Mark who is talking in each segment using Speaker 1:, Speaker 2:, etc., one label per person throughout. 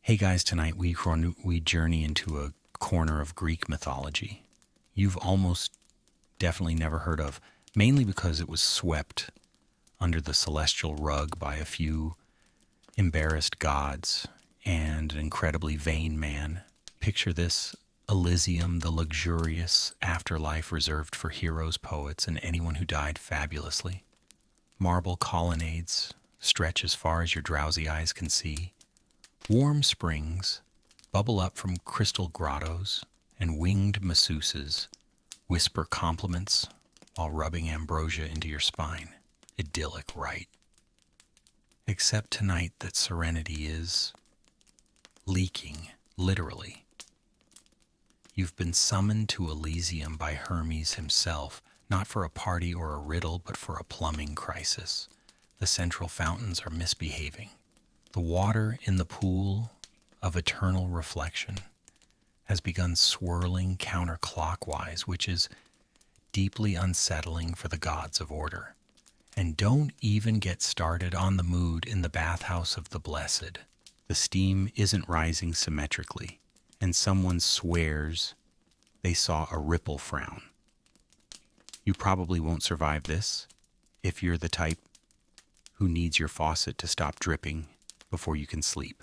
Speaker 1: Hey guys, tonight we journey into a corner of Greek mythology you've almost definitely never heard of, mainly because it was swept under the celestial rug by a few embarrassed gods and an incredibly vain man. Picture this: Elysium, the luxurious afterlife reserved for heroes, poets, and anyone who died fabulously. Marble colonnades stretch as far as your drowsy eyes can see. Warm springs bubble up from crystal grottos, and winged masseuses whisper compliments while rubbing ambrosia into your spine. Idyllic, right? Except tonight that serenity is leaking, literally. You've been summoned to Elysium by Hermes himself, not for a party or a riddle, but for a plumbing crisis. The central fountains are misbehaving. The water in the pool of eternal reflection has begun swirling counterclockwise, which is deeply unsettling for the gods of order. And don't even get started on the mood in the bathhouse of the blessed. The steam isn't rising symmetrically, and someone swears they saw a ripple frown. You probably won't survive this if you're the type who needs your faucet to stop dripping before you can sleep.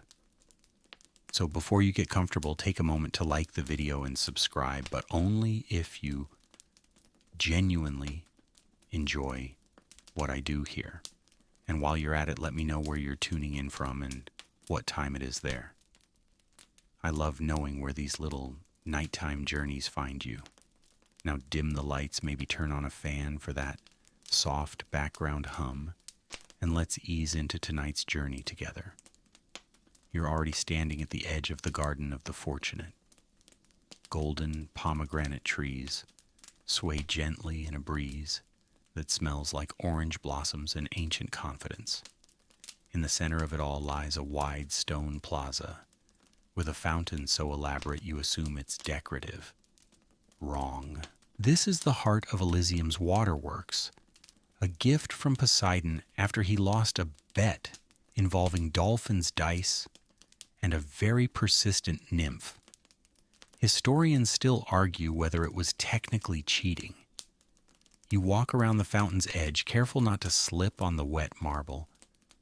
Speaker 1: So before you get comfortable, take a moment to like the video and subscribe, but only if you genuinely enjoy what I do here. And while you're at it, let me know where you're tuning in from and what time it is there. I love knowing where these little nighttime journeys find you. Now dim the lights, maybe turn on a fan for that soft background hum, and let's ease into tonight's journey together. You're already standing at the edge of the garden of the fortunate. Golden pomegranate trees sway gently in a breeze that smells like orange blossoms and ancient confidence. In the center of it all lies a wide stone plaza with a fountain so elaborate you assume it's decorative. Wrong. This is the heart of Elysium's waterworks, a gift from Poseidon after he lost a bet involving dolphins' dice and a very persistent nymph. Historians still argue whether it was technically cheating. You walk around the fountain's edge, careful not to slip on the wet marble.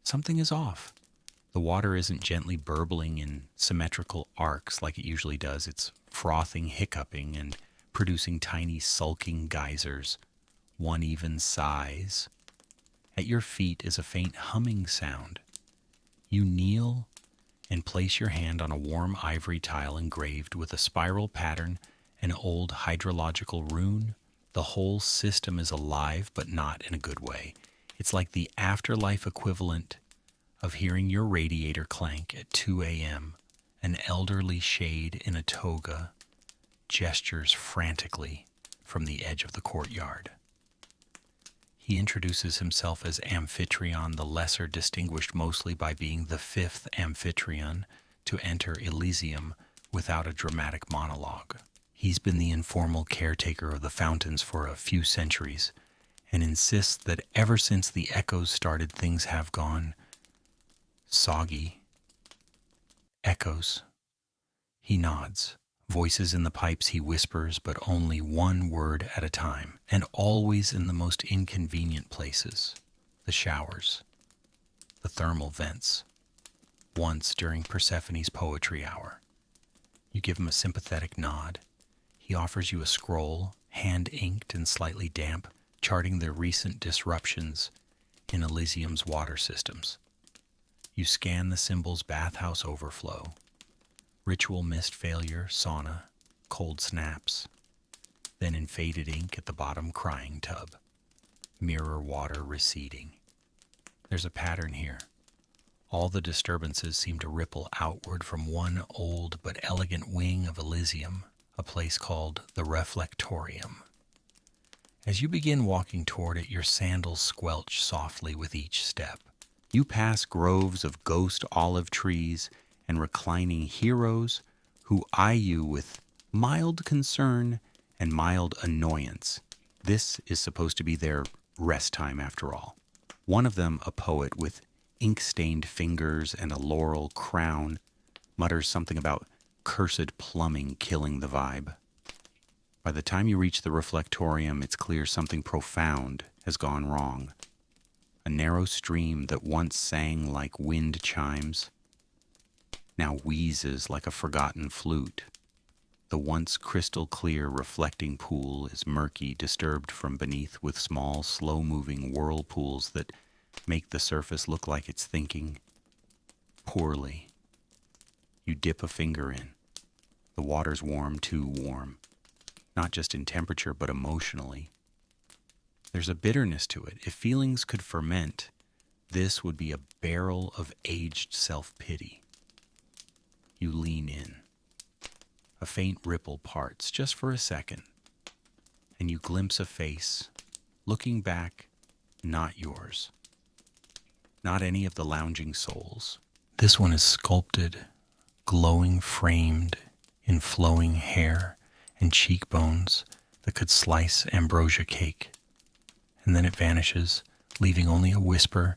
Speaker 1: Something is off. The water isn't gently burbling in symmetrical arcs like it usually does. It's frothing, hiccuping, and producing tiny sulking geysers, one even size. At your feet is a faint humming sound. You kneel and place your hand on a warm ivory tile engraved with a spiral pattern, an old hydrological rune. The whole system is alive, but not in a good way. It's like the afterlife equivalent of hearing your radiator clank at 2 a.m. An elderly shade in a toga gestures frantically from the edge of the courtyard. He introduces himself as Amphitryon the Lesser, distinguished mostly by being the fifth Amphitryon to enter Elysium without a dramatic monologue. He's been the informal caretaker of the fountains for a few centuries and insists that ever since the echoes started, things have gone soggy. Echoes. He nods. Voices in the pipes he whispers, but only one word at a time, and always in the most inconvenient places. The showers. The thermal vents. Once during Persephone's poetry hour. You give him a sympathetic nod. He offers you a scroll, hand-inked and slightly damp, charting the recent disruptions in Elysium's water systems. You scan the symbols: bathhouse overflow, ritual mist failure, sauna, cold snaps. Then in faded ink at the bottom, crying tub, mirror water receding. There's a pattern here. All the disturbances seem to ripple outward from one old but elegant wing of Elysium, a place called the Reflectorium. As you begin walking toward it, your sandals squelch softly with each step. You pass groves of ghost olive trees and reclining heroes who eye you with mild concern and mild annoyance. This is supposed to be their rest time after all. One of them, a poet with ink-stained fingers and a laurel crown, mutters something about cursed plumbing killing the vibe. By the time you reach the reflectorium, it's clear something profound has gone wrong. A narrow stream that once sang like wind chimes now wheezes like a forgotten flute. The once crystal clear reflecting pool is murky, disturbed from beneath with small, slow-moving whirlpools that make the surface look like it's thinking poorly. You dip a finger in. The water's warm, too warm. Not just in temperature, but emotionally. There's a bitterness to it. If feelings could ferment, this would be a barrel of aged self-pity. You lean in. A faint ripple parts just for a second, and you glimpse a face, looking back, not yours. Not any of the lounging souls. This one is sculpted, glowing framed in flowing hair and cheekbones that could slice ambrosia cake. And then it vanishes, leaving only a whisper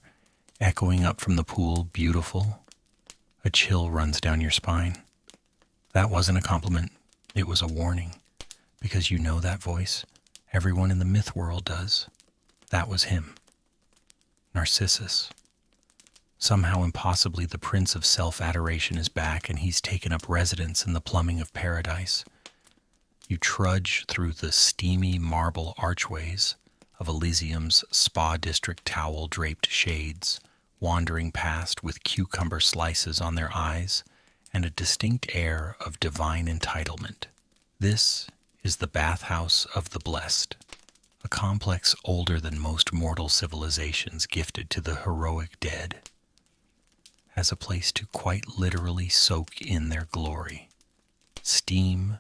Speaker 1: echoing up from the pool, beautiful. A chill runs down your spine. That wasn't a compliment. It was a warning. Because you know that voice. Everyone in the myth world does. That was him. Narcissus. Somehow impossibly the prince of self-adoration is back, and he's taken up residence in the plumbing of paradise. You trudge through the steamy marble archways of Elysium's spa district towel-draped shades, wandering past with cucumber slices on their eyes and a distinct air of divine entitlement. This is the bathhouse of the blessed, a complex older than most mortal civilizations gifted to the heroic dead, as a place to quite literally soak in their glory. Steam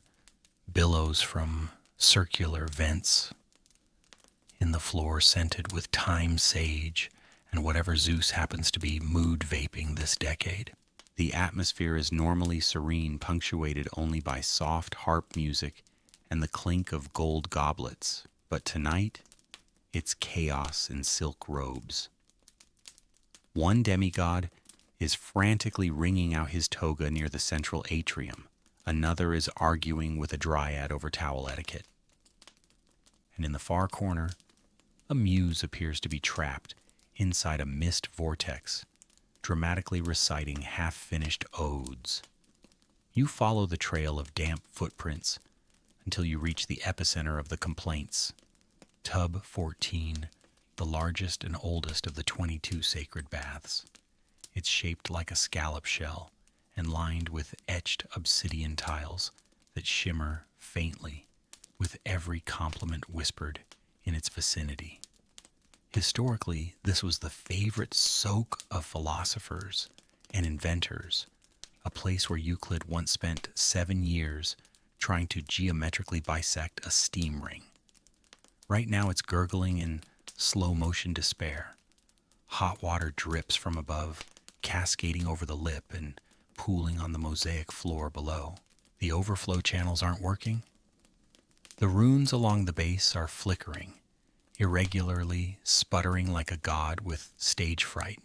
Speaker 1: billows from circular vents in the floor scented with thyme sage and whatever Zeus happens to be mood vaping this decade. The atmosphere is normally serene, punctuated only by soft harp music and the clink of gold goblets. But tonight, it's chaos in silk robes. One demigod is frantically wringing out his toga near the central atrium. Another is arguing with a dryad over towel etiquette. And in the far corner, a muse appears to be trapped inside a mist vortex, dramatically reciting half-finished odes. You follow the trail of damp footprints until you reach the epicenter of the complaints. Tub 14, the largest and oldest of the 22 sacred baths. It's shaped like a scallop shell and lined with etched obsidian tiles that shimmer faintly with every compliment whispered in its vicinity. Historically, this was the favorite soak of philosophers and inventors, a place where Euclid once spent 7 years trying to geometrically bisect a steam ring. Right now it's gurgling in slow-motion despair. Hot water drips from above, cascading over the lip and pooling on the mosaic floor below. The overflow channels aren't working. The runes along the base are flickering, irregularly sputtering like a god with stage fright.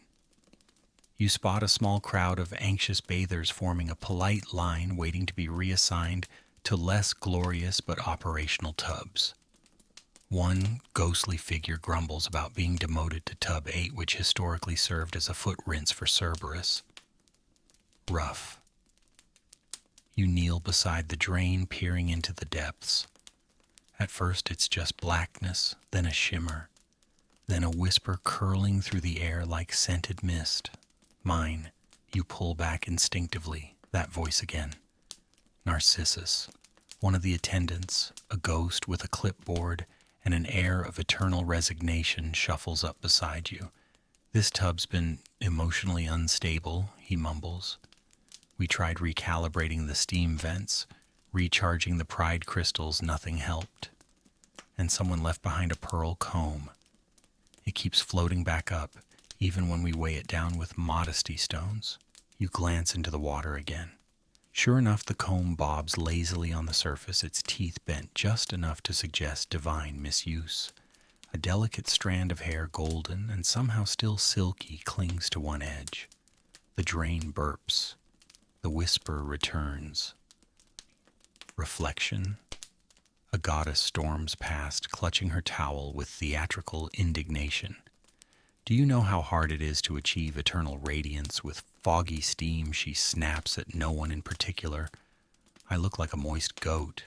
Speaker 1: You spot a small crowd of anxious bathers forming a polite line waiting to be reassigned to less glorious but operational tubs. One ghostly figure grumbles about being demoted to tub 8, which historically served as a foot rinse for Cerberus. Rough. You kneel beside the drain, peering into the depths. At first it's just blackness, then a shimmer, then a whisper curling through the air like scented mist. Mine. You pull back instinctively, that voice again. Narcissus, one of the attendants, a ghost with a clipboard and an air of eternal resignation, shuffles up beside you. This tub's been emotionally unstable, he mumbles. We tried recalibrating the steam vents, recharging the pride crystals, nothing helped. And someone left behind a pearl comb. It keeps floating back up, even when we weigh it down with modesty stones. You glance into the water again. Sure enough, the comb bobs lazily on the surface, its teeth bent just enough to suggest divine misuse. A delicate strand of hair, golden and somehow still silky, clings to one edge. The drain burps. The whisper returns. Reflection. A goddess storms past, clutching her towel with theatrical indignation. Do you know how hard it is to achieve eternal radiance? With foggy steam, she snaps at no one in particular. I look like a moist goat.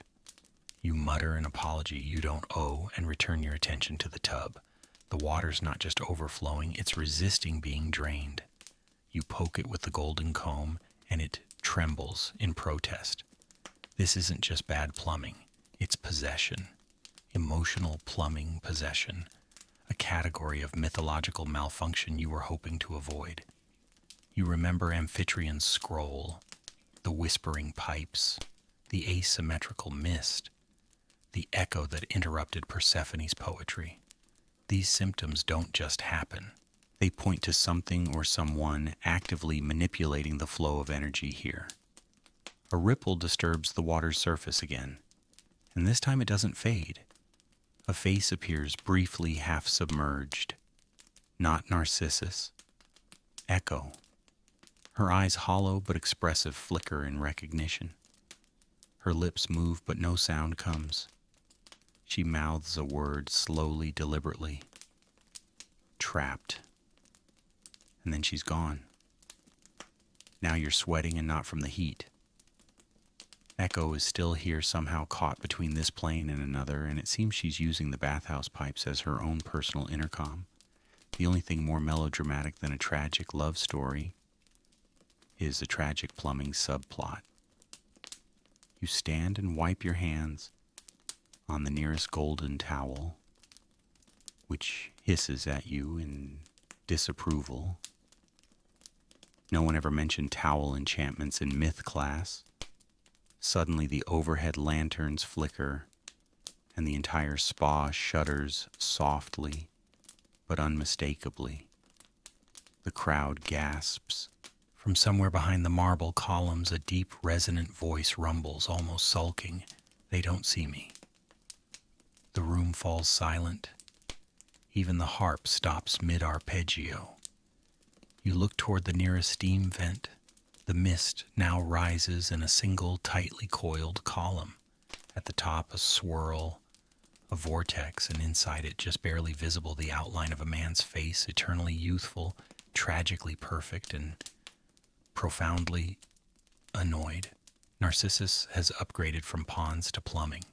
Speaker 1: You mutter an apology you don't owe and return your attention to the tub. The water's not just overflowing, it's resisting being drained. You poke it with the golden comb, and it trembles in protest. This isn't just bad plumbing, it's possession. Emotional plumbing possession. A category of mythological malfunction you were hoping to avoid. You remember Amphitrion's scroll, the whispering pipes, the asymmetrical mist, the echo that interrupted Persephone's poetry. These symptoms don't just happen. They point to something or someone actively manipulating the flow of energy here. A ripple disturbs the water's surface again, and this time it doesn't fade. A face appears briefly half submerged. Not Narcissus. Echo. Her eyes hollow but expressive flicker in recognition. Her lips move but no sound comes. She mouths a word slowly, deliberately. Trapped. And then she's gone. Now you're sweating and not from the heat. Echo is still here, somehow caught between this plane and another, and it seems she's using the bathhouse pipes as her own personal intercom. The only thing more melodramatic than a tragic love story is a tragic plumbing subplot. You stand and wipe your hands on the nearest golden towel, which hisses at you in disapproval. No one ever mentioned towel enchantments in myth class. Suddenly the overhead lanterns flicker, and the entire spa shudders softly but unmistakably. The crowd gasps. From somewhere behind the marble columns, a deep, resonant voice rumbles, almost sulking. They don't see me. The room falls silent. Even the harp stops mid-arpeggio. You look toward the nearest steam vent. The mist now rises in a single, tightly coiled column. At the top, a swirl, a vortex, and inside it, just barely visible, the outline of a man's face, eternally youthful, tragically perfect, and profoundly annoyed. Narcissus has upgraded from ponds to plumbing.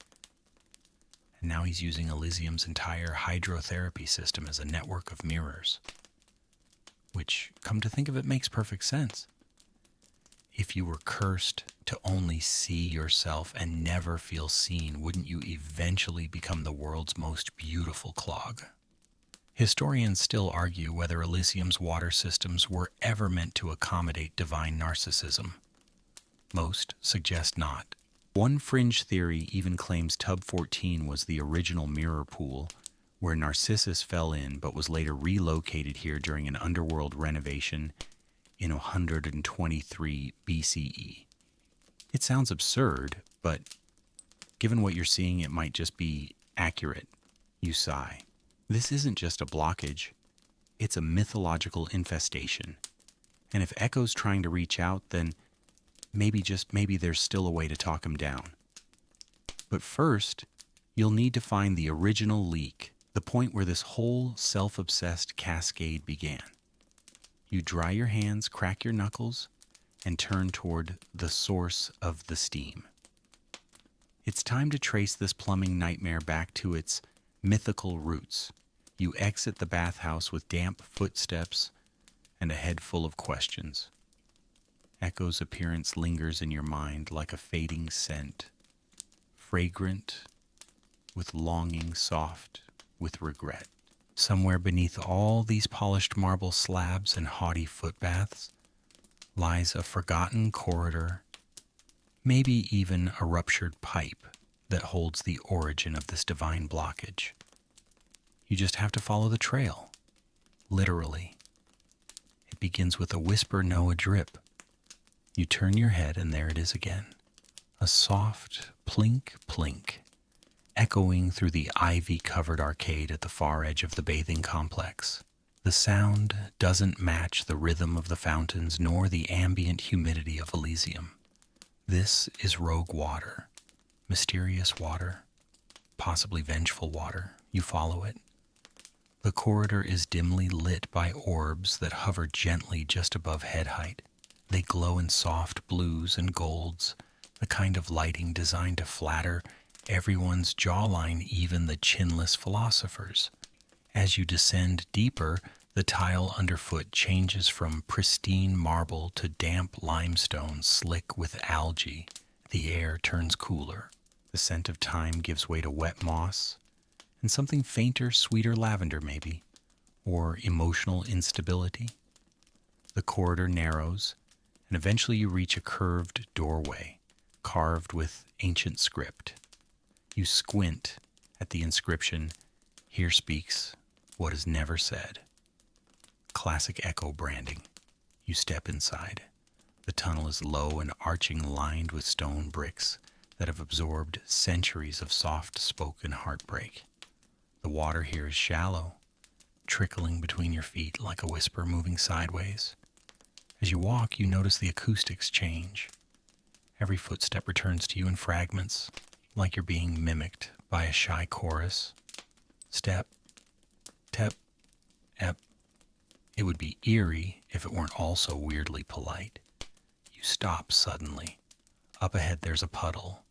Speaker 1: And now he's using Elysium's entire hydrotherapy system as a network of mirrors. Which, come to think of it, makes perfect sense. If you were cursed to only see yourself and never feel seen, wouldn't you eventually become the world's most beautiful clog? Historians still argue whether Elysium's water systems were ever meant to accommodate divine narcissism. Most suggest not. One fringe theory even claims Tub 14 was the original mirror pool, where Narcissus fell in but was later relocated here during an underworld renovation in 123 BCE. It sounds absurd, but given what you're seeing, it might just be accurate. You sigh. This isn't just a blockage, it's a mythological infestation. And if Echo's trying to reach out, then maybe there's still a way to talk him down. But first, you'll need to find the original leak, the point where this whole self-obsessed cascade began. You dry your hands, crack your knuckles, and turn toward the source of the steam. It's time to trace this plumbing nightmare back to its mythical roots. You exit the bathhouse with damp footsteps and a head full of questions. Echo's appearance lingers in your mind like a fading scent, fragrant with longing, soft with regret. Somewhere beneath all these polished marble slabs and haughty footbaths lies a forgotten corridor, maybe even a ruptured pipe that holds the origin of this divine blockage. You just have to follow the trail, literally. It begins with a whisper, no, a drip. You turn your head and there it is again, a soft plink plink, echoing through the ivy-covered arcade at the far edge of the bathing complex. The sound doesn't match the rhythm of the fountains nor the ambient humidity of Elysium. This is rogue water, mysterious water, possibly vengeful water. You follow it. The corridor is dimly lit by orbs that hover gently just above head height. They glow in soft blues and golds, the kind of lighting designed to flatter everyone's jawline, even the chinless philosophers. As you descend deeper, the tile underfoot changes from pristine marble to damp limestone slick with algae. The air turns cooler. The scent of time gives way to wet moss and something fainter, sweeter lavender maybe, or emotional instability. The corridor narrows, and eventually you reach a curved doorway carved with ancient script. You squint at the inscription, "Here speaks what is never said." Classic echo branding. You step inside. The tunnel is low and arching, lined with stone bricks that have absorbed centuries of soft-spoken heartbreak. The water here is shallow, trickling between your feet like a whisper moving sideways. As you walk, you notice the acoustics change. Every footstep returns to you in fragments, like you're being mimicked by a shy chorus. Step, tep, ep. It would be eerie if it weren't also weirdly polite. You stop suddenly. Up ahead there's a puddle.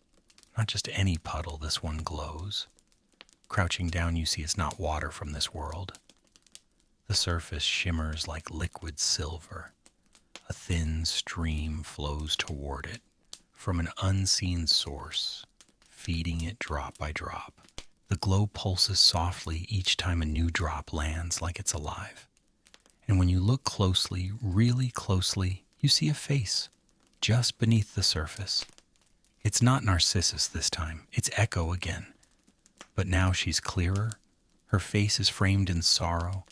Speaker 1: Not just any puddle, this one glows. Crouching down, you see it's not water from this world. The surface shimmers like liquid silver. A thin stream flows toward it from an unseen source, feeding it drop by drop. The glow pulses softly each time a new drop lands, like it's alive. And when you look closely, really closely, you see a face just beneath the surface. It's not Narcissus this time, it's Echo again. But now she's clearer. Her face is framed in sorrow,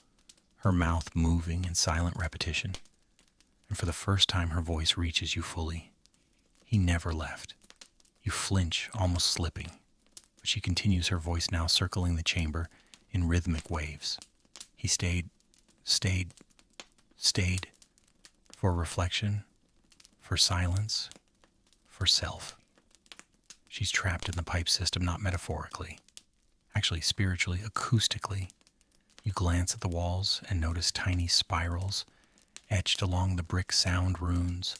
Speaker 1: her mouth moving in silent repetition. And for the first time, her voice reaches you fully. He never left. You flinch, almost slipping. But she continues, her voice now circling the chamber in rhythmic waves. He stayed, for reflection, for silence, for self. She's trapped in the pipe system, not metaphorically. Actually, spiritually, acoustically. You glance at the walls and notice tiny spirals etched along the brick sound runes.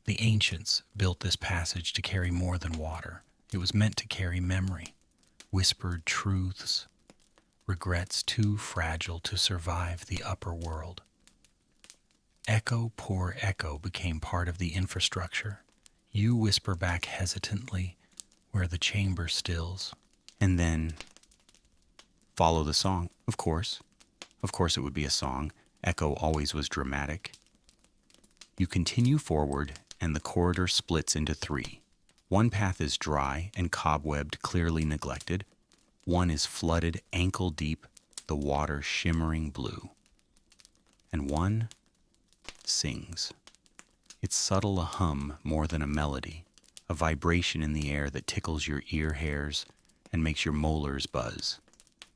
Speaker 1: The ancients built this passage to carry more than water. It was meant to carry memory, whispered truths, regrets too fragile to survive the upper world. Echo, poor Echo, became part of the infrastructure. You whisper back hesitantly where the chamber stills. And then follow the song, of course. Of course it would be a song. Echo always was dramatic. You continue forward, and the corridor splits into three. One path is dry and cobwebbed, clearly neglected. One is flooded ankle deep, the water shimmering blue. And one sings. It's subtle, a hum more than a melody, a vibration in the air that tickles your ear hairs and makes your molars buzz.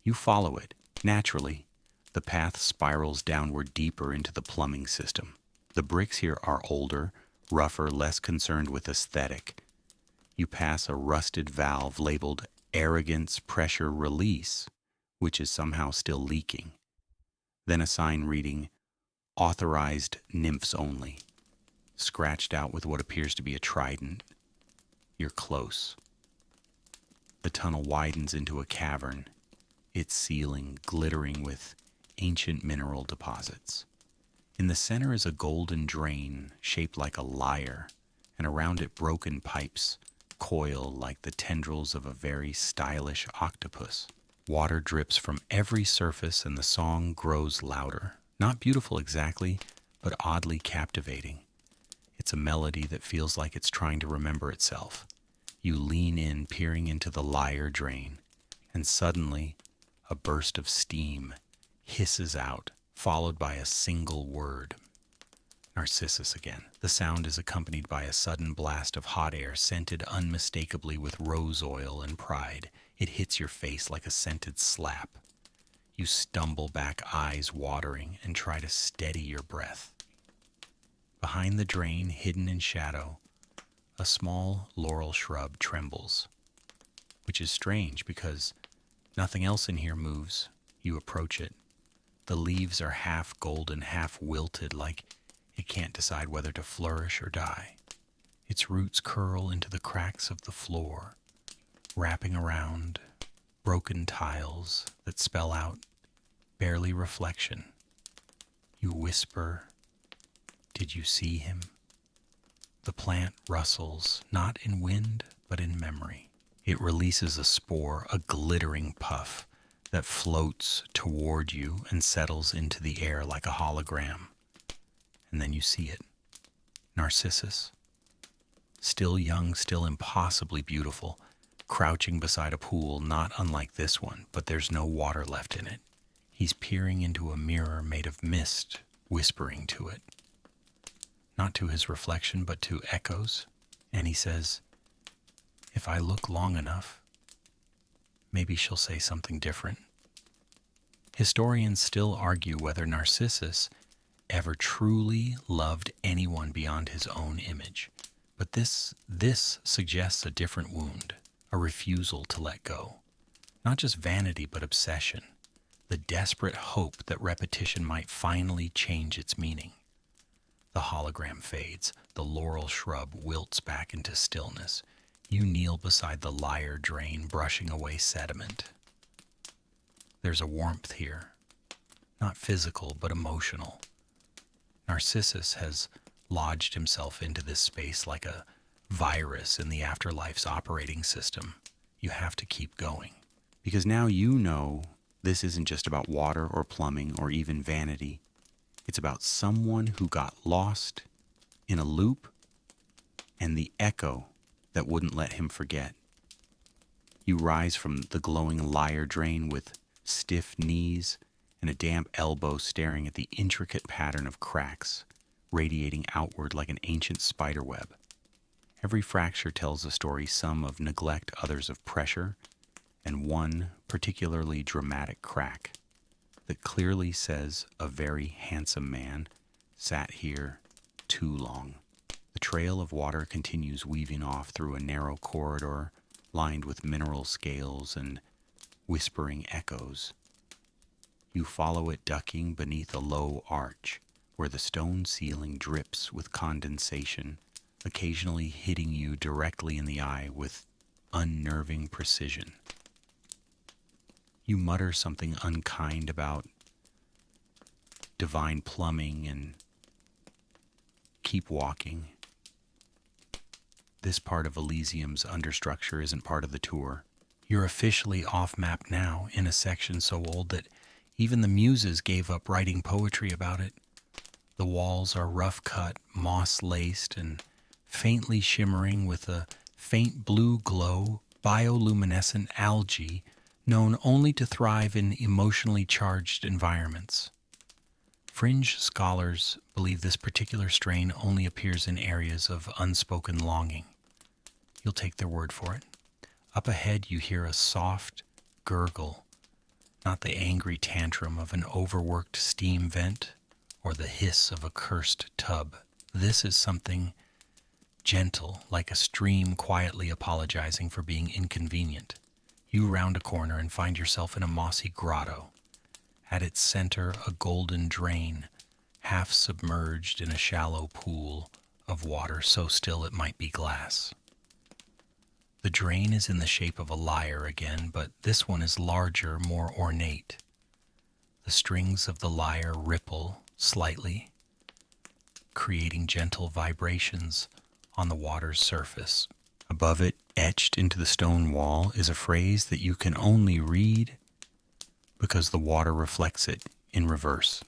Speaker 1: You follow it, naturally. The path spirals downward deeper into the plumbing system. The bricks here are older, rougher, less concerned with aesthetic. You pass a rusted valve labeled Arrogance Pressure Release, which is somehow still leaking. Then a sign reading Authorized Nymphs Only, scratched out with what appears to be a trident. You're close. The tunnel widens into a cavern, its ceiling glittering with ancient mineral deposits. In the center is a golden drain shaped like a lyre, and around it broken pipes coil like the tendrils of a very stylish octopus. Water drips from every surface and the song grows louder. Not beautiful exactly, but oddly captivating. It's a melody that feels like it's trying to remember itself. You lean in, peering into the lyre drain, and suddenly a burst of steam hisses out, followed by a single word. Narcissus again. The sound is accompanied by a sudden blast of hot air scented unmistakably with rose oil and pride. It hits your face like a scented slap. You stumble back, eyes watering, and try to steady your breath. Behind the drain, hidden in shadow, a small laurel shrub trembles, which is strange because nothing else in here moves. You approach it. The leaves are half golden, half wilted, like it can't decide whether to flourish or die. Its roots curl into the cracks of the floor, wrapping around broken tiles that spell out barely reflection. You whisper, "Did you see him?" The plant rustles, not in wind, but in memory. It releases a spore, a glittering puff that floats toward you and settles into the air like a hologram. And then you see it. Narcissus. Still young, still impossibly beautiful, crouching beside a pool not unlike this one, but there's no water left in it. He's peering into a mirror made of mist, whispering to it. Not to his reflection, but to echoes. And he says, "If I look long enough, maybe she'll say something different." Historians still argue whether Narcissus ever truly loved anyone beyond his own image. But this suggests a different wound, a refusal to let go. Not just vanity, but obsession. The desperate hope that repetition might finally change its meaning. The hologram fades. The laurel shrub wilts back into stillness. You kneel beside the lyre drain, brushing away sediment. There's a warmth here. Not physical, but emotional. Narcissus has lodged himself into this space like a virus in the afterlife's operating system. You have to keep going. Because now you know this isn't just about water or plumbing or even vanity. It's about someone who got lost in a loop and the echo that wouldn't let him forget. You rise from the glowing lyre drain with stiff knees and a damp elbow staring at the intricate pattern of cracks radiating outward like an ancient spiderweb. Every fracture tells a story, some of neglect, others of pressure, and one particularly dramatic crack that clearly says a very handsome man sat here too long. The trail of water continues, weaving off through a narrow corridor lined with mineral scales and whispering echoes. You follow it, ducking beneath a low arch where the stone ceiling drips with condensation, occasionally hitting you directly in the eye with unnerving precision. You mutter something unkind about divine plumbing and keep walking. This part of Elysium's understructure isn't part of the tour. You're officially off-map now in a section so old that even the muses gave up writing poetry about it. The walls are rough-cut, moss-laced, and faintly shimmering with a faint blue glow, bioluminescent algae known only to thrive in emotionally charged environments. Fringe scholars believe this particular strain only appears in areas of unspoken longing. You'll take their word for it. Up ahead you hear a soft gurgle, not the angry tantrum of an overworked steam vent or the hiss of a cursed tub. This is something gentle, like a stream quietly apologizing for being inconvenient. You round a corner and find yourself in a mossy grotto. At its center, a golden drain, half submerged in a shallow pool of water so still it might be glass. The drain is in the shape of a lyre again, but this one is larger, more ornate. The strings of the lyre ripple slightly, creating gentle vibrations on the water's surface. Above it, etched into the stone wall, is a phrase that you can only read because the water reflects it in reverse.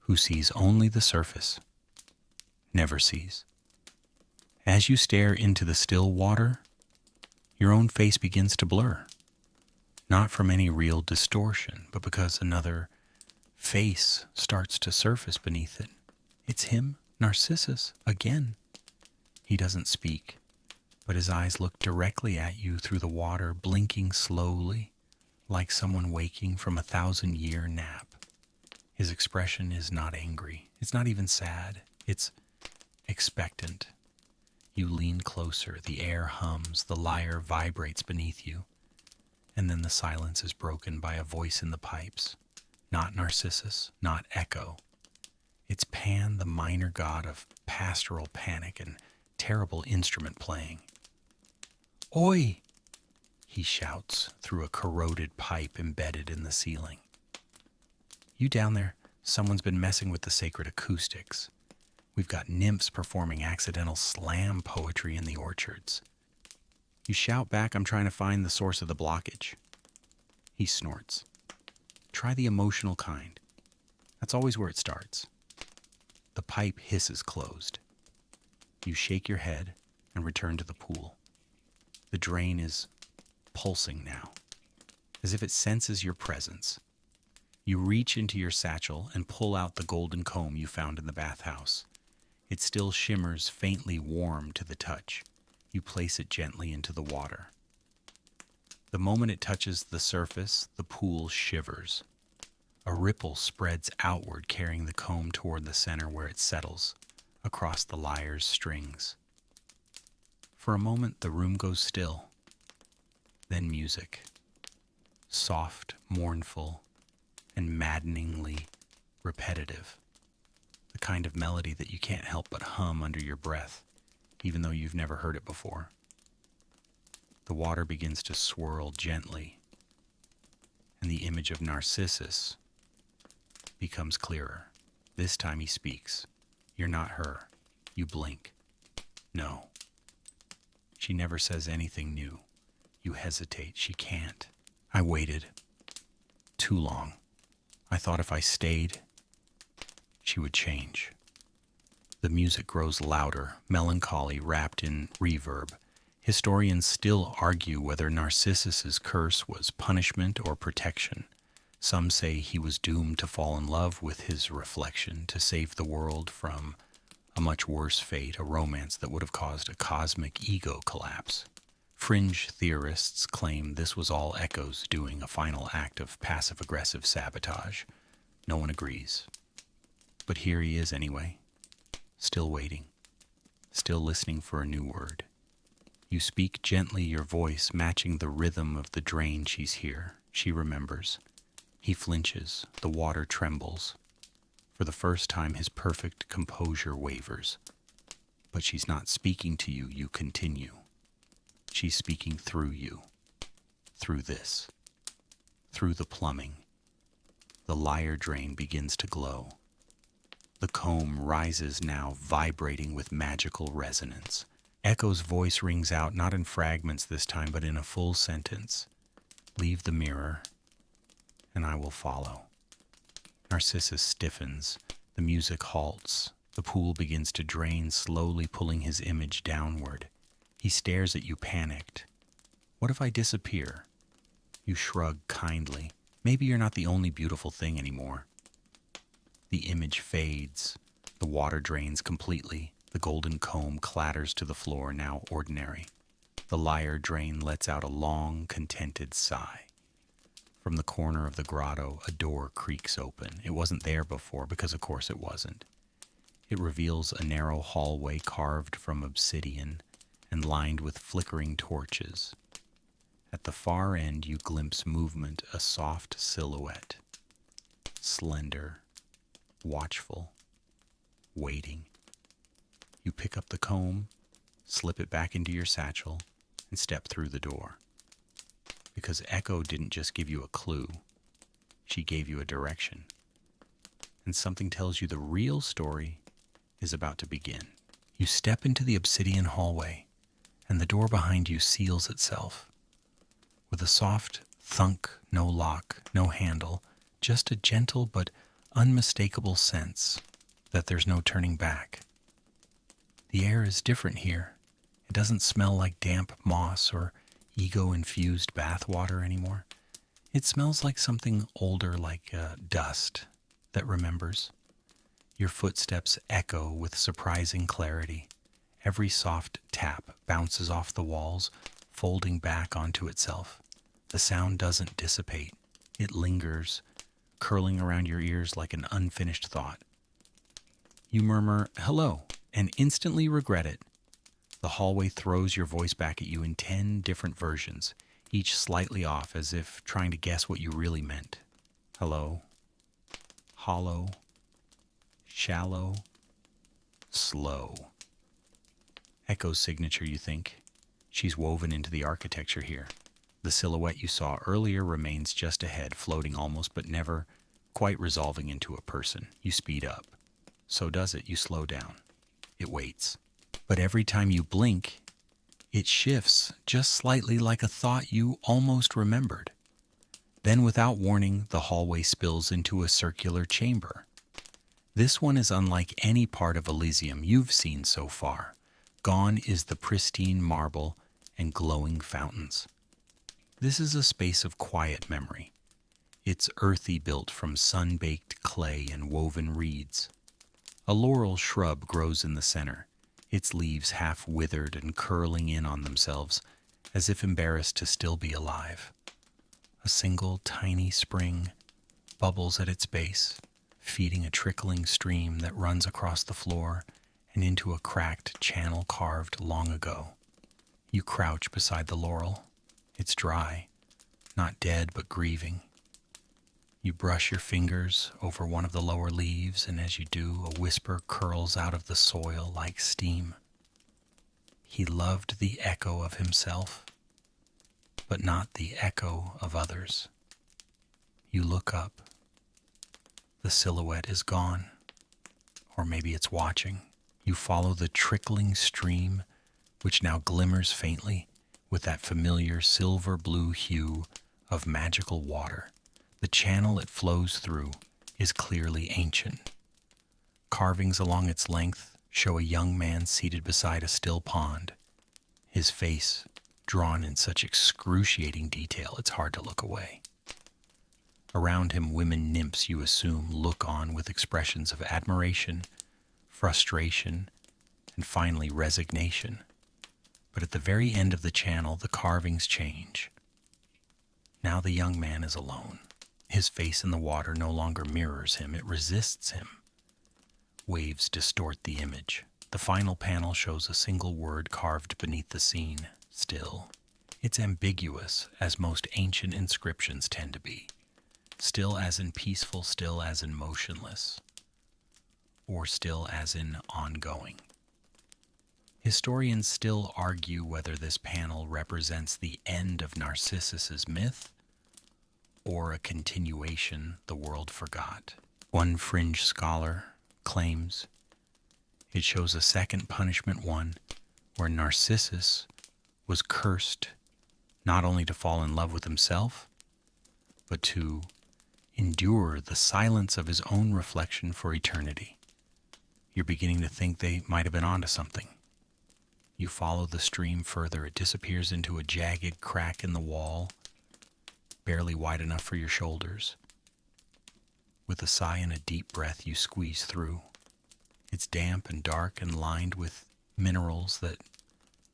Speaker 1: Who sees only the surface, never sees. As you stare into the still water, your own face begins to blur. Not from any real distortion, but because another face starts to surface beneath it. It's him, Narcissus, again. He doesn't speak, but his eyes look directly at you through the water, blinking slowly, like someone waking from a 1,000-year nap. His expression is not angry. It's not even sad. It's expectant. You lean closer. The air hums. The lyre vibrates beneath you. And then the silence is broken by a voice in the pipes. Not Narcissus, not Echo. It's Pan, the minor god of pastoral panic and terrible instrument playing. Oi! He shouts through a corroded pipe embedded in the ceiling. You down there, someone's been messing with the sacred acoustics. We've got nymphs performing accidental slam poetry in the orchards. You shout back, I'm trying to find the source of the blockage. He snorts. Try the emotional kind. That's always where it starts. The pipe hisses closed. You shake your head and return to the pool. The drain is pulsing now, as if it senses your presence. You reach into your satchel and pull out the golden comb you found in the bathhouse. It still shimmers faintly warm to the touch. You place it gently into the water. The moment it touches the surface, the pool shivers. A ripple spreads outward, carrying the comb toward the center where it settles, across the lyre's strings. For a moment, the room goes still. Then music. Soft, mournful, and maddeningly repetitive. The kind of melody that you can't help but hum under your breath, even though you've never heard it before. The water begins to swirl gently, and the image of Narcissus becomes clearer. This time he speaks. You're not her. You blink. No. She never says anything new. You hesitate. She can't. I waited. Too long. I thought if I stayed, she would change. The music grows louder, melancholy wrapped in reverb. Historians still argue whether Narcissus's curse was punishment or protection. Some say he was doomed to fall in love with his reflection to save the world from a much worse fate, a romance that would have caused a cosmic ego collapse. Fringe theorists claim this was all Echo's doing, a final act of passive-aggressive sabotage. No one agrees. But here he is anyway, still waiting, still listening for a new word. You speak gently, your voice matching the rhythm of the drain. She's here. She remembers. He flinches. The water trembles. For the first time, his perfect composure wavers. But she's not speaking to you. You continue. She's speaking through you. Through this. Through the plumbing. The lyre drain begins to glow. The comb rises now, vibrating with magical resonance. Echo's voice rings out, not in fragments this time, but in a full sentence. Leave the mirror, and I will follow. Narcissus stiffens. The music halts. The pool begins to drain, slowly pulling his image downward. He stares at you, panicked. What if I disappear? You shrug kindly. Maybe you're not the only beautiful thing anymore. The image fades. The water drains completely. The golden comb clatters to the floor, now ordinary. The lyre drain lets out a long, contented sigh. From the corner of the grotto, a door creaks open. It wasn't there before, because of course it wasn't. It reveals a narrow hallway carved from obsidian and lined with flickering torches. At the far end, you glimpse movement, a soft silhouette. Slender, watchful, waiting. You pick up the comb, slip it back into your satchel, and step through the door. Because Echo didn't just give you a clue, she gave you a direction. And something tells you the real story is about to begin. You step into the obsidian hallway, and the door behind you seals itself. With a soft thunk, no lock, no handle, just a gentle but unmistakable sense that there's no turning back. The air is different here. It doesn't smell like damp moss or ego-infused bathwater anymore. It smells like something older, like dust that remembers. Your footsteps echo with surprising clarity. Every soft tap bounces off the walls, folding back onto itself. The sound doesn't dissipate. It lingers, curling around your ears like an unfinished thought. You murmur, "Hello," and instantly regret it. The hallway throws your voice back at you in 10 different versions, each slightly off, as if trying to guess what you really meant. Hello, hollow, shallow, slow. Echo's signature, you think. She's woven into the architecture here. The silhouette you saw earlier remains just ahead, floating almost but never quite resolving into a person. You speed up. So does it. You slow down. It waits. But every time you blink, it shifts just slightly, like a thought you almost remembered. Then, without warning, the hallway spills into a circular chamber. This one is unlike any part of Elysium you've seen so far. Gone is the pristine marble and glowing fountains. This is a space of quiet memory. It's earthy, built from sun-baked clay and woven reeds. A laurel shrub grows in the center, its leaves half withered and curling in on themselves, as if embarrassed to still be alive. A single tiny spring bubbles at its base, feeding a trickling stream that runs across the floor and into a cracked channel carved long ago. You crouch beside the laurel. It's dry, not dead but grieving. You brush your fingers over one of the lower leaves, and as you do, a whisper curls out of the soil like steam. He loved the echo of himself, but not the echo of others. You look up. The silhouette is gone, or maybe it's watching. You follow the trickling stream, which now glimmers faintly with that familiar silver-blue hue of magical water. The channel it flows through is clearly ancient. Carvings along its length show a young man seated beside a still pond, his face drawn in such excruciating detail it's hard to look away. Around him, women nymphs, you assume, look on with expressions of admiration, frustration, and finally resignation. But at the very end of the channel, the carvings change. Now the young man is alone. His face in the water no longer mirrors him, it resists him. Waves distort the image. The final panel shows a single word carved beneath the scene, still. It's ambiguous, as most ancient inscriptions tend to be. Still as in peaceful, still as in motionless, or still as in ongoing. Historians still argue whether this panel represents the end of Narcissus's myth or a continuation the world forgot. One fringe scholar claims it shows a second punishment one where Narcissus was cursed not only to fall in love with himself, but to endure the silence of his own reflection for eternity. You're beginning to think they might have been onto something. You follow the stream further. It disappears into a jagged crack in the wall, barely wide enough for your shoulders. With a sigh and a deep breath, you squeeze through. It's damp and dark and lined with minerals that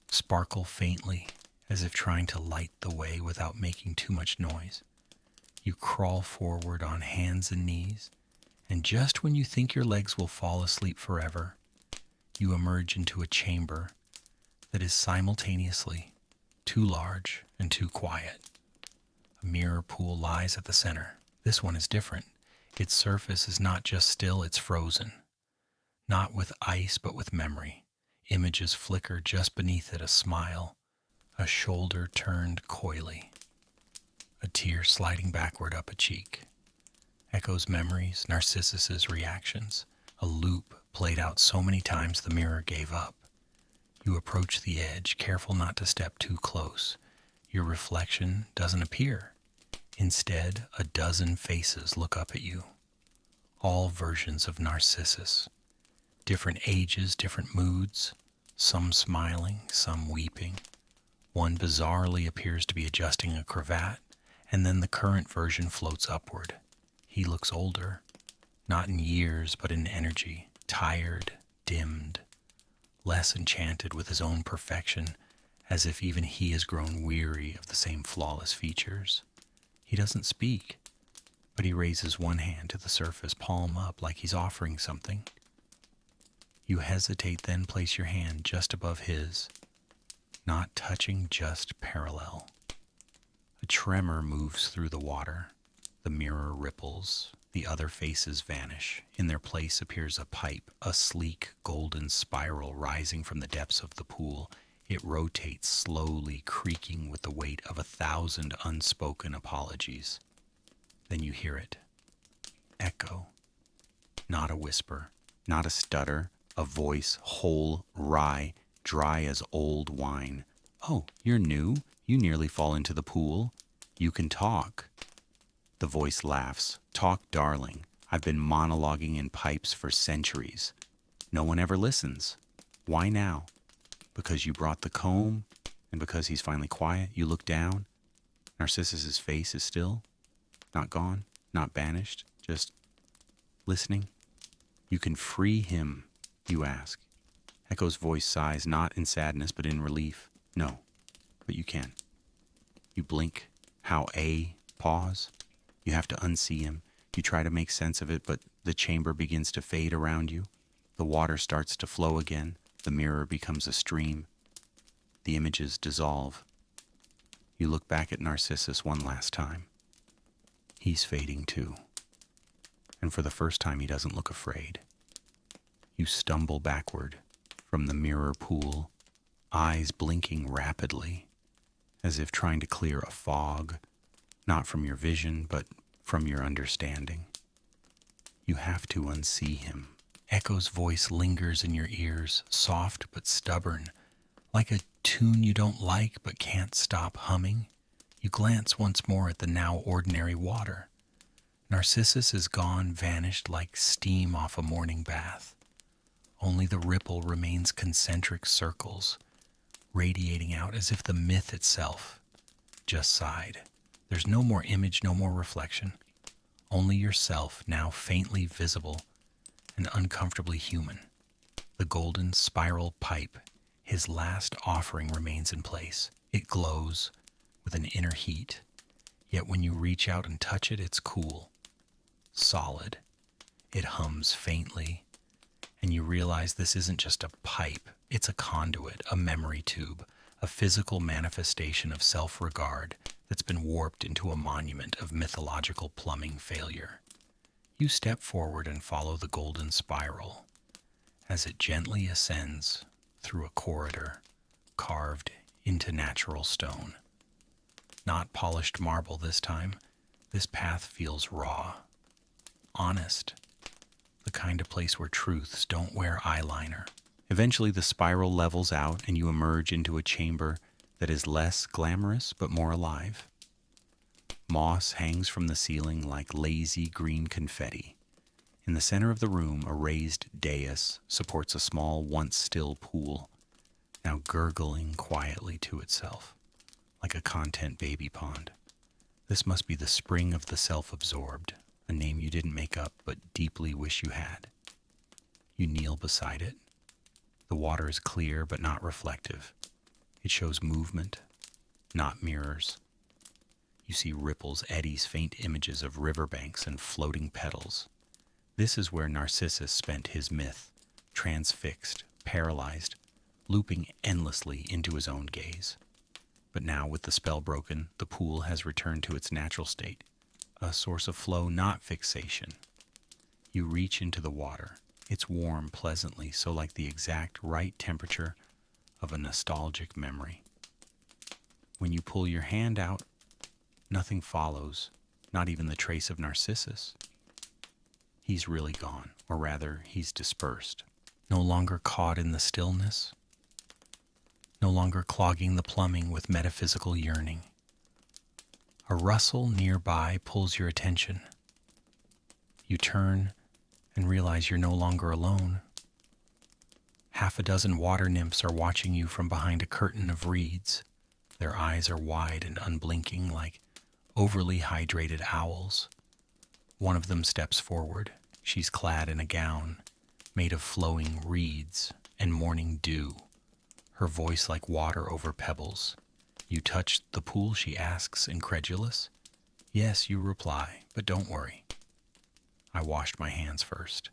Speaker 1: sparkle faintly, as if trying to light the way without making too much noise. You crawl forward on hands and knees, and just when you think your legs will fall asleep forever, you emerge into a chamber that is simultaneously too large and too quiet. A mirror pool lies at the center. This one is different. Its surface is not just still, it's frozen. Not with ice, but with memory. Images flicker just beneath it, a smile, a shoulder turned coyly, a tear sliding backward up a cheek. Echo's memories, Narcissus's reactions, a loop played out so many times the mirror gave up. You approach the edge, careful not to step too close. Your reflection doesn't appear. Instead, a dozen faces look up at you. All versions of Narcissus. Different ages, different moods. Some smiling, some weeping. One bizarrely appears to be adjusting a cravat, and then the current version floats upward. He looks older, not in years, but in energy, tired, dimmed, less enchanted with his own perfection, as if even he has grown weary of the same flawless features. He doesn't speak, but he raises one hand to the surface, palm up, like he's offering something. You hesitate, then place your hand just above his, not touching, just parallel. A tremor moves through the water. The mirror ripples. The other faces vanish. In their place appears a pipe, a sleek golden spiral rising from the depths of the pool. It rotates slowly, creaking with the weight of 1,000 unspoken apologies. Then you hear it. Echo. Not a whisper, not a stutter, a voice, whole, wry, dry as old wine. Oh, you're new? You nearly fall into the pool. You can talk. The voice laughs. Talk, darling. I've been monologuing in pipes for centuries. No one ever listens. Why now? Because you brought the comb, and because he's finally quiet, you look down. Narcissus's face is still, not gone, not banished, just listening. You can free him, you ask. Echo's voice sighs, not in sadness, but in relief. No, but you can. You blink. How pause. You have to unsee him. You try to make sense of it, but the chamber begins to fade around you. The water starts to flow again. The mirror becomes a stream. The images dissolve. You look back at Narcissus one last time. He's fading too. And for the first time, he doesn't look afraid. You stumble backward from the mirror pool, eyes blinking rapidly, as if trying to clear a fog, not from your vision, but from your understanding. You have to unsee him. Echo's voice lingers in your ears, soft but stubborn, like a tune you don't like but can't stop humming. You glance once more at the now ordinary water. Narcissus is gone, vanished like steam off a morning bath. Only the ripple remains concentric circles, radiating out as if the myth itself just sighed. There's no more image, no more reflection. Only yourself, now faintly visible and uncomfortably human. The golden spiral pipe, his last offering, remains in place. It glows with an inner heat, yet when you reach out and touch it, it's cool, solid. It hums faintly, and you realize this isn't just a pipe, it's a conduit, a memory tube, a physical manifestation of self-regard that's been warped into a monument of mythological plumbing failure. You step forward and follow the golden spiral as it gently ascends through a corridor carved into natural stone. Not polished marble this time. This path feels raw, honest, the kind of place where truths don't wear eyeliner. Eventually the spiral levels out and you emerge into a chamber that is less glamorous but more alive. Moss hangs from the ceiling like lazy green confetti. In the center of the room, a raised dais supports a small, once still pool, now gurgling quietly to itself, like a content baby pond. This must be the spring of the self-absorbed, a name you didn't make up but deeply wish you had. You kneel beside it. The water is clear but not reflective. It shows movement, not mirrors. You see ripples, eddies, faint images of riverbanks and floating petals. This is where Narcissus spent his myth, transfixed, paralyzed, looping endlessly into his own gaze. But now, with the spell broken, the pool has returned to its natural state, a source of flow, not fixation. You reach into the water. It's warm, pleasantly, so like the exact right temperature of a nostalgic memory. When you pull your hand out, nothing follows, not even the trace of Narcissus. He's really gone, or rather, he's dispersed. No longer caught in the stillness, no longer clogging the plumbing with metaphysical yearning. A rustle nearby pulls your attention. You turn and realize you're no longer alone. Half a dozen water nymphs are watching you from behind a curtain of reeds. Their eyes are wide and unblinking like overly hydrated owls. One of them steps forward. She's clad in a gown made of flowing reeds and morning dew. her voice like water over pebbles. You touch the pool, she asks, incredulous. Yes, you reply, but don't worry. I washed my hands first.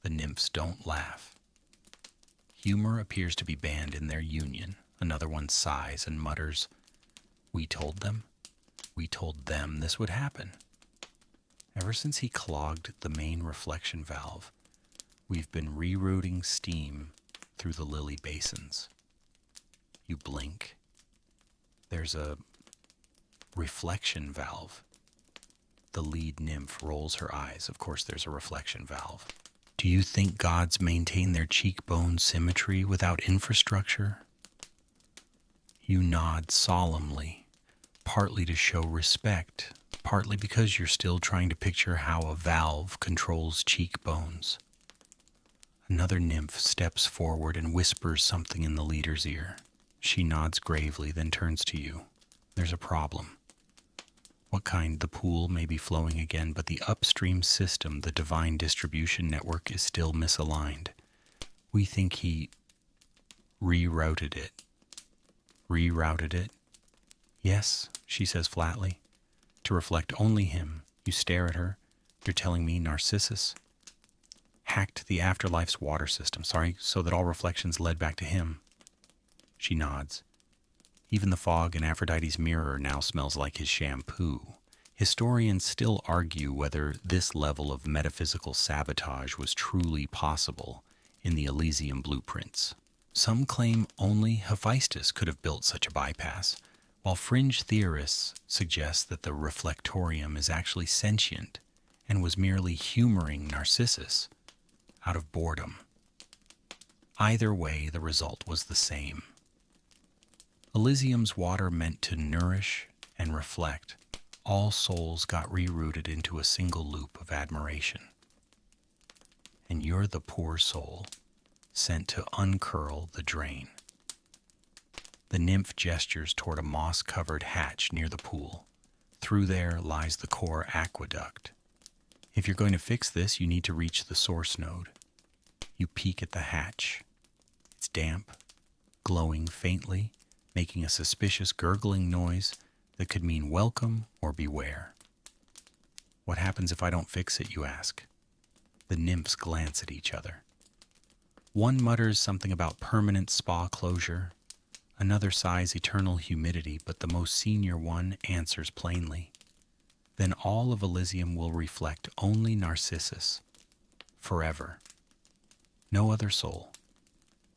Speaker 1: The nymphs don't laugh. Humor appears to be banned in their union. Another one sighs and mutters, We told them this would happen. Ever since he clogged the main reflection valve, we've been rerouting steam through the lily basins. You blink. There's a reflection valve. The lead nymph rolls her eyes. Of course, there's a reflection valve. Do you think gods maintain their cheekbone symmetry without infrastructure? You nod solemnly, partly to show respect, partly because you're still trying to picture how a valve controls cheekbones. Another nymph steps forward and whispers something in the leader's ear. She nods gravely, then turns to you. There's a problem. What kind? The pool may be flowing again, but the upstream system, the divine distribution network, is still misaligned. We think he rerouted it. Rerouted it? Yes, she says flatly. To reflect only him. You stare at her. You're telling me Narcissus hacked the afterlife's water system, so that all reflections led back to him. She nods. Even the fog in Aphrodite's mirror now smells like his shampoo. Historians still argue whether this level of metaphysical sabotage was truly possible in the Elysium blueprints. Some claim only Hephaestus could have built such a bypass, while fringe theorists suggest that the reflectorium is actually sentient and was merely humoring Narcissus out of boredom. Either way, the result was the same. Elysium's water meant to nourish and reflect. All souls got rerouted into a single loop of admiration. And you're the poor soul sent to uncurl the drain. The nymph gestures toward a moss-covered hatch near the pool. Through there lies the core aqueduct. If you're going to fix this, you need to reach the source node. You peek at the hatch. It's damp, glowing faintly, making a suspicious gurgling noise that could mean welcome or beware. What happens if I don't fix it, you ask? The nymphs glance at each other. One mutters something about permanent spa closure. Another sighs eternal humidity, but the most senior one answers plainly. Then all of Elysium will reflect only Narcissus, forever. No other soul.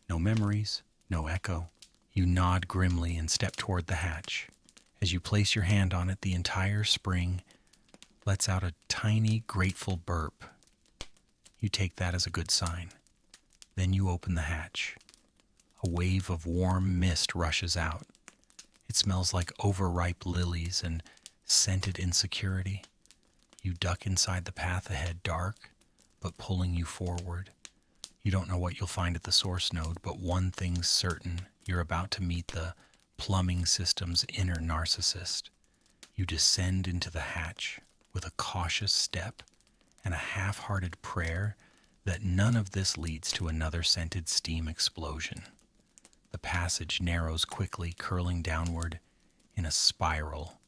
Speaker 1: No memories, no echo. You nod grimly and step toward the hatch. As you place your hand on it, the entire spring lets out a tiny, grateful burp. You take that as a good sign. Then you open the hatch. A wave of warm mist rushes out. It smells like overripe lilies and scented insecurity. You duck inside the path ahead, dark, but pulling you forward. You don't know what you'll find at the source node, but one thing's certain. You're about to meet the plumbing system's inner narcissist. You descend into the hatch with a cautious step and a half-hearted prayer that none of this leads to another scented steam explosion. The passage narrows quickly, curling downward in a spiral,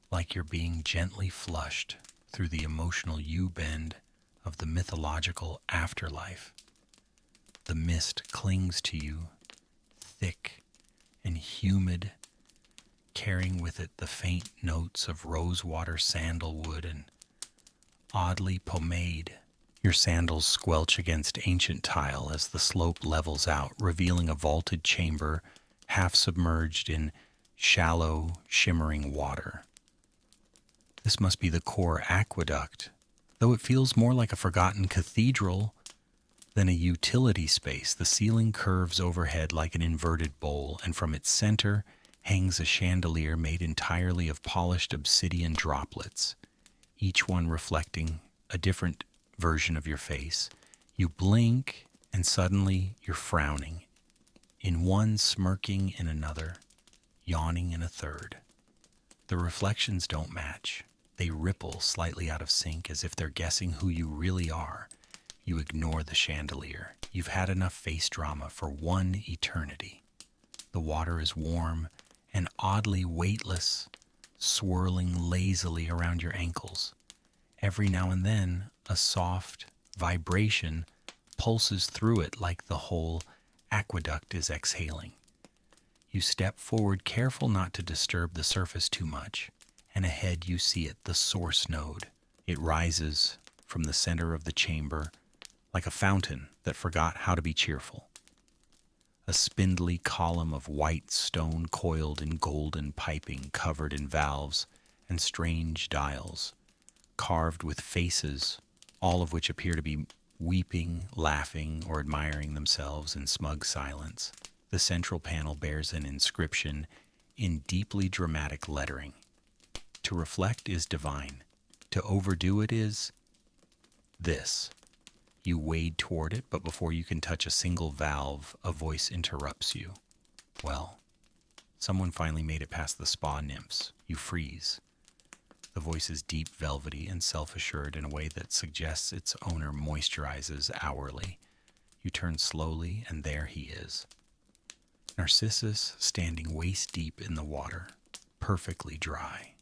Speaker 1: like you're being gently flushed through the emotional U-bend of the mythological afterlife. The mist clings to you, thick and humid, carrying with it the faint notes of rosewater, sandalwood, and oddly pomade. Your sandals squelch against ancient tile as the slope levels out, revealing a vaulted chamber half submerged in shallow, shimmering water. This must be the core aqueduct, though it feels more like a forgotten cathedral than a utility space. The ceiling curves overhead like an inverted bowl, and from its center hangs a chandelier made entirely of polished obsidian droplets, each one reflecting a different version of your face. You blink, and suddenly you're frowning, in one smirking in another, yawning in a third. The reflections don't match. They ripple slightly out of sync as if they're guessing who you really are. You ignore the chandelier. You've had enough face drama for one eternity. The water is warm and oddly weightless, swirling lazily around your ankles. Every now and then, a soft vibration pulses through it like the whole aqueduct is exhaling. You step forward, careful not to disturb the surface too much, and ahead you see it, the source node. It rises from the center of the chamber like a fountain that forgot how to be cheerful. A spindly column of white stone coiled in golden piping, covered in valves and strange dials, carved with faces, all of which appear to be weeping, laughing, or admiring themselves in smug silence. The central panel bears an inscription in deeply dramatic lettering. To reflect is divine. To overdo it is this. You wade toward it, but before you can touch a single valve, a voice interrupts you. Well, someone finally made it past the spa nymphs. You freeze. The voice is deep, velvety, and self-assured in a way that suggests its owner moisturizes hourly. You turn slowly, and there he is. Narcissus standing waist-deep in the water, perfectly dry.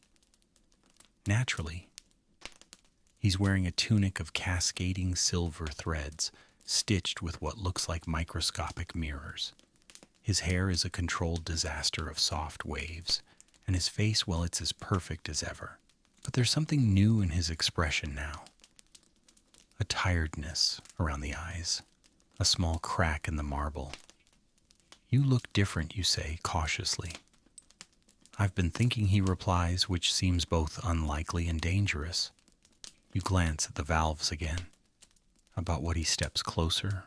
Speaker 1: Naturally, he's wearing a tunic of cascading silver threads, stitched with what looks like microscopic mirrors. His hair is a controlled disaster of soft waves, and his face, well, it's as perfect as ever. But there's something new in his expression now. A tiredness around the eyes, a small crack in the marble. You look different, you say, cautiously. I've been thinking, he replies, which seems both unlikely and dangerous. You glance at the valves again. About what he steps closer,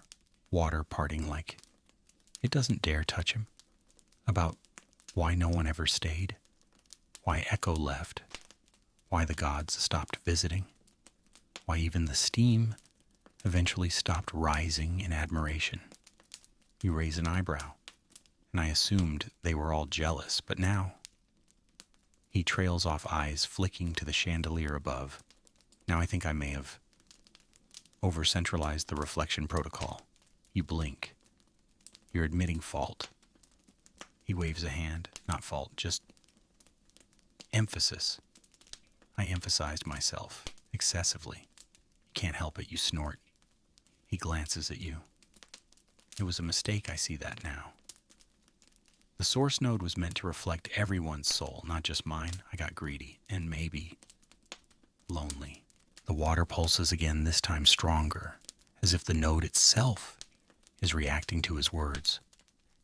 Speaker 1: water parting like it doesn't dare touch him. About why no one ever stayed, why Echo left, why the gods stopped visiting, why even the steam eventually stopped rising in admiration. You raise an eyebrow, and I assumed they were all jealous, but now he trails off, eyes flicking to the chandelier above. Now I think I may have over-centralized the reflection protocol. You blink. You're admitting fault. He waves a hand. Not fault, just emphasis. I emphasized myself excessively. You can't help it, you snort. He glances at you. It was a mistake, I see that now. The source node was meant to reflect everyone's soul, not just mine. I got greedy, and maybe lonely. The water pulses again, this time stronger, as if the node itself is reacting to his words.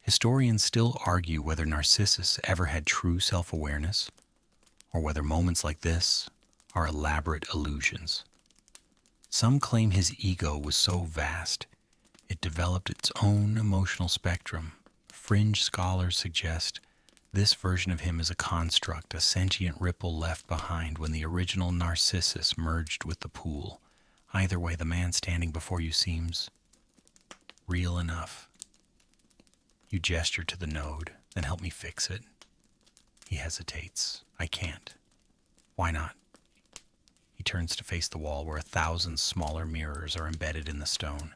Speaker 1: Historians still argue whether Narcissus ever had true self-awareness, or whether moments like this are elaborate illusions. Some claim his ego was so vast, it developed its own emotional spectrum. Fringe scholars suggest this version of him is a construct, a sentient ripple left behind when the original Narcissus merged with the pool. Either way, the man standing before you seems real enough. You gesture to the node, then help me fix it. He hesitates. I can't. Why not? He turns to face the wall where 1,000 smaller mirrors are embedded in the stone.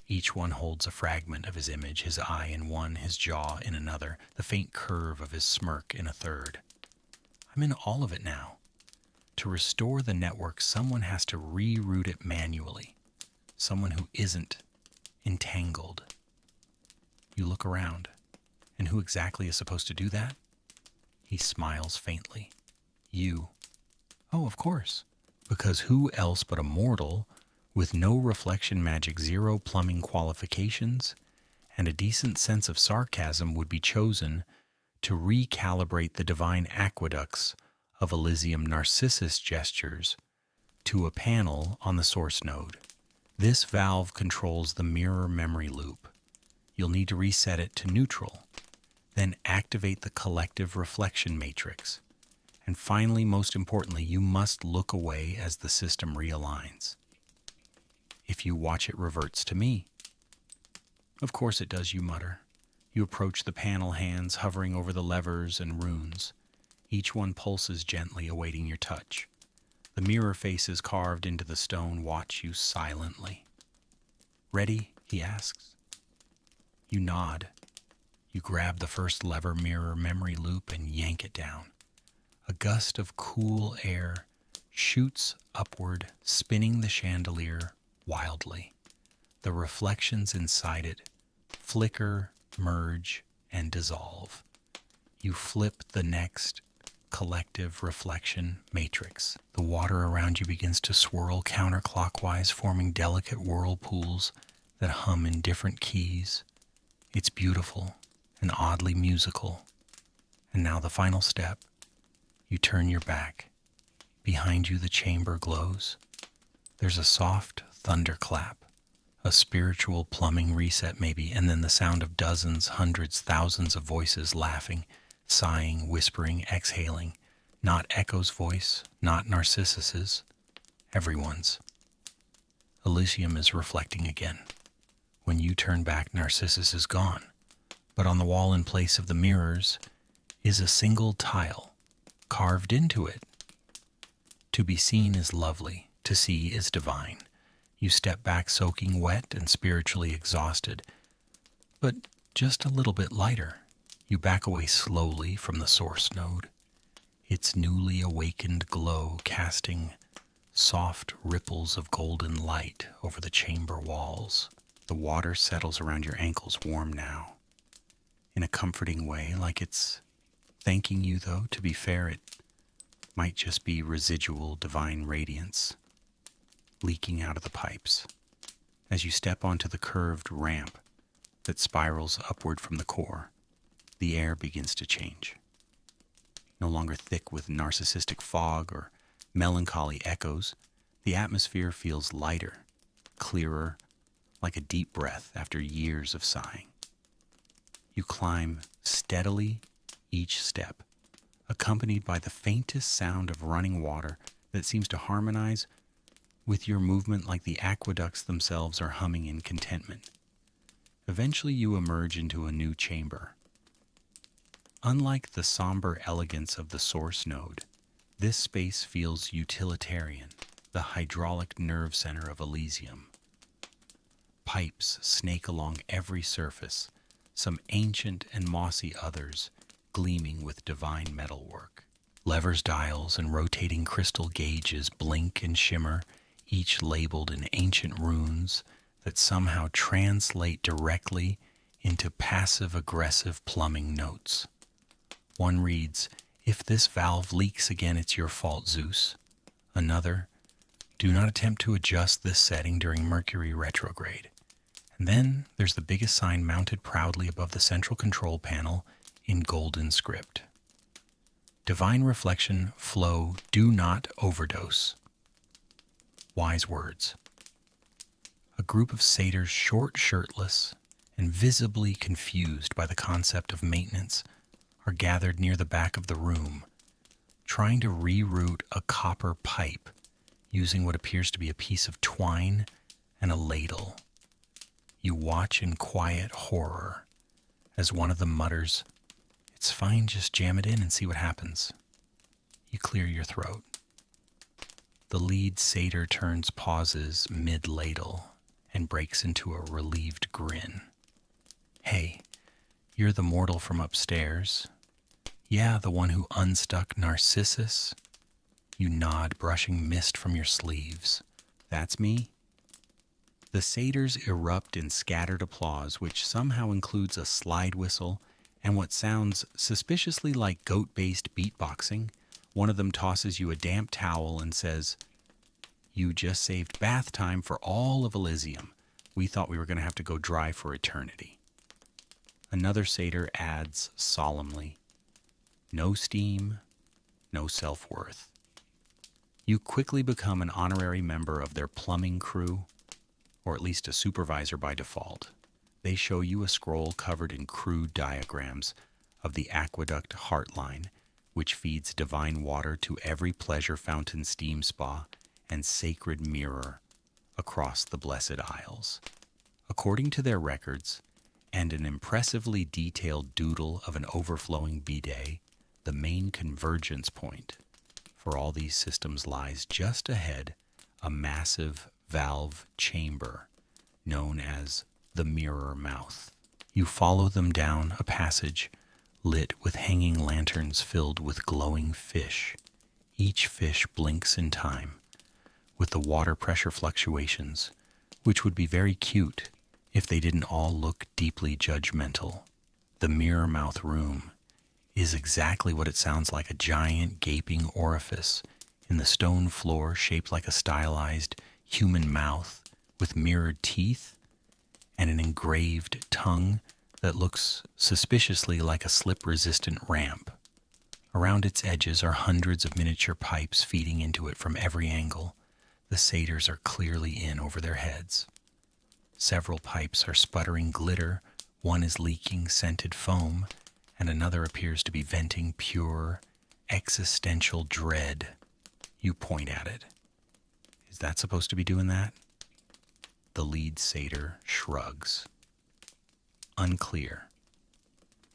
Speaker 1: Each one holds a fragment of his image, his eye in one, his jaw in another, the faint curve of his smirk in a third. I'm in all of it now. To restore the network, someone has to reroute it manually. Someone who isn't entangled. You look around. And who exactly is supposed to do that? He smiles faintly. You. Oh, of course. Because who else but a mortal with no reflection magic, zero plumbing qualifications, and a decent sense of sarcasm would be chosen to recalibrate the divine aqueducts of Elysium. Narcissus gestures to a panel on the source node. This valve controls the mirror memory loop. You'll need to reset it to neutral, then activate the collective reflection matrix. And finally, most importantly, you must look away as the system realigns. If you watch, it reverts to me. Of course it does, you mutter. You approach the panel, hands hovering over the levers and runes. Each one pulses gently, awaiting your touch. The mirror faces carved into the stone watch you silently. Ready? He asks. You nod. You grab the first lever mirror memory loop and yank it down. A gust of cool air shoots upward, spinning the chandelier wildly. The reflections inside it flicker, merge, and dissolve. You flip the next collective reflection matrix. The water around you begins to swirl counterclockwise, forming delicate whirlpools that hum in different keys. It's beautiful and oddly musical. And now the final step. You turn your back. Behind you the chamber glows. There's a soft thunderclap, a spiritual plumbing reset maybe, and then the sound of dozens, hundreds, thousands of voices laughing, sighing, whispering, exhaling. Not Echo's voice, not Narcissus's, everyone's. Elysium is reflecting again. When you turn back, Narcissus is gone, but on the wall in place of the mirrors is a single tile carved into it. To be seen is lovely, to see is divine. You step back soaking wet and spiritually exhausted, but just a little bit lighter. You back away slowly from the source node, its newly awakened glow casting soft ripples of golden light over the chamber walls. The water settles around your ankles, warm now, in a comforting way, like it's thanking you, though. To be fair, it might just be residual divine radiance leaking out of the pipes. As you step onto the curved ramp that spirals upward from the core, the air begins to change. No longer thick with narcissistic fog or melancholy echoes, the atmosphere feels lighter, clearer, like a deep breath after years of sighing. You climb steadily each step, accompanied by the faintest sound of running water that seems to harmonize with your movement like the aqueducts themselves are humming in contentment. Eventually you emerge into a new chamber. Unlike the somber elegance of the source node, this space feels utilitarian, the hydraulic nerve center of Elysium. Pipes snake along every surface, some ancient and mossy others gleaming with divine metalwork. Levers, dials, and rotating crystal gauges blink and shimmer, each labeled in ancient runes that somehow translate directly into passive-aggressive plumbing notes. One reads, "If this valve leaks again, it's your fault, Zeus." Another, "Do not attempt to adjust this setting during Mercury retrograde." And then there's the biggest sign mounted proudly above the central control panel in golden script. Divine reflection, flow, do not overdose. Wise words. A group of satyrs, short, shirtless, and visibly confused by the concept of maintenance, are gathered near the back of the room, trying to reroute a copper pipe using what appears to be a piece of twine and a ladle. You watch in quiet horror as one of them mutters, "It's fine, just jam it in and see what happens." You clear your throat. The lead satyr turns pauses mid-ladle and breaks into a relieved grin. "Hey, you're the mortal from upstairs. Yeah, the one who unstuck Narcissus." You nod, brushing mist from your sleeves. "That's me." The satyrs erupt in scattered applause, which somehow includes a slide whistle and what sounds suspiciously like goat-based beatboxing. One of them tosses you a damp towel and says, "You just saved bath time for all of Elysium. We thought we were going to have to go dry for eternity." Another satyr adds solemnly, "No steam, no self-worth." You quickly become an honorary member of their plumbing crew, or at least a supervisor by default. They show you a scroll covered in crude diagrams of the aqueduct heartline, which feeds divine water to every pleasure fountain, steam spa, and sacred mirror across the Blessed Isles. According to their records, and an impressively detailed doodle of an overflowing bidet, the main convergence point for all these systems lies just ahead a massive valve chamber known as the mirror mouth. You follow them down a passage lit with hanging lanterns filled with glowing fish. Each fish blinks in time with the water pressure fluctuations, which would be very cute if they didn't all look deeply judgmental. The mirror mouth room is exactly what it sounds like, a giant gaping orifice in the stone floor shaped like a stylized human mouth with mirrored teeth and an engraved tongue that looks suspiciously like a slip-resistant ramp. Around its edges are hundreds of miniature pipes feeding into it from every angle. The satyrs are clearly in over their heads. Several pipes are sputtering glitter, one is leaking scented foam, and another appears to be venting pure, existential dread. You point at it. Is that supposed to be doing that? The lead satyr shrugs. Unclear.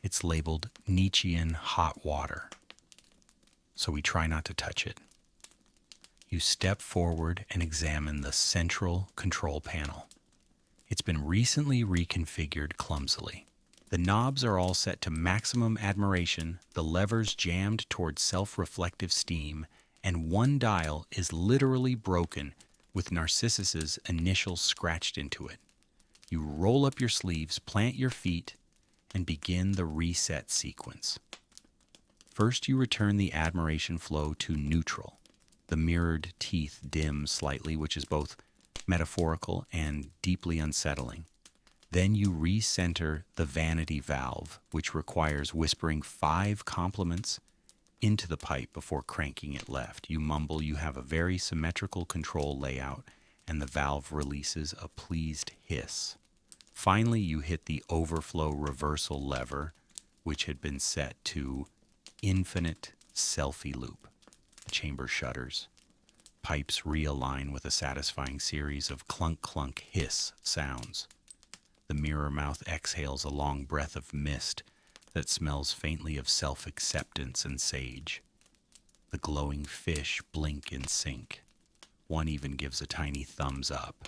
Speaker 1: It's labeled Nietzschean hot water, so we try not to touch it. You step forward and examine the central control panel. It's been recently reconfigured clumsily. The knobs are all set to maximum admiration, the levers jammed towards self-reflective steam, and one dial is literally broken with Narcissus's initials scratched into it. You roll up your sleeves, plant your feet, and begin the reset sequence. First, you return the admiration flow to neutral. The mirrored teeth dim slightly, which is both metaphorical and deeply unsettling. Then you recenter the vanity valve, which requires whispering 5 compliments into the pipe before cranking it left. You mumble you have a very symmetrical control layout, and the valve releases a pleased hiss. Finally, you hit the overflow reversal lever, which had been set to infinite selfie loop. The chamber shudders. Pipes realign with a satisfying series of clunk-clunk hiss sounds. The mirror mouth exhales a long breath of mist that smells faintly of self-acceptance and sage. The glowing fish blink in sync. One even gives a tiny thumbs up.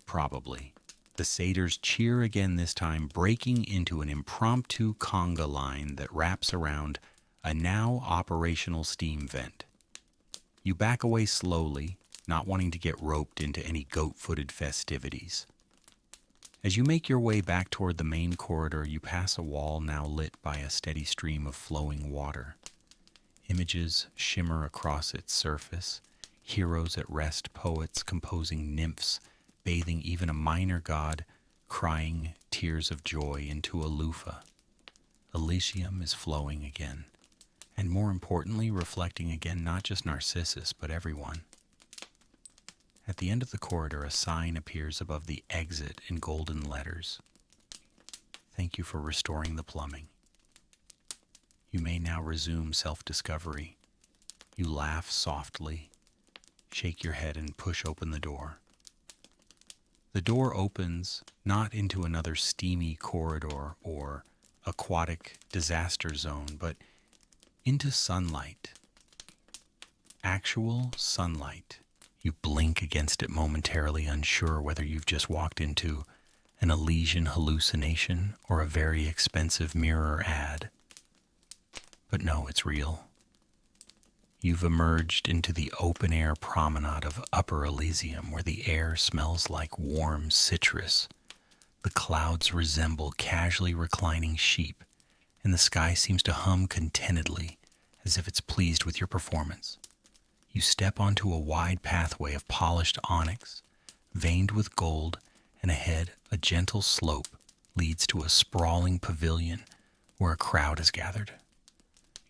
Speaker 1: Probably. The satyrs cheer again this time, breaking into an impromptu conga line that wraps around a now operational steam vent. You back away slowly, not wanting to get roped into any goat-footed festivities. As you make your way back toward the main corridor, you pass a wall now lit by a steady stream of flowing water. Images shimmer across its surface, heroes at rest, poets composing nymphs, bathing even a minor god, crying tears of joy into a loofah. Elysium is flowing again, and more importantly, reflecting again not just Narcissus, but everyone. At the end of the corridor, a sign appears above the exit in golden letters. Thank you for restoring the plumbing. You may now resume self-discovery. You laugh softly, shake your head, and push open the door. The door opens not into another steamy corridor or aquatic disaster zone, but into sunlight. Actual sunlight. You blink against it momentarily, unsure whether you've just walked into an Elysian hallucination or a very expensive mirror ad. But no, it's real. You've emerged into the open-air promenade of Upper Elysium, where the air smells like warm citrus. The clouds resemble casually reclining sheep, and the sky seems to hum contentedly, as if it's pleased with your performance. You step onto a wide pathway of polished onyx, veined with gold, and ahead a gentle slope leads to a sprawling pavilion where a crowd is gathered.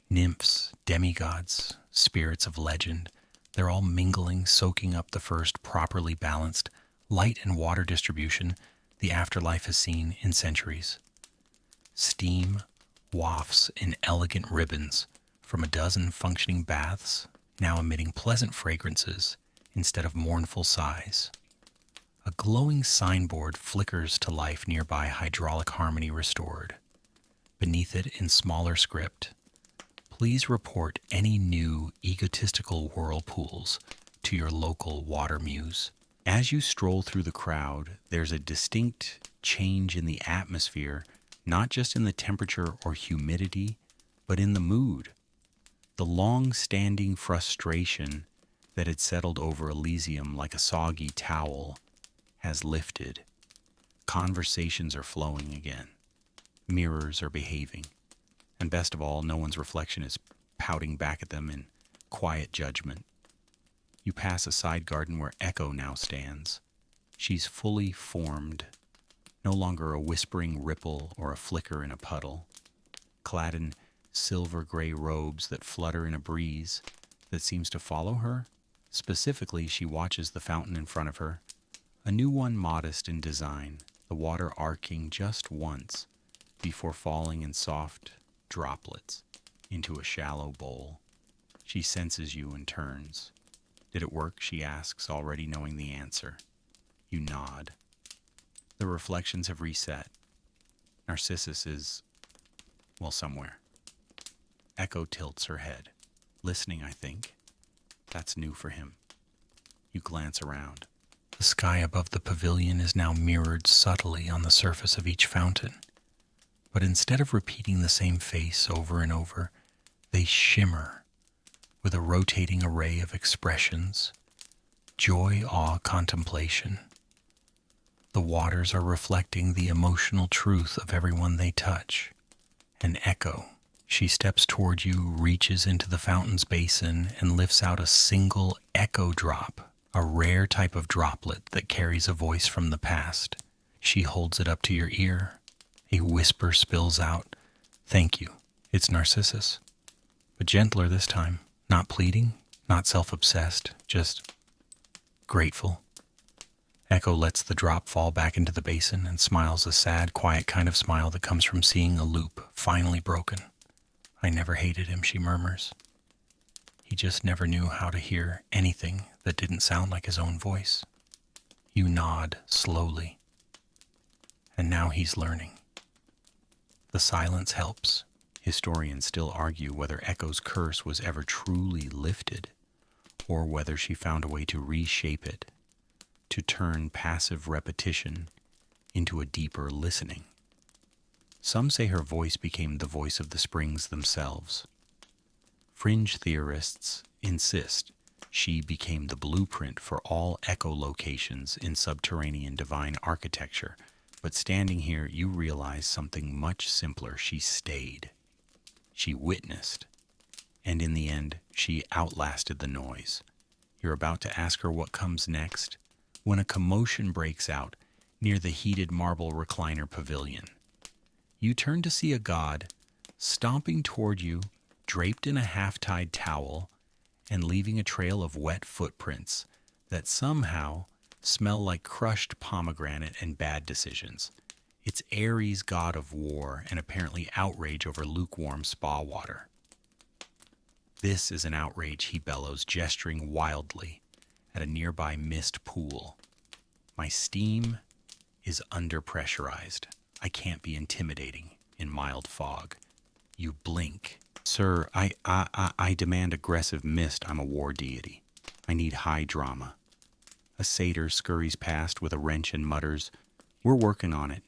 Speaker 1: Nymphs, demigods, spirits of legend, they're all mingling, soaking up the first properly balanced light and water distribution the afterlife has seen in centuries. Steam wafts in elegant ribbons from a dozen functioning baths, now emitting pleasant fragrances instead of mournful sighs. A glowing signboard flickers to life nearby, hydraulic harmony restored. Beneath it, in smaller script, please report any new egotistical whirlpools to your local water muse. As you stroll through the crowd, there's a distinct change in the atmosphere, not just in the temperature or humidity, but in the mood. The long-standing frustration that had settled over Elysium like a soggy towel has lifted. Conversations are flowing again. Mirrors are behaving. And best of all, no one's reflection is pouting back at them in quiet judgment. You pass a side garden where Echo now stands. She's fully formed, no longer a whispering ripple or a flicker in a puddle. Clad in silver-gray robes that flutter in a breeze that seems to follow her, specifically, she watches the fountain in front of her, a new one modest in design, the water arcing just once before falling in soft droplets into a shallow bowl. She senses you and turns. Did it work? She asks, already knowing the answer. You nod. The reflections have reset. Narcissus is, well, somewhere. Echo tilts her head. Listening, I think. That's new for him. You glance around. The sky above the pavilion is now mirrored subtly on the surface of each fountain. But instead of repeating the same face over and over, they shimmer with a rotating array of expressions. Joy, awe, contemplation. The waters are reflecting the emotional truth of everyone they touch. An echo. She steps toward you, reaches into the fountain's basin, and lifts out a single echo drop, a rare type of droplet that carries a voice from the past. She holds it up to your ear. A whisper spills out. Thank you. It's Narcissus. But gentler this time. Not pleading, not self-obsessed, just grateful. Echo lets the drop fall back into the basin and smiles a sad, quiet kind of smile that comes from seeing a loop finally broken. I never hated him, she murmurs. He just never knew how to hear anything that didn't sound like his own voice. You nod slowly. And now he's learning. The silence helps. Historians still argue whether Echo's curse was ever truly lifted, or whether she found a way to reshape it, to turn passive repetition into a deeper listening. Some say her voice became the voice of the springs themselves. Fringe theorists insist she became the blueprint for all echolocations in subterranean divine architecture, but standing here you realize something much simpler. She stayed. She witnessed, and in the end, she outlasted the noise. You're about to ask her what comes next, when a commotion breaks out near the heated marble recliner pavilion. You turn to see a god stomping toward you, draped in a half-tied towel, and leaving a trail of wet footprints that somehow smell like crushed pomegranate and bad decisions. It's Ares, god of war, and apparently outrage over lukewarm spa water. This is an outrage, he bellows, gesturing wildly at a nearby mist pool. My steam is under-pressurized. I can't be intimidating in mild fog. You blink. Sir, I demand aggressive mist. I'm a war deity. I need high drama. A satyr scurries past with a wrench and mutters, "We're working on it."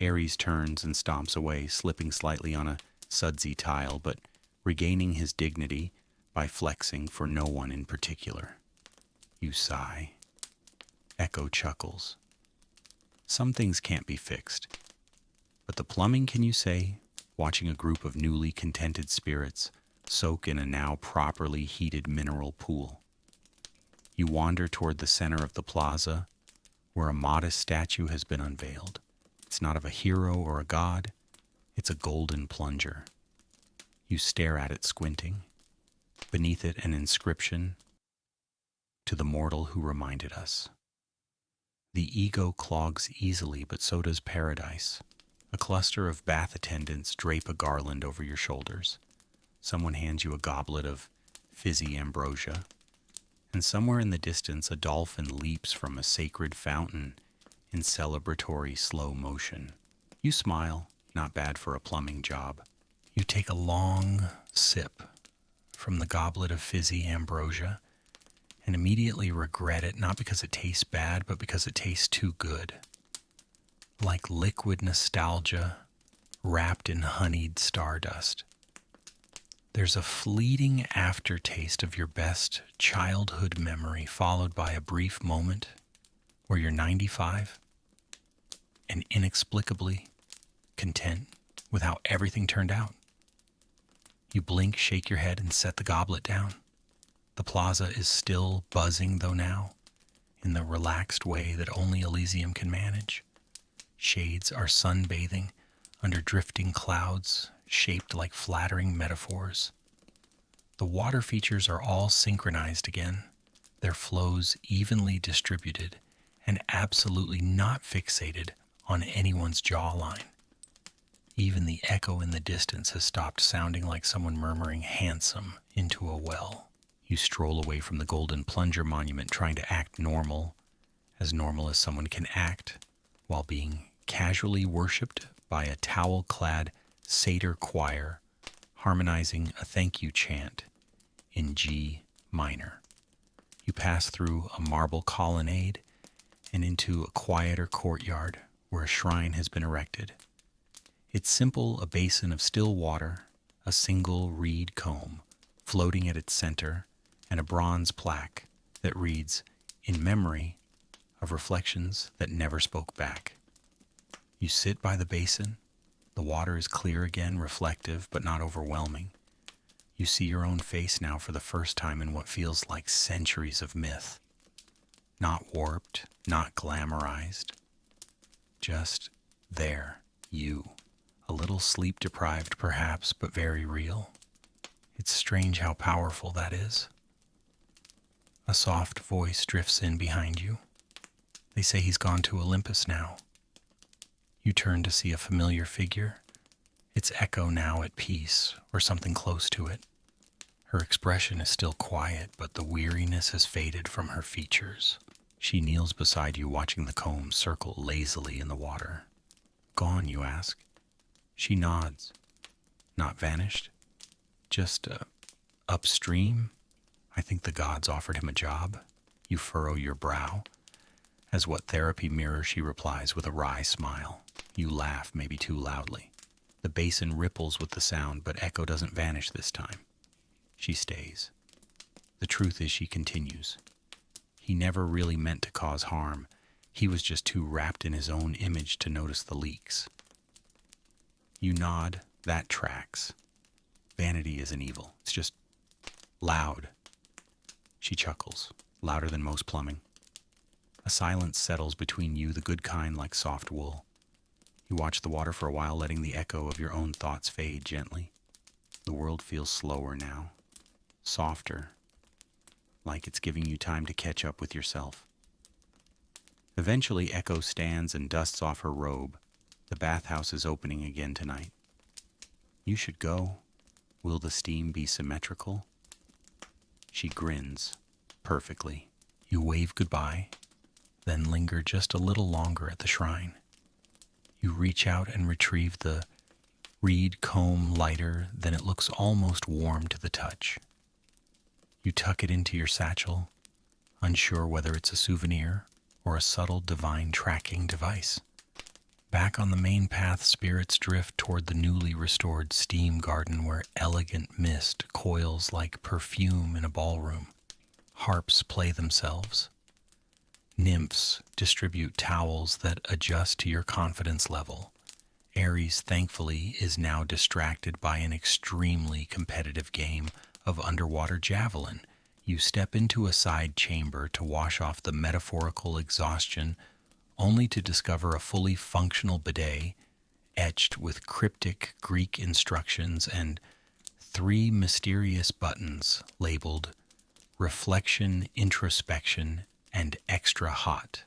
Speaker 1: Ares turns and stomps away, slipping slightly on a sudsy tile, but regaining his dignity by flexing for no one in particular. You sigh. Echo chuckles. Some things can't be fixed. But the plumbing, can you say, watching a group of newly contented spirits soak in a now properly heated mineral pool. You wander toward the center of the plaza, where a modest statue has been unveiled. It's not of a hero or a god. It's a golden plunger. You stare at it squinting. Beneath it, an inscription, "To the mortal who reminded us." The ego clogs easily, but so does paradise. A cluster of bath attendants drape a garland over your shoulders. Someone hands you a goblet of fizzy ambrosia. And somewhere in the distance, a dolphin leaps from a sacred fountain in celebratory slow motion. You smile, not bad for a plumbing job. You take a long sip from the goblet of fizzy ambrosia and immediately regret it, not because it tastes bad, but because it tastes too good. like liquid nostalgia wrapped in honeyed stardust. There's a fleeting aftertaste of your best childhood memory, followed by a brief moment where you're 95 and inexplicably content with how everything turned out. You blink, shake your head, and set the goblet down. The plaza is still buzzing, though now, in the relaxed way that only Elysium can manage. Shades are sunbathing under drifting clouds shaped like flattering metaphors. The water features are all synchronized again, their flows evenly distributed and absolutely not fixated on anyone's jawline. Even the echo in the distance has stopped sounding like someone murmuring handsome into a well. You stroll away from the golden plunger monument, trying to act normal as someone can act, while being casually worshipped by a towel-clad satyr choir harmonizing a thank you chant in G minor. You pass through a marble colonnade and into a quieter courtyard where a shrine has been erected. It's simple, a basin of still water, a single reed comb floating at its center, and a bronze plaque that reads, "In memory of reflections that never spoke back." You sit by the basin. The water is clear again, reflective but not overwhelming. You see your own face now for the first time in what feels like centuries of myth. Not warped, not glamorized. Just there, you. A little sleep-deprived perhaps, but very real. It's strange how powerful that is. A soft voice drifts in behind you. They say he's gone to Olympus now. You turn to see a familiar figure, its echo now at peace, or something close to it. Her expression is still quiet, but the weariness has faded from her features. She kneels beside you, watching the comb circle lazily in the water. "Gone, you ask?" She nods. "Not vanished? Just upstream? I think the gods offered him a job." You furrow your brow. As what therapy mirror, she replies with a wry smile. You laugh, maybe too loudly. The basin ripples with the sound, but echo doesn't vanish this time. She stays. The truth is, she continues, he never really meant to cause harm. He was just too wrapped in his own image to notice the leaks. You nod. That tracks. Vanity isn't evil. It's just loud. She chuckles, louder than most plumbing. A silence settles between you, the good kind, like soft wool. You watch the water for a while, letting the echo of your own thoughts fade gently. The world feels slower now, softer, like it's giving you time to catch up with yourself. Eventually, Echo stands and dusts off her robe. The bathhouse is opening again tonight. You should go. Will the steam be symmetrical? She grins, perfectly. You wave goodbye, then linger just a little longer at the shrine. You reach out and retrieve the reed comb lighter, then it looks almost warm to the touch. You tuck it into your satchel, unsure whether it's a souvenir or a subtle divine tracking device. Back on the main path, spirits drift toward the newly restored steam garden where elegant mist coils like perfume in a ballroom. Harps play themselves. Nymphs distribute towels that adjust to your confidence level. Ares, thankfully, is now distracted by an extremely competitive game of underwater javelin. You step into a side chamber to wash off the metaphorical exhaustion, only to discover a fully functional bidet etched with cryptic Greek instructions and 3 mysterious buttons labeled reflection, introspection, and extra hot.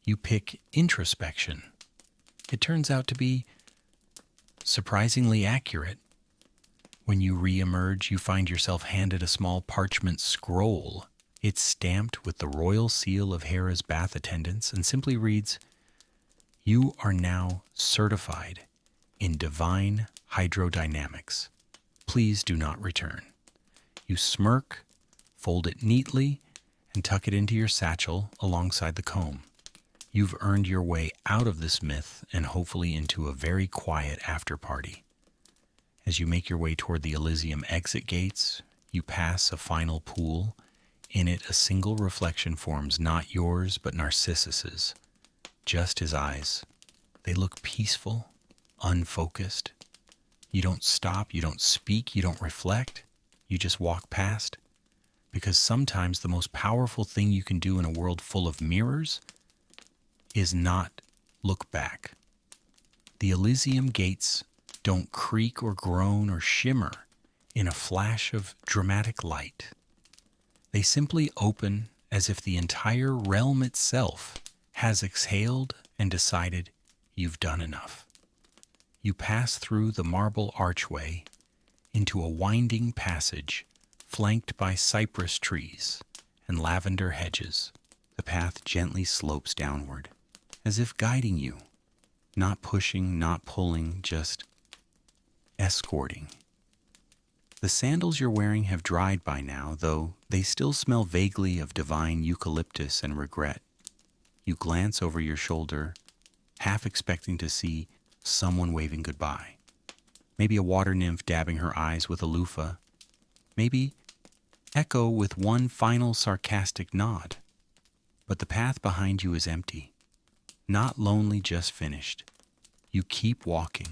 Speaker 1: You pick introspection. It turns out to be surprisingly accurate. When you re-emerge, you find yourself handed a small parchment scroll. It's stamped with the royal seal of Hera's bath attendants and simply reads, "You are now certified in divine hydrodynamics. Please do not return." You smirk, fold it neatly, and tuck it into your satchel alongside the comb. You've earned your way out of this myth and hopefully into a very quiet after party. As you make your way toward the Elysium exit gates, you pass a final pool. In it, a single reflection forms, not yours, but Narcissus's. Just his eyes. They look peaceful, unfocused. You don't stop, you don't speak, you don't reflect. You just walk past. Because sometimes the most powerful thing you can do in a world full of mirrors is not look back. The Elysium gates don't creak or groan or shimmer in a flash of dramatic light. They simply open as if the entire realm itself has exhaled and decided you've done enough. You pass through the marble archway into a winding passage flanked by cypress trees and lavender hedges. The path gently slopes downward, as if guiding you, not pushing, not pulling, just escorting. The sandals you're wearing have dried by now, though they still smell vaguely of divine eucalyptus and regret. You glance over your shoulder, half expecting to see someone waving goodbye. Maybe a water nymph dabbing her eyes with a loofah. Maybe Echo with one final sarcastic nod. But the path behind you is empty. Not lonely, just finished. You keep walking.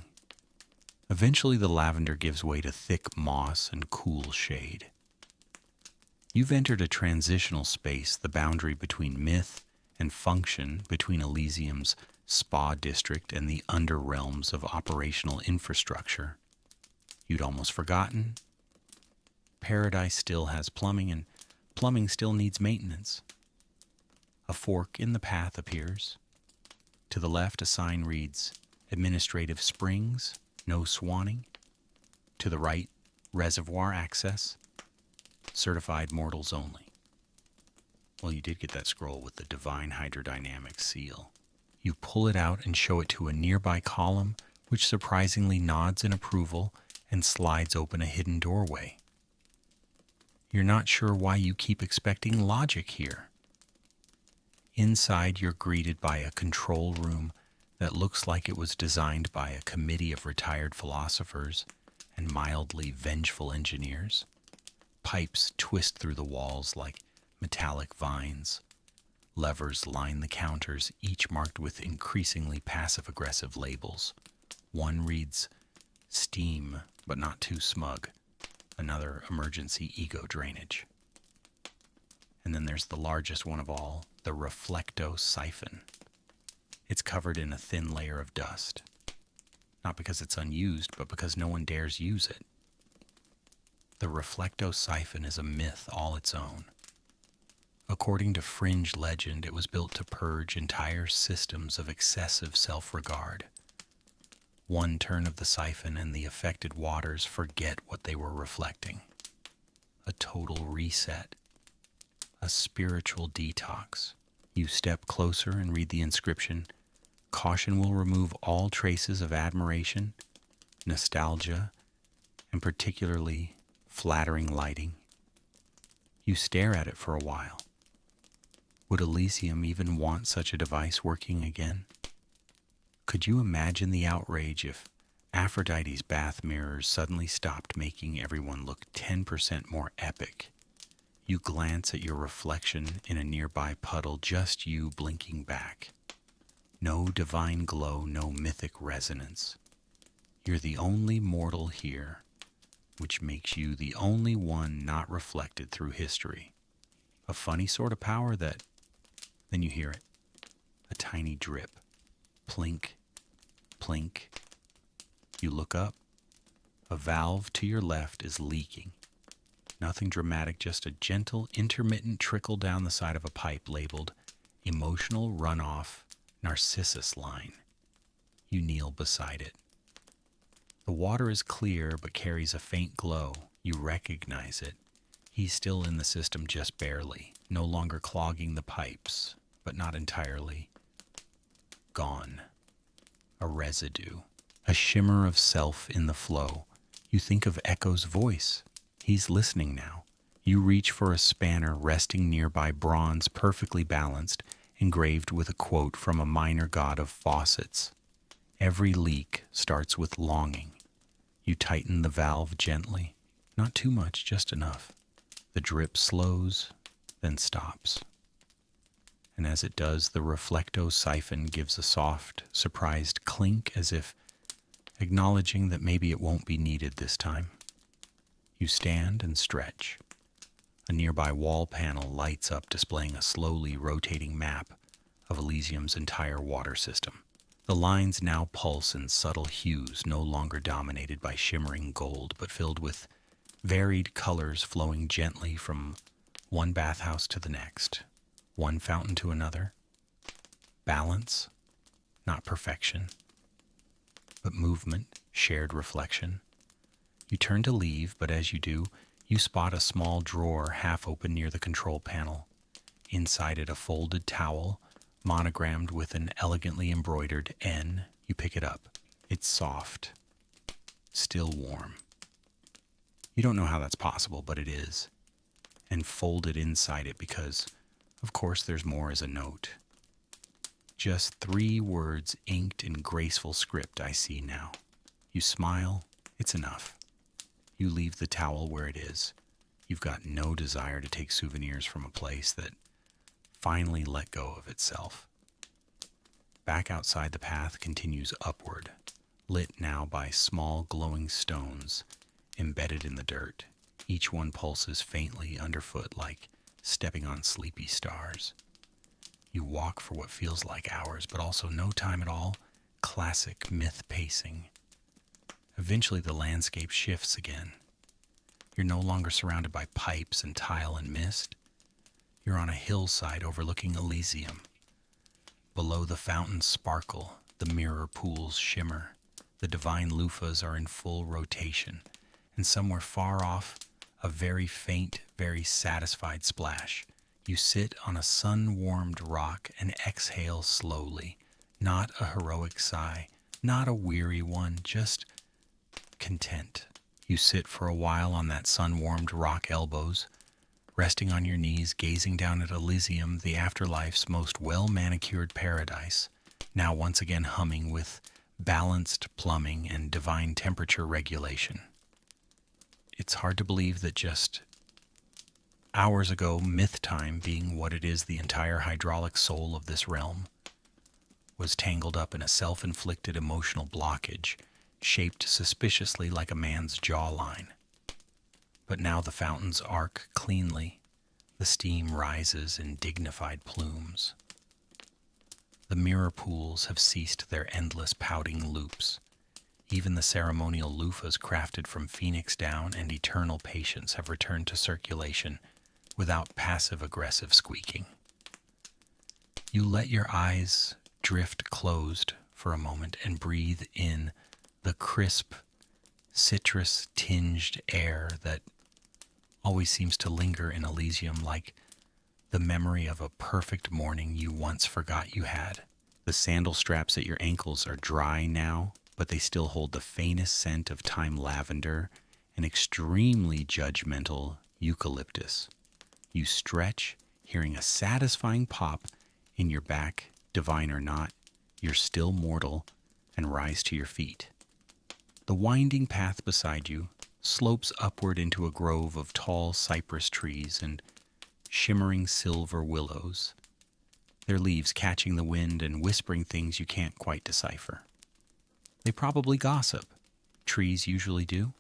Speaker 1: Eventually the lavender gives way to thick moss and cool shade. You've entered a transitional space, the boundary between myth and function, between Elysium's spa district and the underrealms of operational infrastructure. You'd almost forgotten. Paradise still has plumbing, and plumbing still needs maintenance. A fork in the path appears. To the left, a sign reads, Administrative Springs, no swanning. To the right, Reservoir Access, certified mortals only. Well, you did get that scroll with the divine hydrodynamic seal. You pull it out and show it to a nearby column, which surprisingly nods in approval and slides open a hidden doorway. You're not sure why you keep expecting logic here. Inside, you're greeted by a control room that looks like it was designed by a committee of retired philosophers and mildly vengeful engineers. Pipes twist through the walls like metallic vines. Levers line the counters, each marked with increasingly passive-aggressive labels. One reads, Steam, but not too smug. Another, Emergency Ego Drainage. And then there's the largest one of all, the Reflecto Siphon. It's covered in a thin layer of dust. Not because it's unused, but because no one dares use it. The Reflecto Siphon is a myth all its own. According to fringe legend, it was built to purge entire systems of excessive self-regard. One turn of the siphon and the affected waters forget what they were reflecting. A total reset. A spiritual detox. You step closer and read the inscription, Caution will remove all traces of admiration, nostalgia, and particularly flattering lighting. You stare at it for a while. Would Elysium even want such a device working again? Could you imagine the outrage if Aphrodite's bath mirrors suddenly stopped making everyone look 10% more epic? You glance at your reflection in a nearby puddle, just you blinking back. No divine glow, no mythic resonance. You're the only mortal here, which makes you the only one not reflected through history. A funny sort of power that, then you hear it. A tiny drip. Plink, plink. You look up. A valve to your left is leaking. Nothing dramatic, just a gentle, intermittent trickle down the side of a pipe labeled Emotional Runoff Narcissus Line. You kneel beside it. The water is clear but carries a faint glow. You recognize it. He's still in the system, just barely, no longer clogging the pipes, but not entirely. Gone. A residue. A shimmer of self in the flow. You think of Echo's voice. He's listening now. You reach for a spanner resting nearby, bronze perfectly balanced, engraved with a quote from a minor god of faucets. Every leak starts with longing. You tighten the valve gently, not too much, just enough. The drip slows, then stops. And as it does, the reflecto siphon gives a soft, surprised clink as if acknowledging that maybe it won't be needed this time. You stand and stretch. A nearby wall panel lights up, displaying a slowly rotating map of Elysium's entire water system. The lines now pulse in subtle hues, no longer dominated by shimmering gold, but filled with varied colors flowing gently from one bathhouse to the next, one fountain to another. Balance, not perfection, but movement, shared reflection. You turn to leave, but as you do, you spot a small drawer half open near the control panel. Inside it, a folded towel, monogrammed with an elegantly embroidered N. You pick it up. It's soft, still warm. You don't know how that's possible, but it is. And folded inside it because, of course, there's more as a note. Just 3 words inked in graceful script I see now. You smile. It's enough. You leave the towel where it is. You've got no desire to take souvenirs from a place that finally let go of itself. Back outside, the path continues upward, lit now by small glowing stones embedded in the dirt. Each one pulses faintly underfoot like stepping on sleepy stars. You walk for what feels like hours, but also no time at all. Classic myth pacing. Eventually the landscape shifts again. You're no longer surrounded by pipes and tile and mist. You're on a hillside overlooking Elysium. Below, the fountains sparkle, the mirror pools shimmer, the divine loofahs are in full rotation, and somewhere far off, a very faint, very satisfied splash. You sit on a sun-warmed rock and exhale slowly, not a heroic sigh, not a weary one, just content. You sit for a while on that sun-warmed rock elbows, resting on your knees, gazing down at Elysium, the afterlife's most well-manicured paradise, now once again humming with balanced plumbing and divine temperature regulation. It's hard to believe that just hours ago, myth time, being what it is the entire hydraulic soul of this realm, was tangled up in a self-inflicted emotional blockage, shaped suspiciously like a man's jawline. But now the fountains arc cleanly, the steam rises in dignified plumes. The mirror pools have ceased their endless pouting loops. Even the ceremonial loofahs crafted from phoenix down and eternal patience have returned to circulation without passive-aggressive squeaking. You let your eyes drift closed for a moment and breathe in the crisp, citrus-tinged air that always seems to linger in Elysium, like the memory of a perfect morning you once forgot you had. The sandal straps at your ankles are dry now, but they still hold the faintest scent of thyme lavender and extremely judgmental eucalyptus. You stretch, hearing a satisfying pop in your back. Divine or not, you're still mortal, and rise to your feet. The winding path beside you slopes upward into a grove of tall cypress trees and shimmering silver willows, their leaves catching the wind and whispering things you can't quite decipher. They probably gossip. Trees usually do.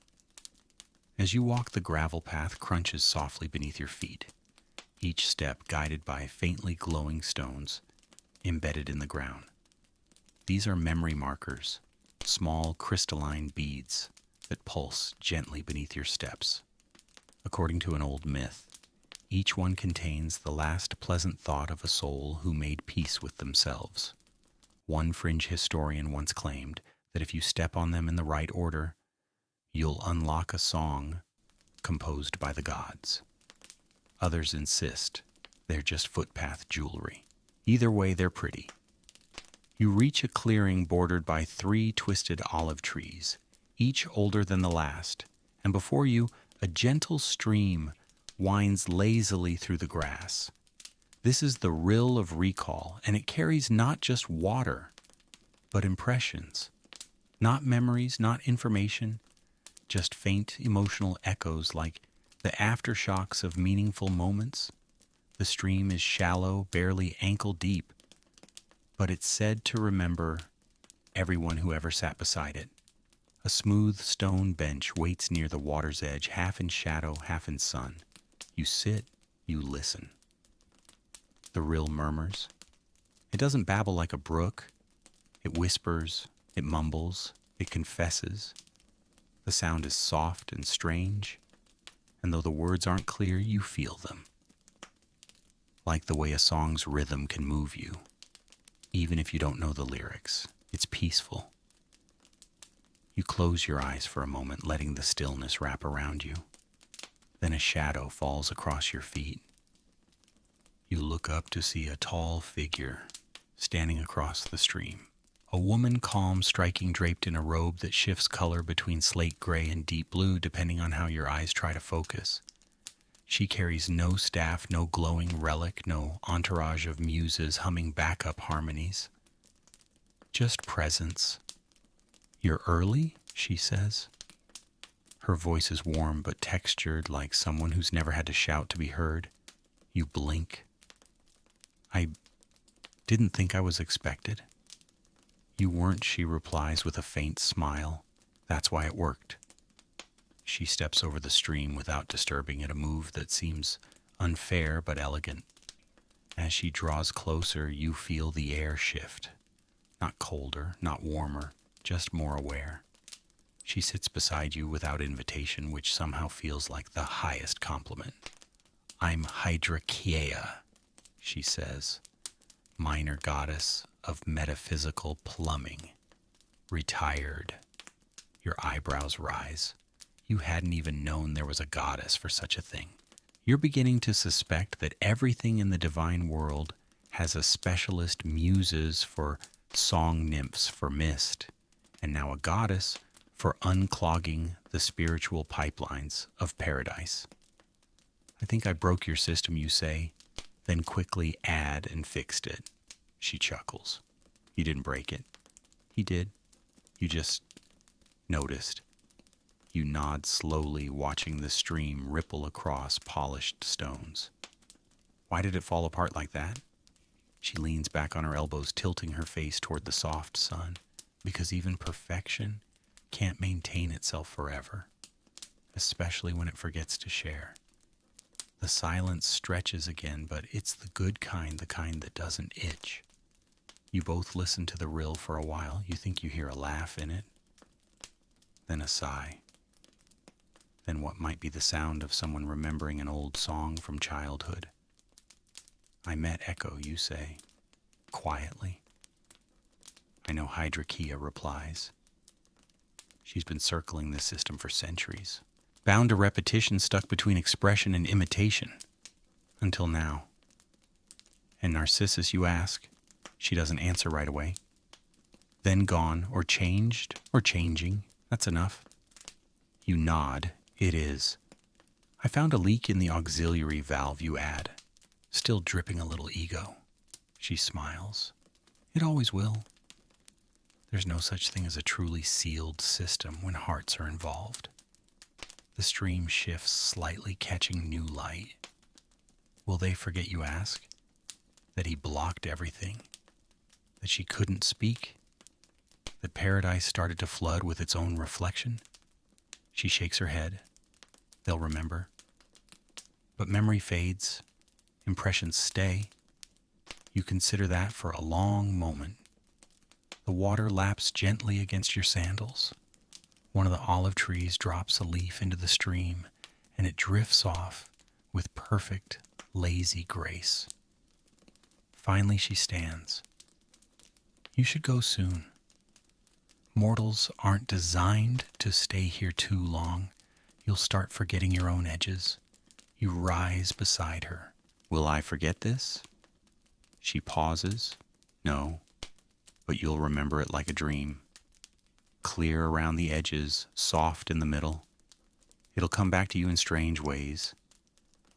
Speaker 1: As you walk, the gravel path crunches softly beneath your feet, each step guided by faintly glowing stones embedded in the ground. These are memory markers, small crystalline beads that pulse gently beneath your steps. According to an old myth, each one contains the last pleasant thought of a soul who made peace with themselves. One fringe historian once claimed that if you step on them in the right order, you'll unlock a song composed by the gods. Others insist they're just footpath jewelry. Either way, they're pretty. You reach a clearing bordered by 3 twisted olive trees, each older than the last, and before you, a gentle stream winds lazily through the grass. This is the rill of recall, and it carries not just water, but impressions. Not memories, not information, just faint emotional echoes like the aftershocks of meaningful moments. The stream is shallow, barely ankle deep, but it's said to remember everyone who ever sat beside it. A smooth stone bench waits near the water's edge, half in shadow, half in sun. You sit, you listen. The rill murmurs. It doesn't babble like a brook. It whispers, it mumbles, it confesses. The sound is soft and strange, and though the words aren't clear, you feel them. Like the way a song's rhythm can move you, even if you don't know the lyrics. It's peaceful. You close your eyes for a moment, letting the stillness wrap around you. Then a shadow falls across your feet. You look up to see a tall figure standing across the stream. A woman, calm, striking, draped in a robe that shifts color between slate gray and deep blue depending on how your eyes try to focus. She carries no staff, no glowing relic, no entourage of muses humming backup harmonies. Just presence. "You're early?" she says. Her voice is warm but textured, like someone who's never had to shout to be heard. You blink. "I didn't think I was expected." "You weren't," she replies with a faint smile. "That's why it worked." She steps over the stream without disturbing it, a move that seems unfair but elegant. As she draws closer, you feel the air shift. Not colder, not warmer, just more aware. She sits beside you without invitation, which somehow feels like the highest compliment. "I'm Hydrakeia," she says, minor goddess of metaphysical plumbing. Retired. Your eyebrows rise. You hadn't even known there was a goddess for such a thing. You're beginning to suspect that everything in the divine world has a specialist muses for song nymphs for mist, and now a goddess for unclogging the spiritual pipelines of paradise. "I think I broke your system," you say, then quickly add and fixed it. She chuckles. "You didn't break it." "He did. You just noticed." You nod slowly, watching the stream ripple across polished stones. "Why did it fall apart like that?" She leans back on her elbows, tilting her face toward the soft sun, because even perfection can't maintain itself forever, especially when it forgets to share. The silence stretches again, but it's the good kind, the kind that doesn't itch. You both listen to the rill for a while. You think you hear a laugh in it, then a sigh, then what might be the sound of someone remembering an old song from childhood. "I met Echo," you say, quietly. "I know," Hydrakeia replies. She's been circling this system for centuries, bound to repetition, stuck between expression and imitation, until now. "And Narcissus," you ask. She doesn't answer right away. "Then gone, or changed, or changing. That's enough." You nod. "It is." "I found a leak in the auxiliary valve," you add, still dripping a little ego. She smiles. "It always will." There's no such thing as a truly sealed system when hearts are involved. The stream shifts slightly, catching new light. Will they forget, you ask? That he blocked everything? That she couldn't speak? That paradise started to flood with its own reflection? She shakes her head. They'll remember. But memory fades. Impressions stay. You consider that for a long moment. The water laps gently against your sandals. One of the olive trees drops a leaf into the stream, and it drifts off with perfect, lazy grace. Finally, she stands. "You should go soon. Mortals aren't designed to stay here too long. You'll start forgetting your own edges." You rise beside her. "Will I forget this?" She pauses. "No, but you'll remember it like a dream. Clear around the edges, soft in the middle. It'll come back to you in strange ways,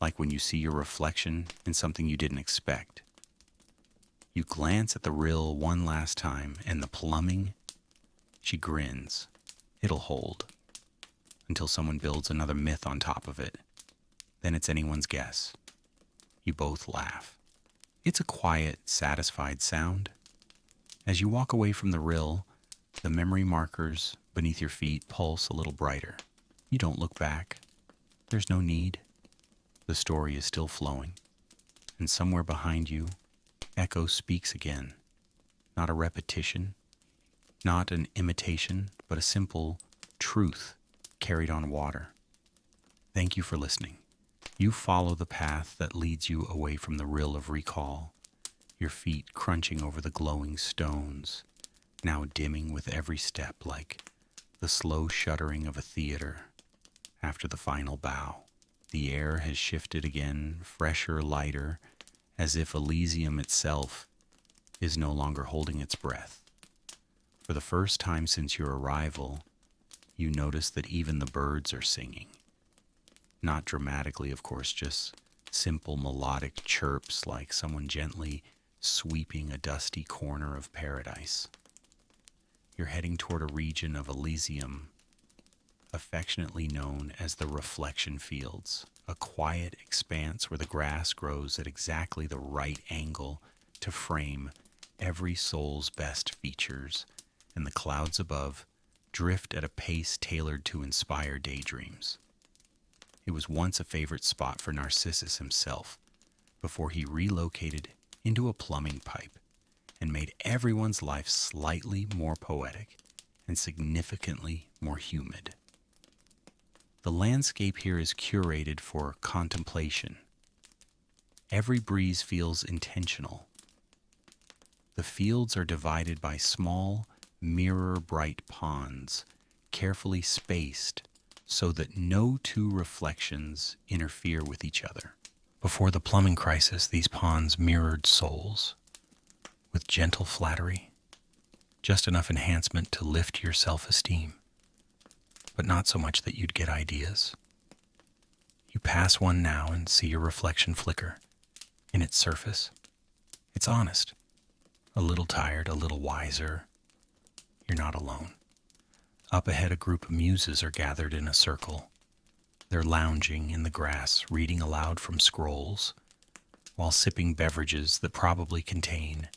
Speaker 1: like when you see your reflection in something you didn't expect. You glance at the rill one last time, and the plumbing, she grins. It'll hold. Until someone builds another myth on top of it. Then it's anyone's guess. You both laugh. It's a quiet, satisfied sound. As you walk away from the rill, the memory markers beneath your feet pulse a little brighter. You don't look back. There's no need. The story is still flowing. And somewhere behind you, echo speaks again. Not a repetition, not an imitation, but a simple truth carried on water. Thank you for listening. You follow the path that leads you away from the rill of recall, your feet crunching over the glowing stones, now dimming with every step like the slow shuttering of a theater after the final bow. The air has shifted again, fresher, lighter, as if Elysium itself is no longer holding its breath. For the first time since your arrival, you notice that even the birds are singing. Not dramatically, of course, just simple melodic chirps like someone gently sweeping a dusty corner of paradise. You're heading toward a region of Elysium, affectionately known as the reflection fields, a quiet expanse where the grass grows at exactly the right angle to frame every soul's best features, and the clouds above drift at a pace tailored to inspire daydreams. It was once a favorite spot for Narcissus himself, before he relocated into a plumbing pipe and made everyone's life slightly more poetic and significantly more humid. The landscape here is curated for contemplation. Every breeze feels intentional. The fields are divided by small, mirror-bright ponds, carefully spaced so that no two reflections interfere with each other. Before the plumbing crisis, these ponds mirrored souls, with gentle flattery, just enough enhancement to lift your self-esteem, but not so much that you'd get ideas. You pass one now and see your reflection flicker. In its surface, it's honest, a little tired, a little wiser. You're not alone. Up ahead, a group of muses are gathered in a circle. They're lounging in the grass, reading aloud from scrolls, while sipping beverages that probably contain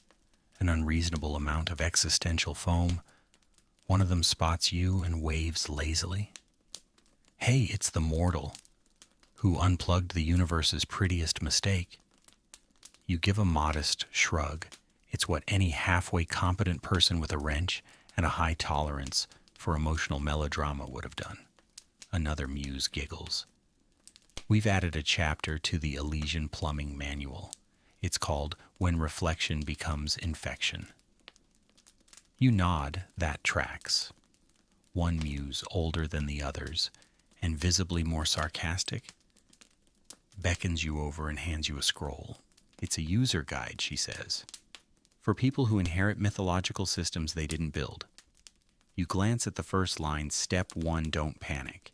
Speaker 1: an unreasonable amount of existential foam. One of them spots you and waves lazily. Hey, it's the mortal who unplugged the universe's prettiest mistake. You give a modest shrug. It's what any halfway competent person with a wrench and a high tolerance for emotional melodrama would have done. Another muse giggles. We've added a chapter to the Elysian plumbing manual. It's called When Reflection Becomes Infection. You nod, that tracks. One muse, older than the others, and visibly more sarcastic, beckons you over and hands you a scroll. It's a user guide, she says, for people who inherit mythological systems they didn't build. You glance at the first line, Step 1, don't panic.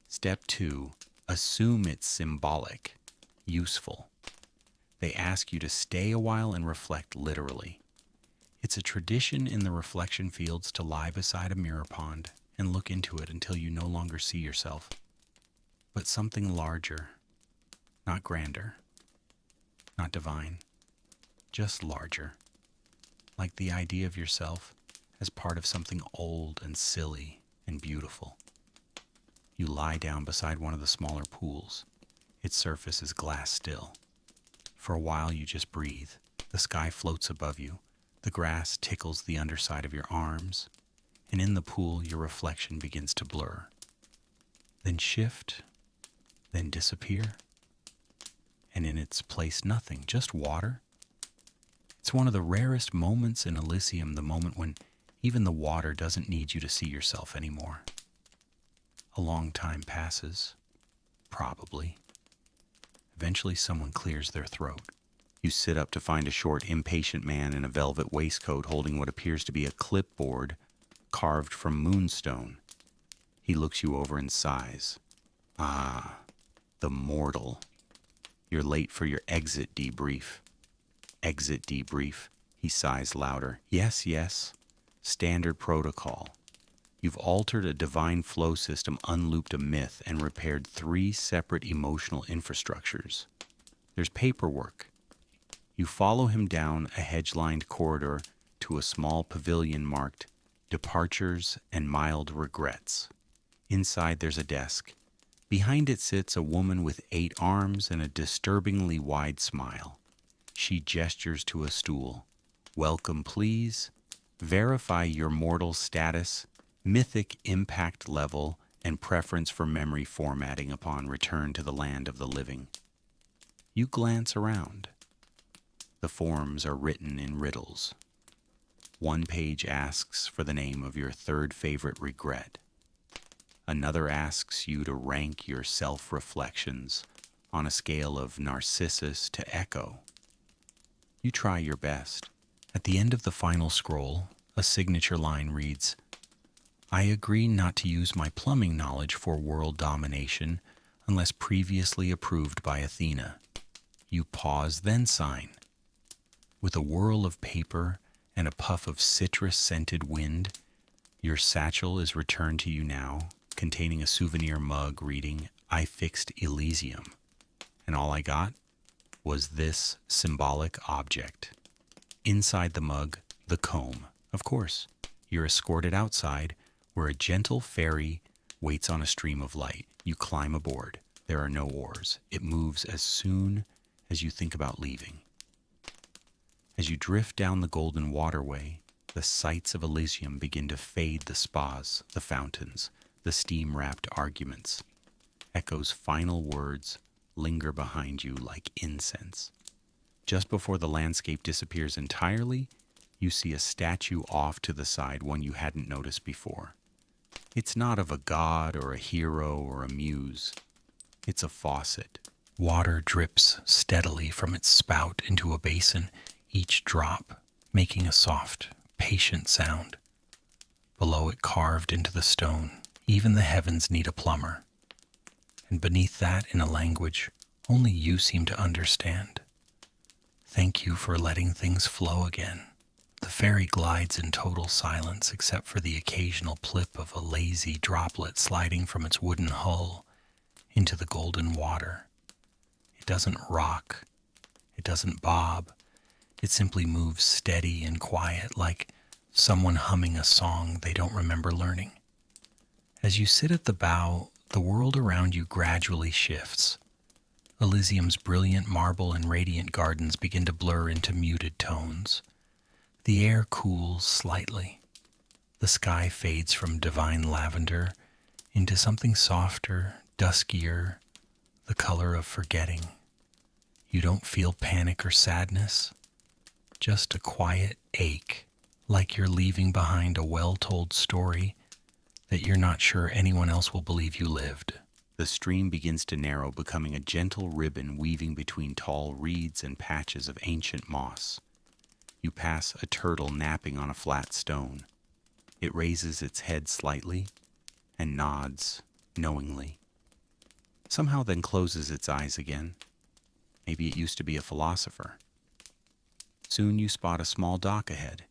Speaker 1: Step 2, assume it's symbolic, useful. They ask you to stay a while and reflect literally. It's a tradition in the reflection fields to lie beside a mirror pond and look into it until you no longer see yourself, but something larger, not grander, not divine, just larger, like the idea of yourself as part of something old and silly and beautiful. You lie down beside one of the smaller pools. Its surface is glass still. For a while you just breathe. The sky floats above you. The grass tickles the underside of your arms. And in the pool your reflection begins to blur. Then shift, then disappear. And in its place nothing, just water. It's one of the rarest moments in Elysium, the moment when even the water doesn't need you to see yourself anymore. A long time passes, probably. Eventually someone clears their throat. You sit up to find a short, impatient man in a velvet waistcoat holding what appears to be a clipboard carved from moonstone. He looks you over and sighs. Ah, the mortal. You're late for your exit debrief. Exit debrief. He sighs louder. Yes, yes. Standard protocol. You've altered a divine flow system, unlooped a myth, and repaired 3 separate emotional infrastructures. There's paperwork. You follow him down a hedge-lined corridor to a small pavilion marked Departures and Mild Regrets. Inside there's a desk. Behind it sits a woman with 8 arms and a disturbingly wide smile. She gestures to a stool. Welcome, please. Verify your mortal status, mythic impact level, and preference for memory formatting upon return to the land of the living. You glance around. The forms are written in riddles. One page asks for the name of your 3rd favorite regret. Another asks you to rank your self-reflections on a scale of Narcissus to Echo. You try your best. At the end of the final scroll, a signature line reads, I agree not to use my plumbing knowledge for world domination unless previously approved by Athena. You pause, then sign. With a whirl of paper and a puff of citrus-scented wind, your satchel is returned to you now, containing a souvenir mug reading, I fixed Elysium. And all I got was this symbolic object. Inside the mug, the comb. Of course, you're escorted outside, where a gentle ferry waits on a stream of light. You climb aboard. There are no oars. It moves as soon as you think about leaving. As you drift down the golden waterway, the sights of Elysium begin to fade, the spas, the fountains, the steam-wrapped arguments. Echo's final words linger behind you like incense. Just before the landscape disappears entirely, you see a statue off to the side, one you hadn't noticed before. It's not of a god or a hero or a muse. It's a faucet. Water drips steadily from its spout into a basin, each drop making a soft, patient sound. Below it, carved into the stone, even the heavens need a plumber. And beneath that, in a language only you seem to understand, thank you for letting things flow again. The ferry glides in total silence except for the occasional plip of a lazy droplet sliding from its wooden hull into the golden water. It doesn't rock. It doesn't bob. It simply moves steady and quiet, like someone humming a song they don't remember learning. As you sit at the bow, the world around you gradually shifts. Elysium's brilliant marble and radiant gardens begin to blur into muted tones. The air cools slightly. The sky fades from divine lavender into something softer, duskier, the color of forgetting. You don't feel panic or sadness, just a quiet ache, like you're leaving behind a well-told story that you're not sure anyone else will believe you lived. The stream begins to narrow, becoming a gentle ribbon weaving between tall reeds and patches of ancient moss. You pass a turtle napping on a flat stone. It raises its head slightly and nods knowingly. Somehow then closes its eyes again. Maybe it used to be a philosopher. Soon you spot a small dock ahead.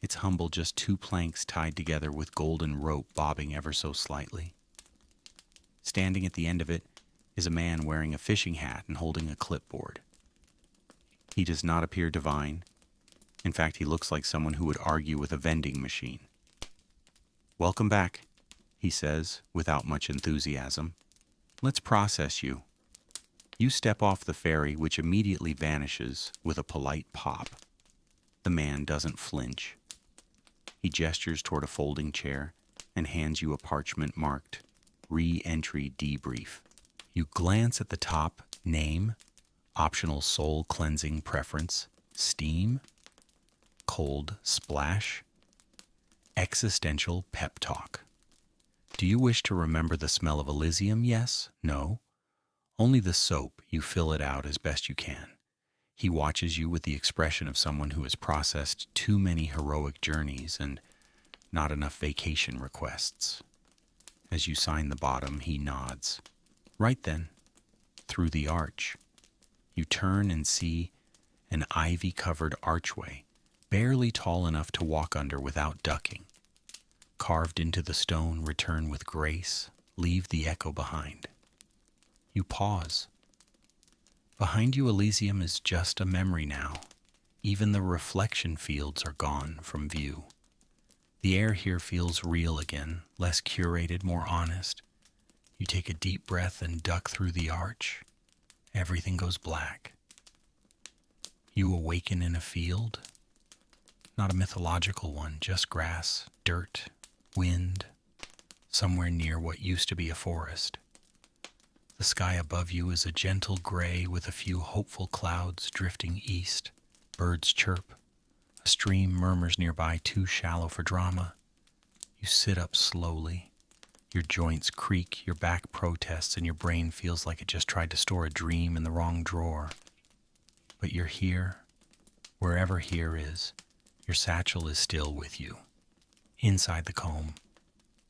Speaker 1: It's humble, just 2 planks tied together with golden rope bobbing ever so slightly. Standing at the end of it is a man wearing a fishing hat and holding a clipboard. He does not appear divine. In fact, he looks like someone who would argue with a vending machine. Welcome back, he says, without much enthusiasm. Let's process you. You step off the ferry, which immediately vanishes with a polite pop. The man doesn't flinch. He gestures toward a folding chair and hands you a parchment marked Re-entry Debrief. You glance at the top, name, optional soul cleansing preference, steam, cold splash, existential pep talk. Do you wish to remember the smell of Elysium? Yes? No? Only the soap. You fill it out as best you can. He watches you with the expression of someone who has processed too many heroic journeys and not enough vacation requests. As you sign the bottom, he nods. Right then, through the arch. You turn and see an ivy-covered archway, barely tall enough to walk under without ducking. Carved into the stone, return with grace, leave the echo behind. You pause. Behind you, Elysium is just a memory now. Even the reflection fields are gone from view. The air here feels real again, less curated, more honest. You take a deep breath and duck through the arch. Everything goes black. You awaken in a field. Not a mythological one, just grass, dirt, wind, somewhere near what used to be a forest. The sky above you is a gentle gray with a few hopeful clouds drifting east. Birds chirp. A stream murmurs nearby, too shallow for drama. You sit up slowly. Your joints creak, your back protests, and your brain feels like it just tried to store a dream in the wrong drawer. But you're here. Wherever here is, your satchel is still with you. Inside the comb,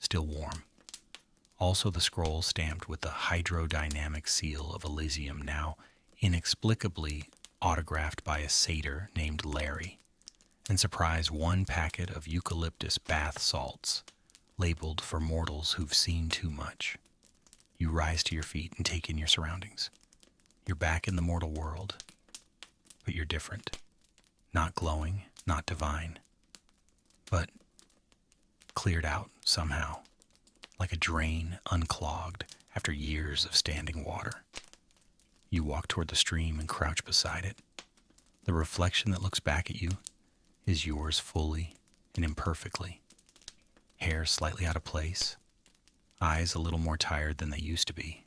Speaker 1: still warm. Also the scroll stamped with the hydrodynamic seal of Elysium, now inexplicably autographed by a satyr named Larry. And surprise, one packet of eucalyptus bath salts, labeled for mortals who've seen too much. You rise to your feet and take in your surroundings. You're back in the mortal world, but you're different. Not glowing, not divine, but cleared out somehow, like a drain unclogged after years of standing water. You walk toward the stream and crouch beside it. The reflection that looks back at you is yours fully and imperfectly. Hair slightly out of place, eyes a little more tired than they used to be.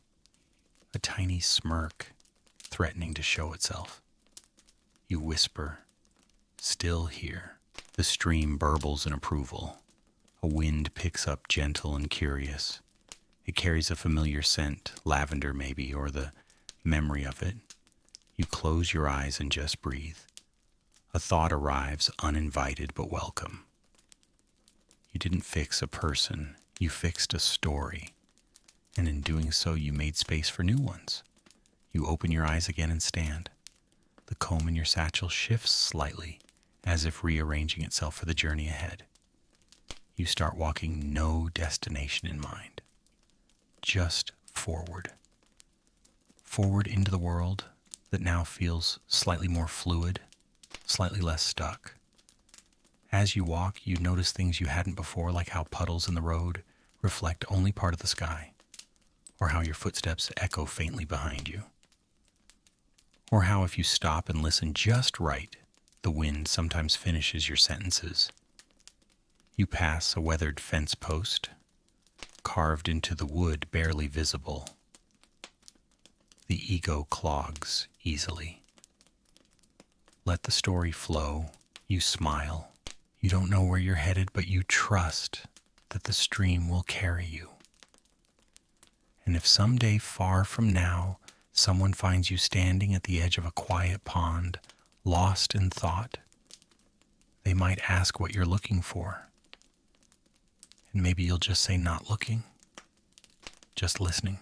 Speaker 1: A tiny smirk threatening to show itself. You whisper, "Still here." The stream burbles in approval. A wind picks up gentle and curious. It carries a familiar scent, lavender maybe, or the memory of it. You close your eyes and just breathe. A thought arrives, uninvited but welcome. You didn't fix a person, you fixed a story. And in doing so, you made space for new ones. You open your eyes again and stand. The comb in your satchel shifts slightly, as if rearranging itself for the journey ahead. You start walking, no destination in mind. Just forward. Forward into the world that now feels slightly more fluid, slightly less stuck. As you walk, you notice things you hadn't before, like how puddles in the road reflect only part of the sky, or how your footsteps echo faintly behind you, or how if you stop and listen just right, the wind sometimes finishes your sentences. You pass a weathered fence post, carved into the wood, barely visible. The ego clogs easily. Let the story flow. You smile. You don't know where you're headed, but you trust that the stream will carry you. And if someday far from now, someone finds you standing at the edge of a quiet pond, lost in thought, they might ask what you're looking for. And maybe you'll just say, "Not looking, just listening."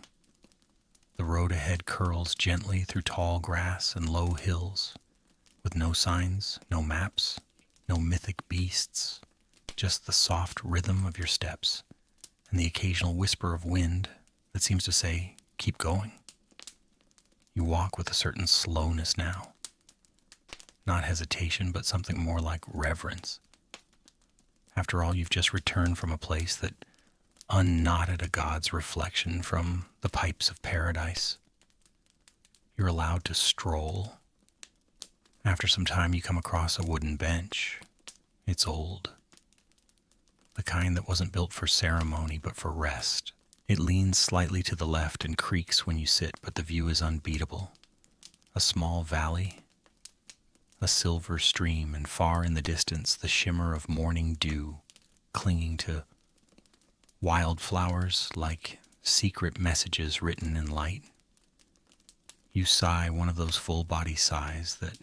Speaker 1: The road ahead curls gently through tall grass and low hills, with no signs, no maps, no mythic beasts, just the soft rhythm of your steps and the occasional whisper of wind that seems to say, "Keep going." You walk with a certain slowness now. Not hesitation, but something more like reverence. After all, you've just returned from a place that unknotted a god's reflection from the pipes of paradise. You're allowed to stroll. After some time, you come across a wooden bench. It's old. The kind that wasn't built for ceremony, but for rest. It leans slightly to the left and creaks when you sit, but the view is unbeatable. A small valley, a silver stream, and far in the distance, the shimmer of morning dew clinging to wildflowers like secret messages written in light. You sigh, one of those full-body sighs that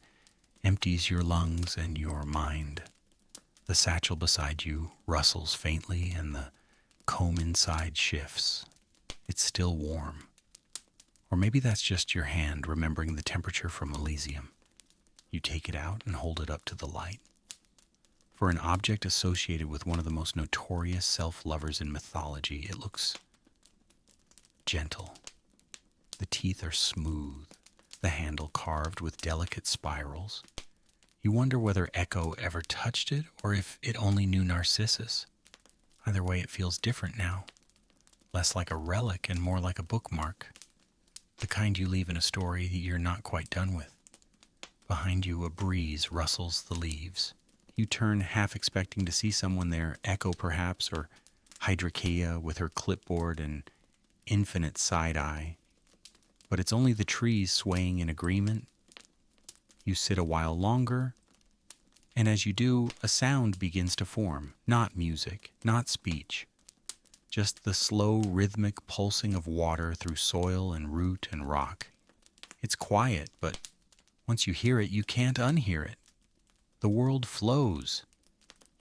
Speaker 1: empties your lungs and your mind. The satchel beside you rustles faintly and the comb inside shifts. It's still warm. Or maybe that's just your hand remembering the temperature from Elysium. You take it out and hold it up to the light. For an object associated with one of the most notorious self-lovers in mythology, it looks gentle. The teeth are smooth, the handle carved with delicate spirals. You wonder whether Echo ever touched it or if it only knew Narcissus. Either way, it feels different now. Less like a relic and more like a bookmark. The kind you leave in a story that you're not quite done with. Behind you, a breeze rustles the leaves. You turn, half expecting to see someone there, Echo perhaps, or Hydrakeia with her clipboard and infinite side-eye. But it's only the trees swaying in agreement. You sit a while longer, and as you do, a sound begins to form. Not music, not speech. Just the slow, rhythmic pulsing of water through soil and root and rock. It's quiet, but once you hear it, you can't unhear it. The world flows.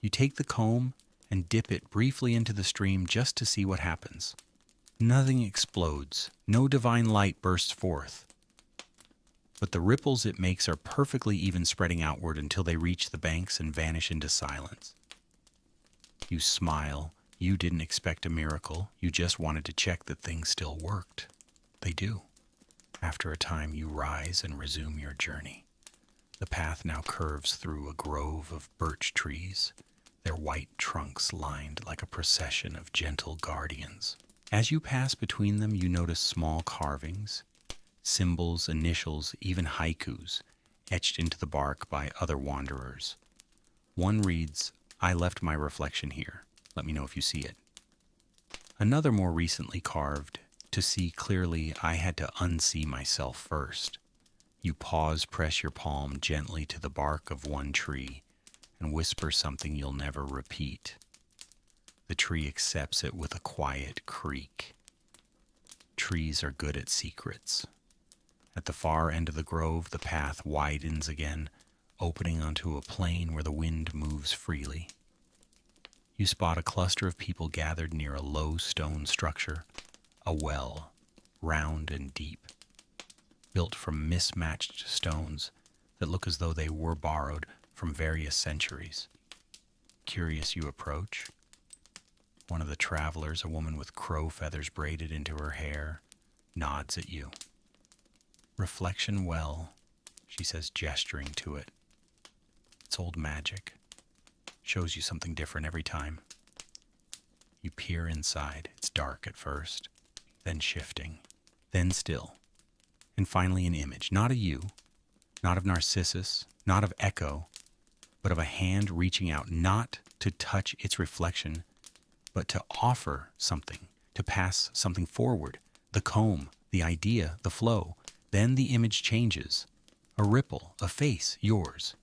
Speaker 1: You take the comb and dip it briefly into the stream just to see what happens. Nothing explodes. No divine light bursts forth. But the ripples it makes are perfectly even, spreading outward until they reach the banks and vanish into silence. You smile. You didn't expect a miracle. You just wanted to check that things still worked. They do. After a time, you rise and resume your journey. The path now curves through a grove of birch trees, their white trunks lined like a procession of gentle guardians. As you pass between them, you notice small carvings, symbols, initials, even haikus, etched into the bark by other wanderers. One reads, "I left my reflection here. Let me know if you see it." Another, more recently carved, "To see clearly, I had to unsee myself first." You pause, press your palm gently to the bark of one tree, and whisper something you'll never repeat. The tree accepts it with a quiet creak. Trees are good at secrets. At the far end of the grove, the path widens again, opening onto a plain where the wind moves freely. You spot a cluster of people gathered near a low stone structure, a well, round and deep, built from mismatched stones that look as though they were borrowed from various centuries. Curious, you approach. One of the travelers, a woman with crow feathers braided into her hair, nods at you. "Reflection well," she says, gesturing to it. "It's old magic. Shows you something different every time." You peer inside. It's dark at first, then shifting, then still, and finally an image, not of you, not of Narcissus, not of Echo, but of a hand reaching out, not to touch its reflection, but to offer something, to pass something forward, the comb, the idea, the flow. Then the image changes, a ripple, a face, yours,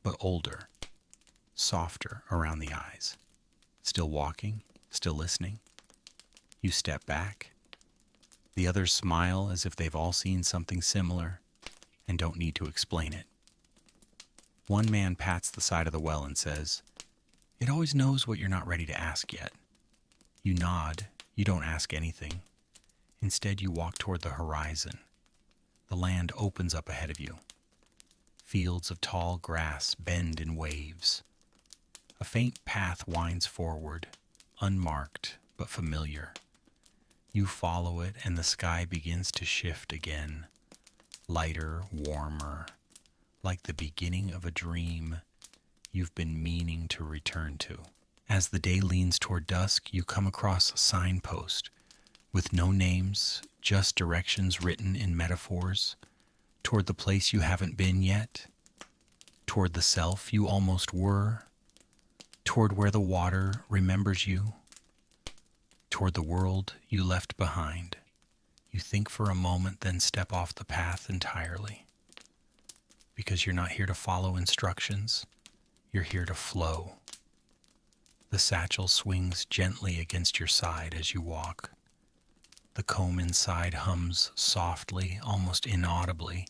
Speaker 1: but older, softer around the eyes. Still walking, still listening. You step back. The others smile as if they've all seen something similar and don't need to explain it. One man pats the side of the well and says, "It always knows what you're not ready to ask yet." You nod. You don't ask anything. Instead, you walk toward the horizon. The land opens up ahead of you. Fields of tall grass bend in waves. A faint path winds forward, unmarked but familiar. You follow it, and the sky begins to shift again, lighter, warmer, like the beginning of a dream you've been meaning to return to. As the day leans toward dusk, you come across a signpost with no names, just directions written in metaphors, toward the place you haven't been yet, toward the self you almost were, toward where the water remembers you, toward the world you left behind. You think for a moment, then step off the path entirely. Because you're not here to follow instructions, you're here to flow. The satchel swings gently against your side as you walk. The comb inside hums softly, almost inaudibly,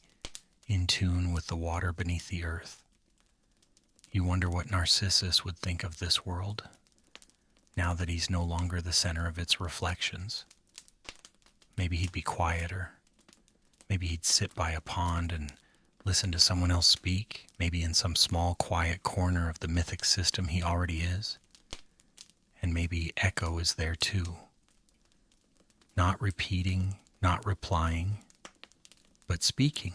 Speaker 1: in tune with the water beneath the earth. You wonder what Narcissus would think of this world, now that he's no longer the center of its reflections. Maybe he'd be quieter, Maybe he'd sit by a pond and listen to someone else speak, maybe in some small, quiet corner of the mythic system he already is. And maybe Echo is there too. Not repeating, not replying, but speaking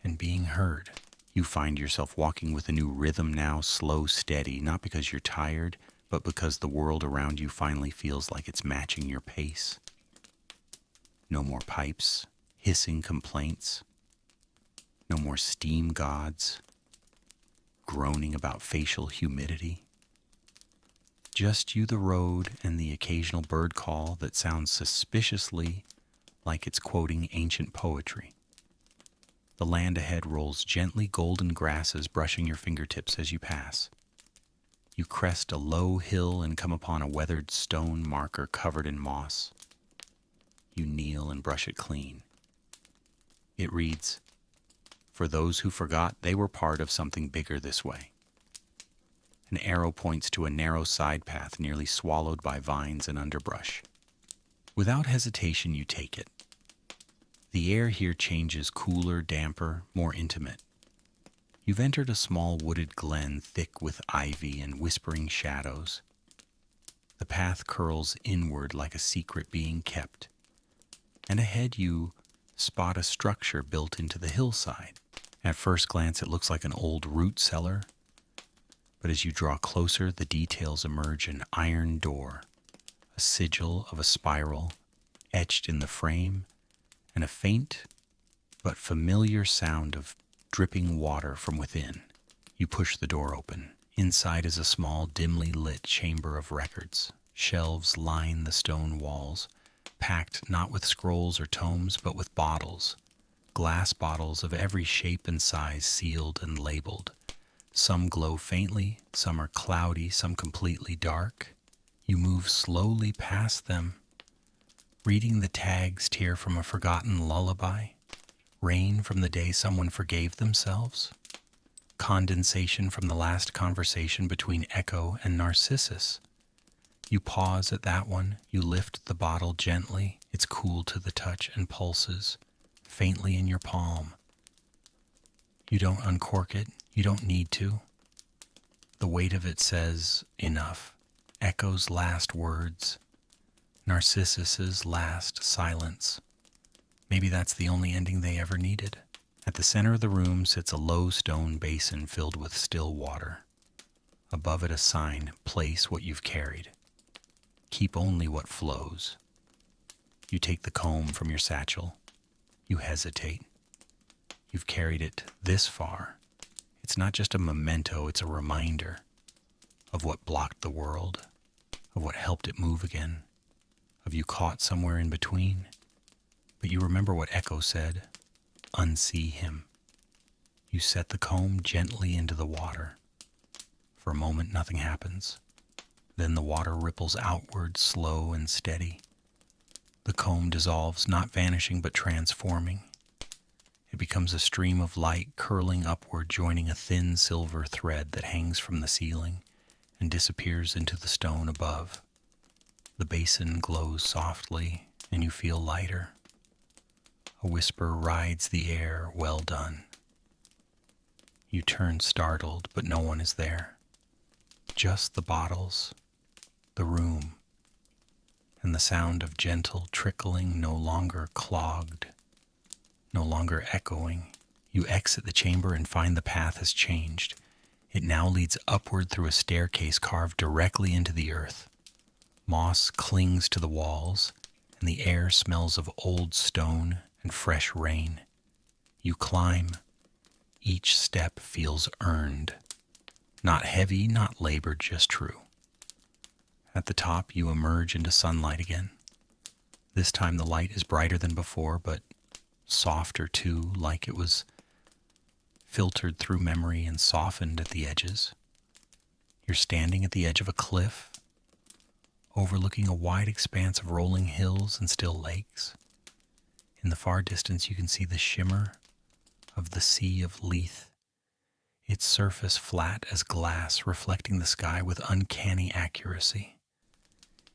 Speaker 1: and being heard. You find yourself walking with a new rhythm now, slow, steady, not because you're tired, but because the world around you finally feels like it's matching your pace. No more pipes, hissing complaints. No more steam gods, groaning about facial humidity. Just you, the road, and the occasional bird call that sounds suspiciously like it's quoting ancient poetry. The land ahead rolls gently golden grasses brushing your fingertips as you pass. You crest a low hill and come upon a weathered stone marker covered in moss. You kneel and brush it clean. It reads, "For those who forgot they were part of something bigger this way." An arrow points to a narrow side path nearly swallowed by vines and underbrush. Without hesitation, you take it. The air here changes, cooler, damper, more intimate. You've entered a small wooded glen thick with ivy and whispering shadows. The path curls inward like a secret being kept, and ahead you spot a structure built into the hillside. At first glance, it looks like an old root cellar, but as you draw closer, the details emerge: an iron door, a sigil of a spiral etched in the frame, and a faint but familiar sound of dripping water from within. You push the door open. Inside is a small, dimly lit chamber of records. Shelves line the stone walls, packed not with scrolls or tomes, but with bottles. Glass bottles of every shape and size, sealed and labeled. Some glow faintly, some are cloudy, some completely dark. You move slowly past them, reading the tags: tear from a forgotten lullaby, rain from the day someone forgave themselves, condensation from the last conversation between Echo and Narcissus. You pause at that one, you lift the bottle gently. It's cool to the touch and pulses faintly in your palm. You don't uncork it, you don't need to. The weight of it says enough. Echo's last words, Narcissus's last silence. Maybe that's the only ending they ever needed. At the center of the room sits a low stone basin filled with still water. Above it a sign: place what you've carried. Keep only what flows. You take the comb from your satchel. You hesitate. You've carried it this far. It's not just a memento, it's a reminder of what blocked the world, of what helped it move again, of you caught somewhere in between. But you remember what Echo said: unsee him. You set the comb gently into the water. For a moment, nothing happens. Then the water ripples outward, slow and steady. The comb dissolves, not vanishing, but transforming. It becomes a stream of light curling upward, joining a thin silver thread that hangs from the ceiling and disappears into the stone above. The basin glows softly, and you feel lighter. A whisper rides the air: well done. You turn startled, but no one is there. Just the bottles, the room, and the sound of gentle trickling, no longer clogged, no longer echoing. You exit the chamber and find the path has changed. It now leads upward through a staircase carved directly into the earth. Moss clings to the walls, and the air smells of old stone and fresh rain. You climb. Each step feels earned. Not heavy, not labored, just true. At the top, you emerge into sunlight again. This time the light is brighter than before, but softer too, like it was filtered through memory and softened at the edges. You're standing at the edge of a cliff, overlooking a wide expanse of rolling hills and still lakes. In the far distance, you can see the shimmer of the Sea of Lethe, its surface flat as glass, reflecting the sky with uncanny accuracy.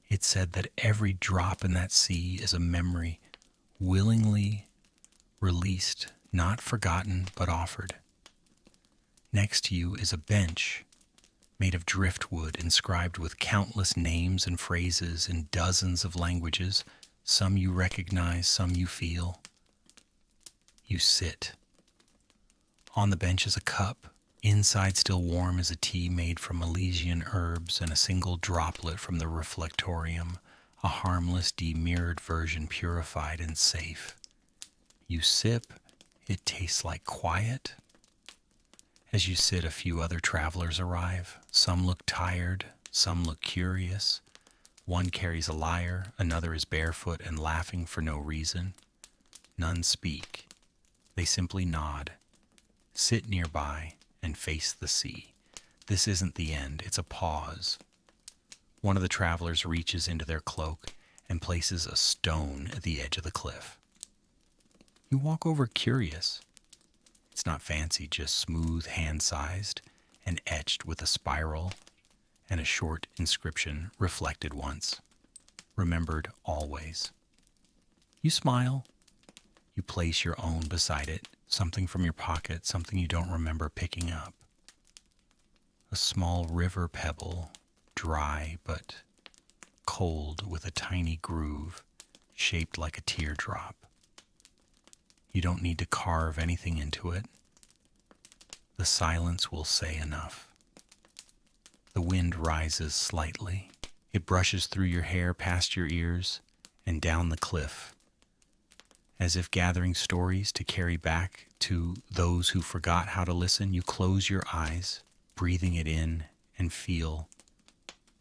Speaker 1: It's said that every drop in that sea is a memory willingly released, not forgotten, but offered. Next to you is a bench made of driftwood, inscribed with countless names and phrases in dozens of languages. Some you recognize, some you feel. You sit. On the bench is a cup. Inside, still warm, is a tea made from Elysian herbs and a single droplet from the reflectorium, a harmless, demirrored version, purified and safe. You sip. It tastes like quiet. As you sit, a few other travelers arrive. Some look tired, some look curious. One carries a lyre, another is barefoot and laughing for no reason. None speak. They simply nod, sit nearby, and face the sea. This isn't the end, it's a pause. One of the travelers reaches into their cloak and places a stone at the edge of the cliff. You walk over curious. It's not fancy, just smooth, hand-sized, and etched with a spiral and a short inscription, reflected once, remembered always. You smile. You place your own beside it, something from your pocket, something you don't remember picking up. A small river pebble, dry but cold, with a tiny groove shaped like a teardrop. You don't need to carve anything into it. The silence will say enough. The wind rises slightly. It brushes through your hair, past your ears, and down the cliff, as if gathering stories to carry back to those who forgot how to listen. You close your eyes, breathing it in, and feel,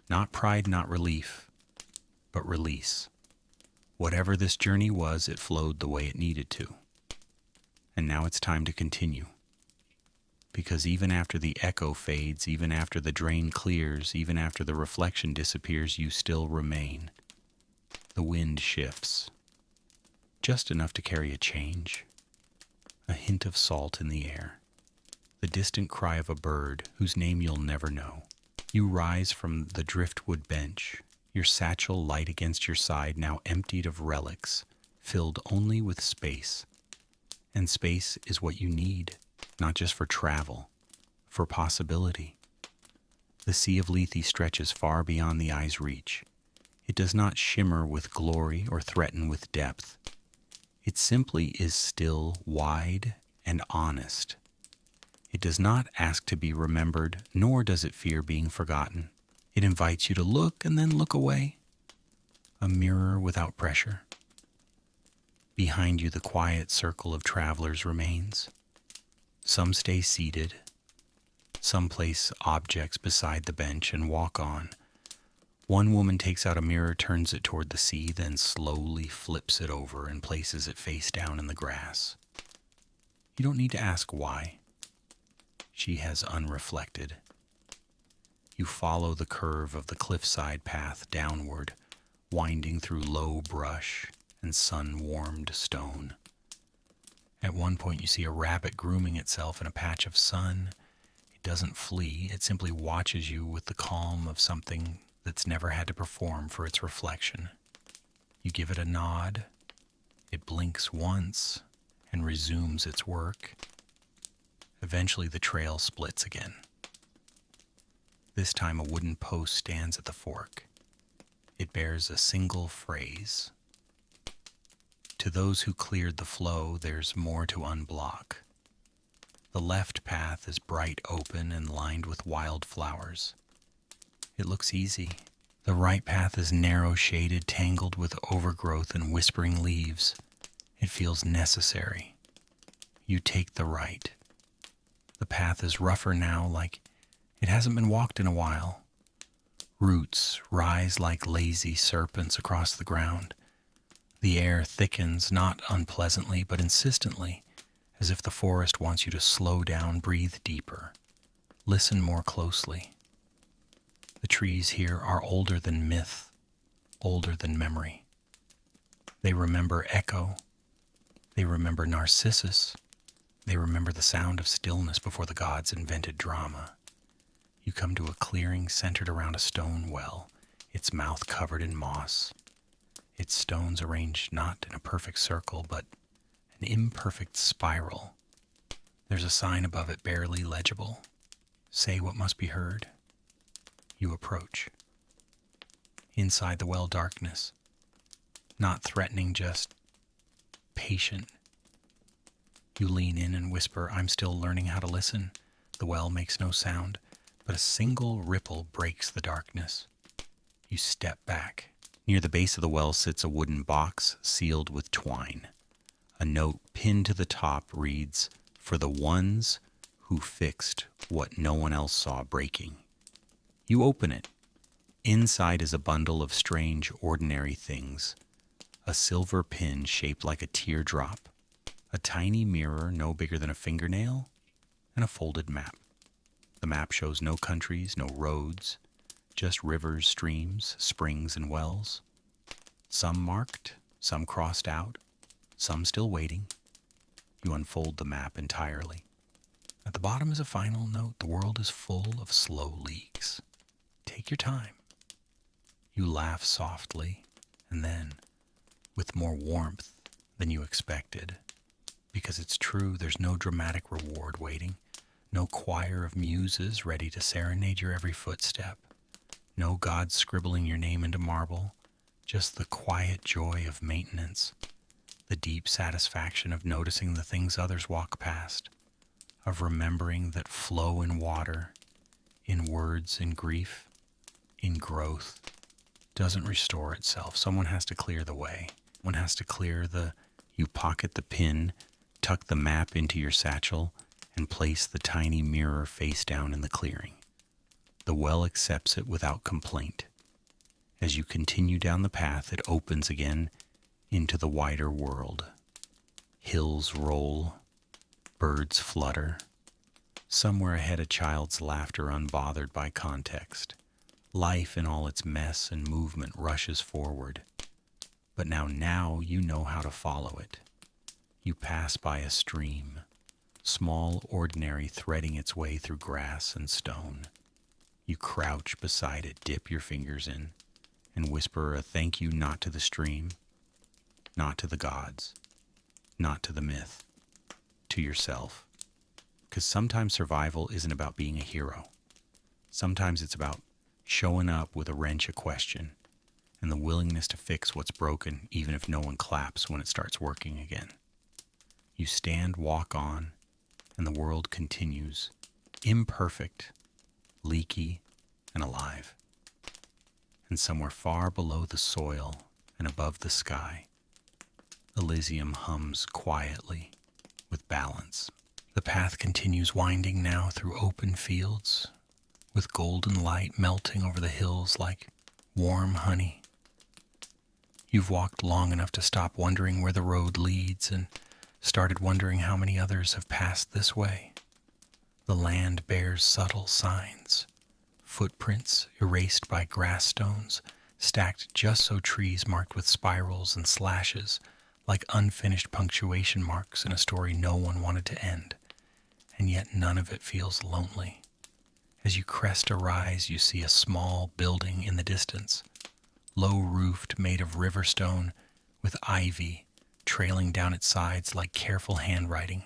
Speaker 1: not pride, not relief, but release. Whatever this journey was, it flowed the way it needed to. And now it's time to continue. Because even after the echo fades, even after the drain clears, even after the reflection disappears, you still remain. The wind shifts, just enough to carry a change, a hint of salt in the air, the distant cry of a bird whose name you'll never know. You rise from the driftwood bench, your satchel light against your side, now emptied of relics, filled only with space. And space is what you need, not just for travel, for possibility. The Sea of Lethe stretches far beyond the eye's reach. It does not shimmer with glory or threaten with depth. It simply is still, wide, and honest. It does not ask to be remembered, nor does it fear being forgotten. It invites you to look and then look away. A mirror without pressure. Behind you, the quiet circle of travelers remains. Some stay seated. Some place objects beside the bench and walk on. One woman takes out a mirror, turns it toward the sea, then slowly flips it over and places it face down in the grass. You don't need to ask why. She has unreflected. You follow the curve of the cliffside path downward, winding through low brush and sun-warmed stone. At one point you see a rabbit grooming itself in a patch of sun. It doesn't flee, it simply watches you with the calm of something that's never had to perform for its reflection. You give it a nod, it blinks once and resumes its work. Eventually the trail splits again. This time a wooden post stands at the fork. It bears a single phrase. To those who cleared the flow, there's more to unblock. The left path is bright open and lined with wildflowers. It looks easy. The right path is narrow, shaded, tangled with overgrowth and whispering leaves. It feels necessary. You take the right. The path is rougher now, like it hasn't been walked in a while. Roots rise like lazy serpents across the ground. The air thickens, not unpleasantly, but insistently, as if the forest wants you to slow down, breathe deeper, listen more closely. The trees here are older than myth, older than memory. They remember echo. They remember Narcissus. They remember the sound of stillness before the gods invented drama. You come to a clearing centered around a stone well, its mouth covered in moss. its stones arranged not in a perfect circle, but an imperfect spiral. There's a sign above it barely legible. Say what must be heard. You approach. Inside the well, darkness. Not threatening, just patient. You lean in and whisper, "I'm still learning how to listen." The well makes no sound, but a single ripple breaks the darkness. You step back. Near the base of the well sits a wooden box sealed with twine. A note pinned to the top reads, "For the ones who fixed what no one else saw breaking." You open it. Inside is a bundle of strange, ordinary things. A silver pin shaped like a teardrop, a tiny mirror no bigger than a fingernail, and a folded map. The map shows no countries, no roads, just rivers, streams, springs, and wells. Some marked, some crossed out, some still waiting. You unfold the map entirely. At the bottom is a final note. The world is full of slow leaks. Take your time. You laugh softly, and then, with more warmth than you expected, because it's true, there's no dramatic reward waiting, no choir of muses ready to serenade your every footstep, no god scribbling your name into marble, just the quiet joy of maintenance, the deep satisfaction of noticing the things others walk past, of remembering that flow in water, in words, in grief, in growth, doesn't restore itself. Someone has to clear the way. One has to clear you pocket the pin, tuck the map into your satchel, and place the tiny mirror face down in the clearing. The well accepts it without complaint. As you continue down the path, it opens again into the wider world. Hills roll, birds flutter. Somewhere ahead, a child's laughter unbothered by context. Life in all its mess and movement rushes forward. But now you know how to follow it. You pass by a stream, small, ordinary, threading its way through grass and stone. You crouch beside it, dip your fingers in, and whisper a thank you not to the stream, not to the gods, not to the myth, to yourself. Because sometimes survival isn't about being a hero. Sometimes it's about showing up with a wrench, a question, and the willingness to fix what's broken even if no one claps when it starts working again. You stand, walk on, and the world continues, imperfect, leaky, and alive. And somewhere far below the soil and above the sky, Elysium hums quietly with balance. The path continues winding now through open fields, with golden light melting over the hills like warm honey. You've walked long enough to stop wondering where the road leads and started wondering how many others have passed this way. The land bears subtle signs, footprints erased by grass stones, stacked just so trees marked with spirals and slashes, like unfinished punctuation marks in a story no one wanted to end. And yet none of it feels lonely. As you crest a rise, you see a small building in the distance, low-roofed, made of river stone, with ivy trailing down its sides like careful handwriting.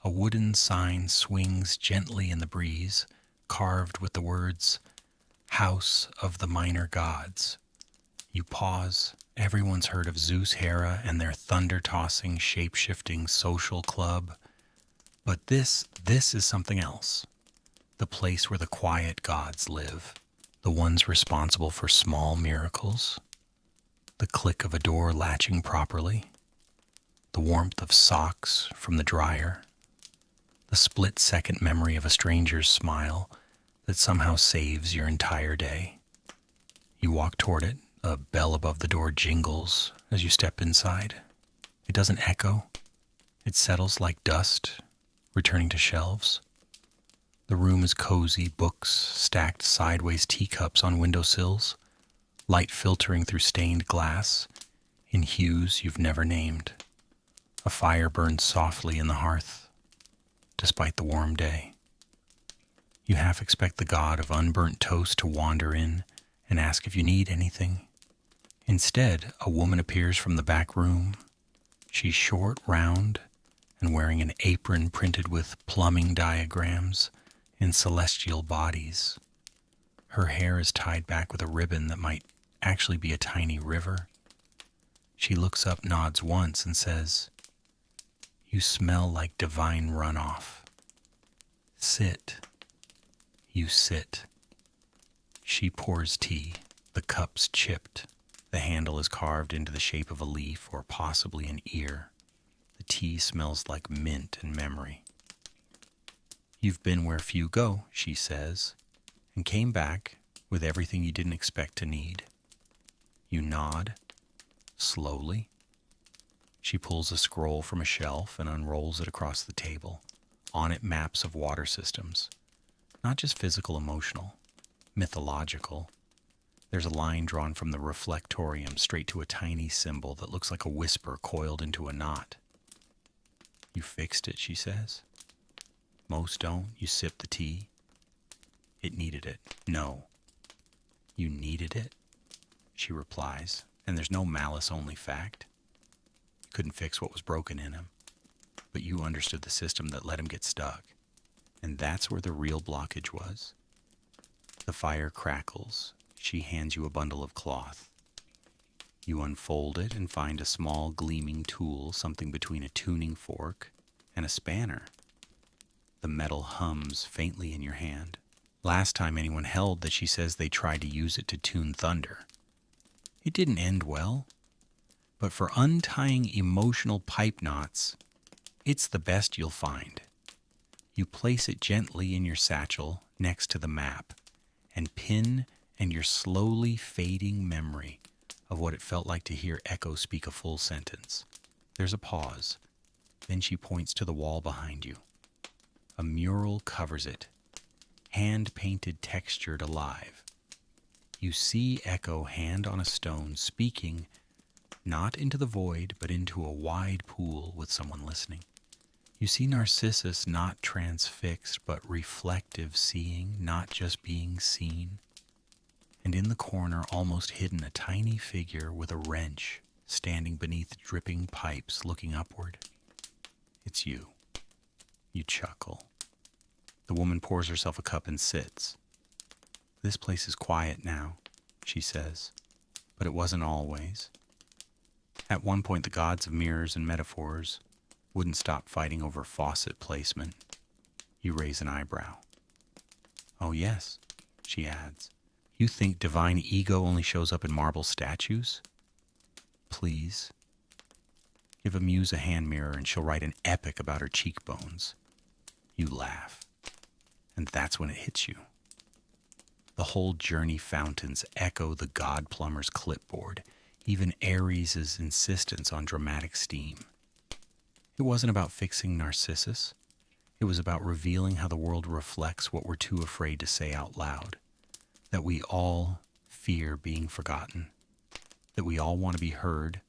Speaker 1: A wooden sign swings gently in the breeze, carved with the words, "House of the Minor Gods." You pause. Everyone's heard of Zeus, Hera, and their thunder-tossing, shape-shifting social club. But this is something else. The place where the quiet gods live, the ones responsible for small miracles, the click of a door latching properly, the warmth of socks from the dryer, the split-second memory of a stranger's smile that somehow saves your entire day. You walk toward it. A bell above the door jingles as you step inside. It doesn't echo. It settles like dust, returning to shelves. The room is cozy, books stacked sideways, teacups on windowsills, light filtering through stained glass in hues you've never named. A fire burns softly in the hearth, despite the warm day. You half expect the god of unburnt toast to wander in and ask if you need anything. Instead, a woman appears from the back room. She's short, round, and wearing an apron printed with plumbing diagrams in celestial bodies. Her hair is tied back with a ribbon that might actually be a tiny river. She looks up, nods once, and says, "You smell like divine runoff. Sit." You sit. She pours tea. The cup's chipped. The handle is carved into the shape of a leaf or possibly an ear. The tea smells like mint and memory. "You've been where few go," she says, "and came back with everything you didn't expect to need." You nod, slowly. She pulls a scroll from a shelf and unrolls it across the table. On it, maps of water systems. Not just physical, emotional, mythological. There's a line drawn from the reflectorium straight to a tiny symbol that looks like a whisper coiled into a knot. "You fixed it," she says. "Most don't." You sip the tea. "It needed it." "No." "You needed it," she replies, and there's no malice, only fact. You couldn't fix what was broken in him, but you understood the system that let him get stuck. And that's where the real blockage was. The fire crackles. She hands you a bundle of cloth. You unfold it and find a small gleaming tool, something between a tuning fork and a spanner. The metal hums faintly in your hand. Last time anyone held that, she says they tried to use it to tune thunder. It didn't end well. But for untying emotional pipe knots, it's the best you'll find. You place it gently in your satchel next to the map and pin and your slowly fading memory of what it felt like to hear Echo speak a full sentence. There's a pause. Then she points to the wall behind you. A mural covers it, hand-painted, textured, alive. You see Echo, hand on a stone, speaking not into the void, but into a wide pool with someone listening. You see Narcissus, not transfixed, but reflective, seeing, not just being seen. And in the corner, almost hidden, a tiny figure with a wrench, standing beneath dripping pipes, looking upward. It's you. You chuckle. The woman pours herself a cup and sits. "This place is quiet now," she says, "but it wasn't always. At one point, the gods of mirrors and metaphors wouldn't stop fighting over faucet placement." You raise an eyebrow. "Oh yes," she adds. "You think divine ego only shows up in marble statues? Please. Give a muse a hand mirror and she'll write an epic about her cheekbones." You laugh. And that's when it hits you. The whole journey fountains echo the god plumber's clipboard, even Ares' insistence on dramatic steam. It wasn't about fixing Narcissus. It was about revealing how the world reflects what we're too afraid to say out loud. That we all fear being forgotten. That we all want to be heard,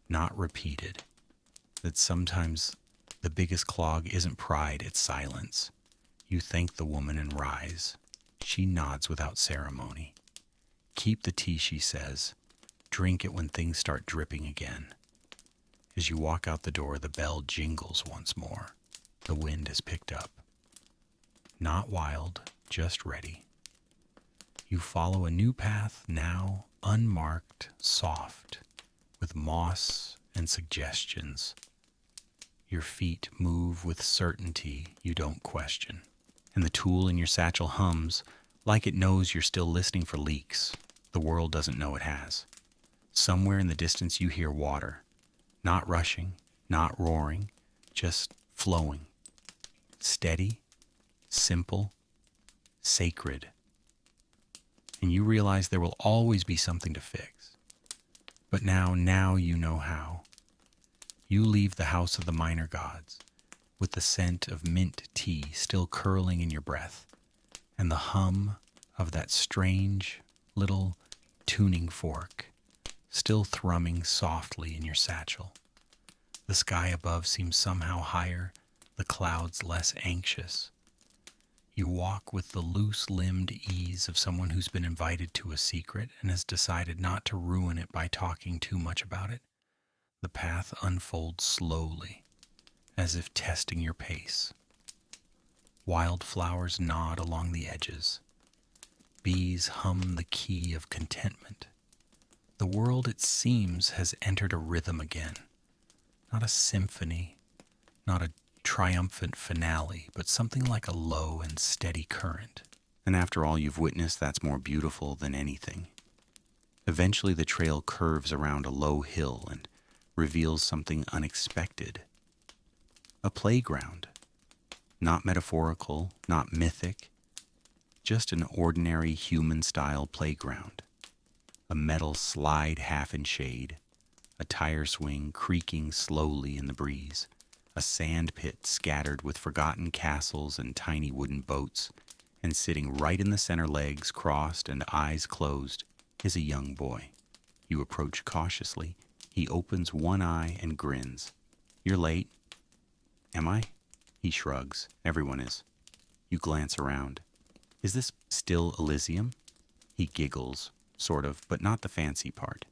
Speaker 1: not repeated. That sometimes the biggest clog isn't pride, it's silence. You thank the woman and rise. She nods without ceremony. "Keep the tea," she says. "Drink it when things start dripping again." As you walk out the door, the bell jingles once more. The wind has picked up. Not wild, just ready. You follow a new path, now unmarked, soft, with moss and suggestions. Your feet move with certainty you don't question. And the tool in your satchel hums like it knows you're still listening for leaks. The world doesn't know it has. Somewhere in the distance you hear water. Not rushing, not roaring, just flowing. Steady, simple, sacred. And you realize there will always be something to fix. But now you know how. You leave the house of the minor gods, with the scent of mint tea still curling in your breath, and the hum of that strange little tuning fork still thrumming softly in your satchel. The sky above seems somehow higher, the clouds less anxious. You walk with the loose-limbed ease of someone who's been invited to a secret and has decided not to ruin it by talking too much about it. The path unfolds slowly, as if testing your pace. Wildflowers nod along the edges. Bees hum the key of contentment. The world, it seems, has entered a rhythm again. Not a symphony, not a triumphant finale, but something like a low and steady current. And after all you've witnessed, that's more beautiful than anything. Eventually the trail curves around a low hill and reveals something unexpected. A playground. Not metaphorical, not mythic, just an ordinary human-style playground. A metal slide half in shade, a tire swing creaking slowly in the breeze, a sand pit scattered with forgotten castles and tiny wooden boats, and sitting right in the center, legs crossed and eyes closed, is a young boy. You approach cautiously. He opens one eye and grins. "You're late." "Am I?" He shrugs. Everyone is. You glance around. "Is this still Elysium?" He giggles, sort of, but not the fancy part.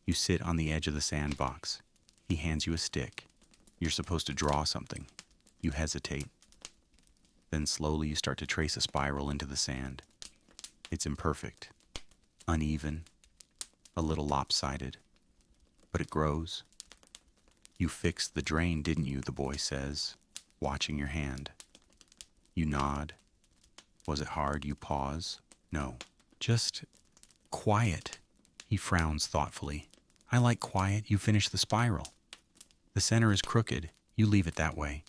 Speaker 1: You sit on the edge of the sandbox. He hands you a stick. You're supposed to draw something. You hesitate. Then slowly you start to trace a spiral into the sand. It's imperfect, uneven, a little lopsided, but it grows. "You fixed the drain, didn't you?" the boy says, watching your hand. You nod. "Was it hard?" You pause. "No, just quiet." He frowns thoughtfully. "I like quiet. You finish the spiral. The center is crooked. You leave it that way."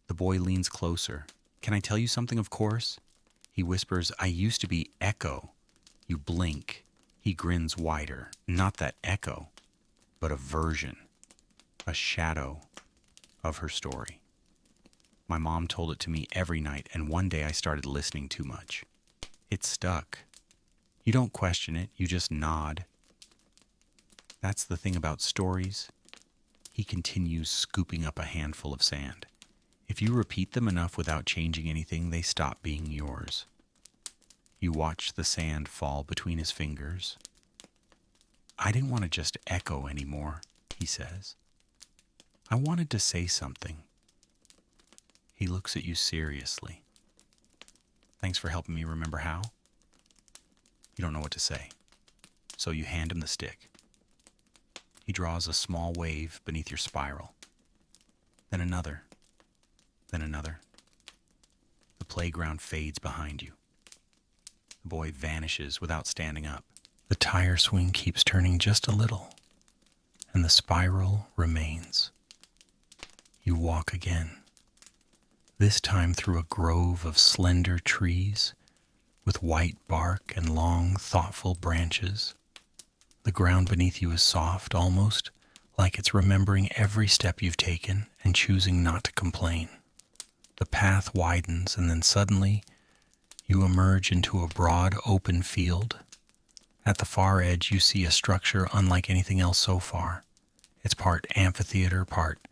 Speaker 1: The boy leans closer. "Can I tell you something, of course?" He whispers, "I used to be Echo." You blink. He grins wider. Not that Echo, but a version, a shadow of her story. "My mom told it to me every night, and one day I started listening too much. It stuck." You don't question it, you just nod. "That's the thing about stories." He continues, scooping up a handful of sand. "If you repeat them enough without changing anything, they stop being yours." You watch the sand fall between his fingers. "I didn't want to just echo anymore," he says. "I wanted to say something." He looks at you seriously. "Thanks for helping me remember how." You don't know what to say, so you hand him the stick. He draws a small wave beneath your spiral. Then another. Then another. The playground fades behind you. The boy vanishes without standing up. The tire swing keeps turning just a little, and the spiral remains. You walk again, this time through a grove of slender trees with white bark and long, thoughtful branches. The ground beneath you is soft, almost like it's remembering every step you've taken and choosing not to complain. The path widens, and then suddenly you emerge into a broad, open field. At the far edge, you see a structure unlike anything else so far. It's part amphitheater, part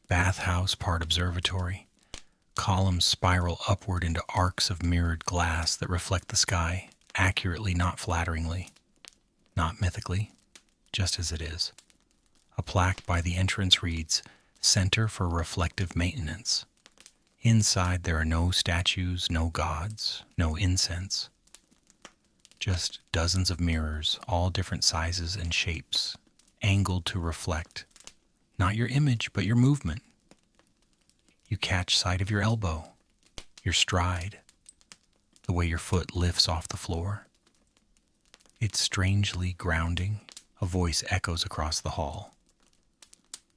Speaker 1: bathhouse, part observatory. Columns spiral upward into arcs of mirrored glass that reflect the sky, accurately, not flatteringly, not mythically, just as it is. A plaque by the entrance reads, "Center for Reflective Maintenance." Inside there are no statues, no gods, no incense. Just dozens of mirrors, all different sizes and shapes, angled to reflect, not your image, but your movement. You catch sight of your elbow, your stride, the way your foot lifts off the floor. It's strangely grounding. A voice echoes across the hall.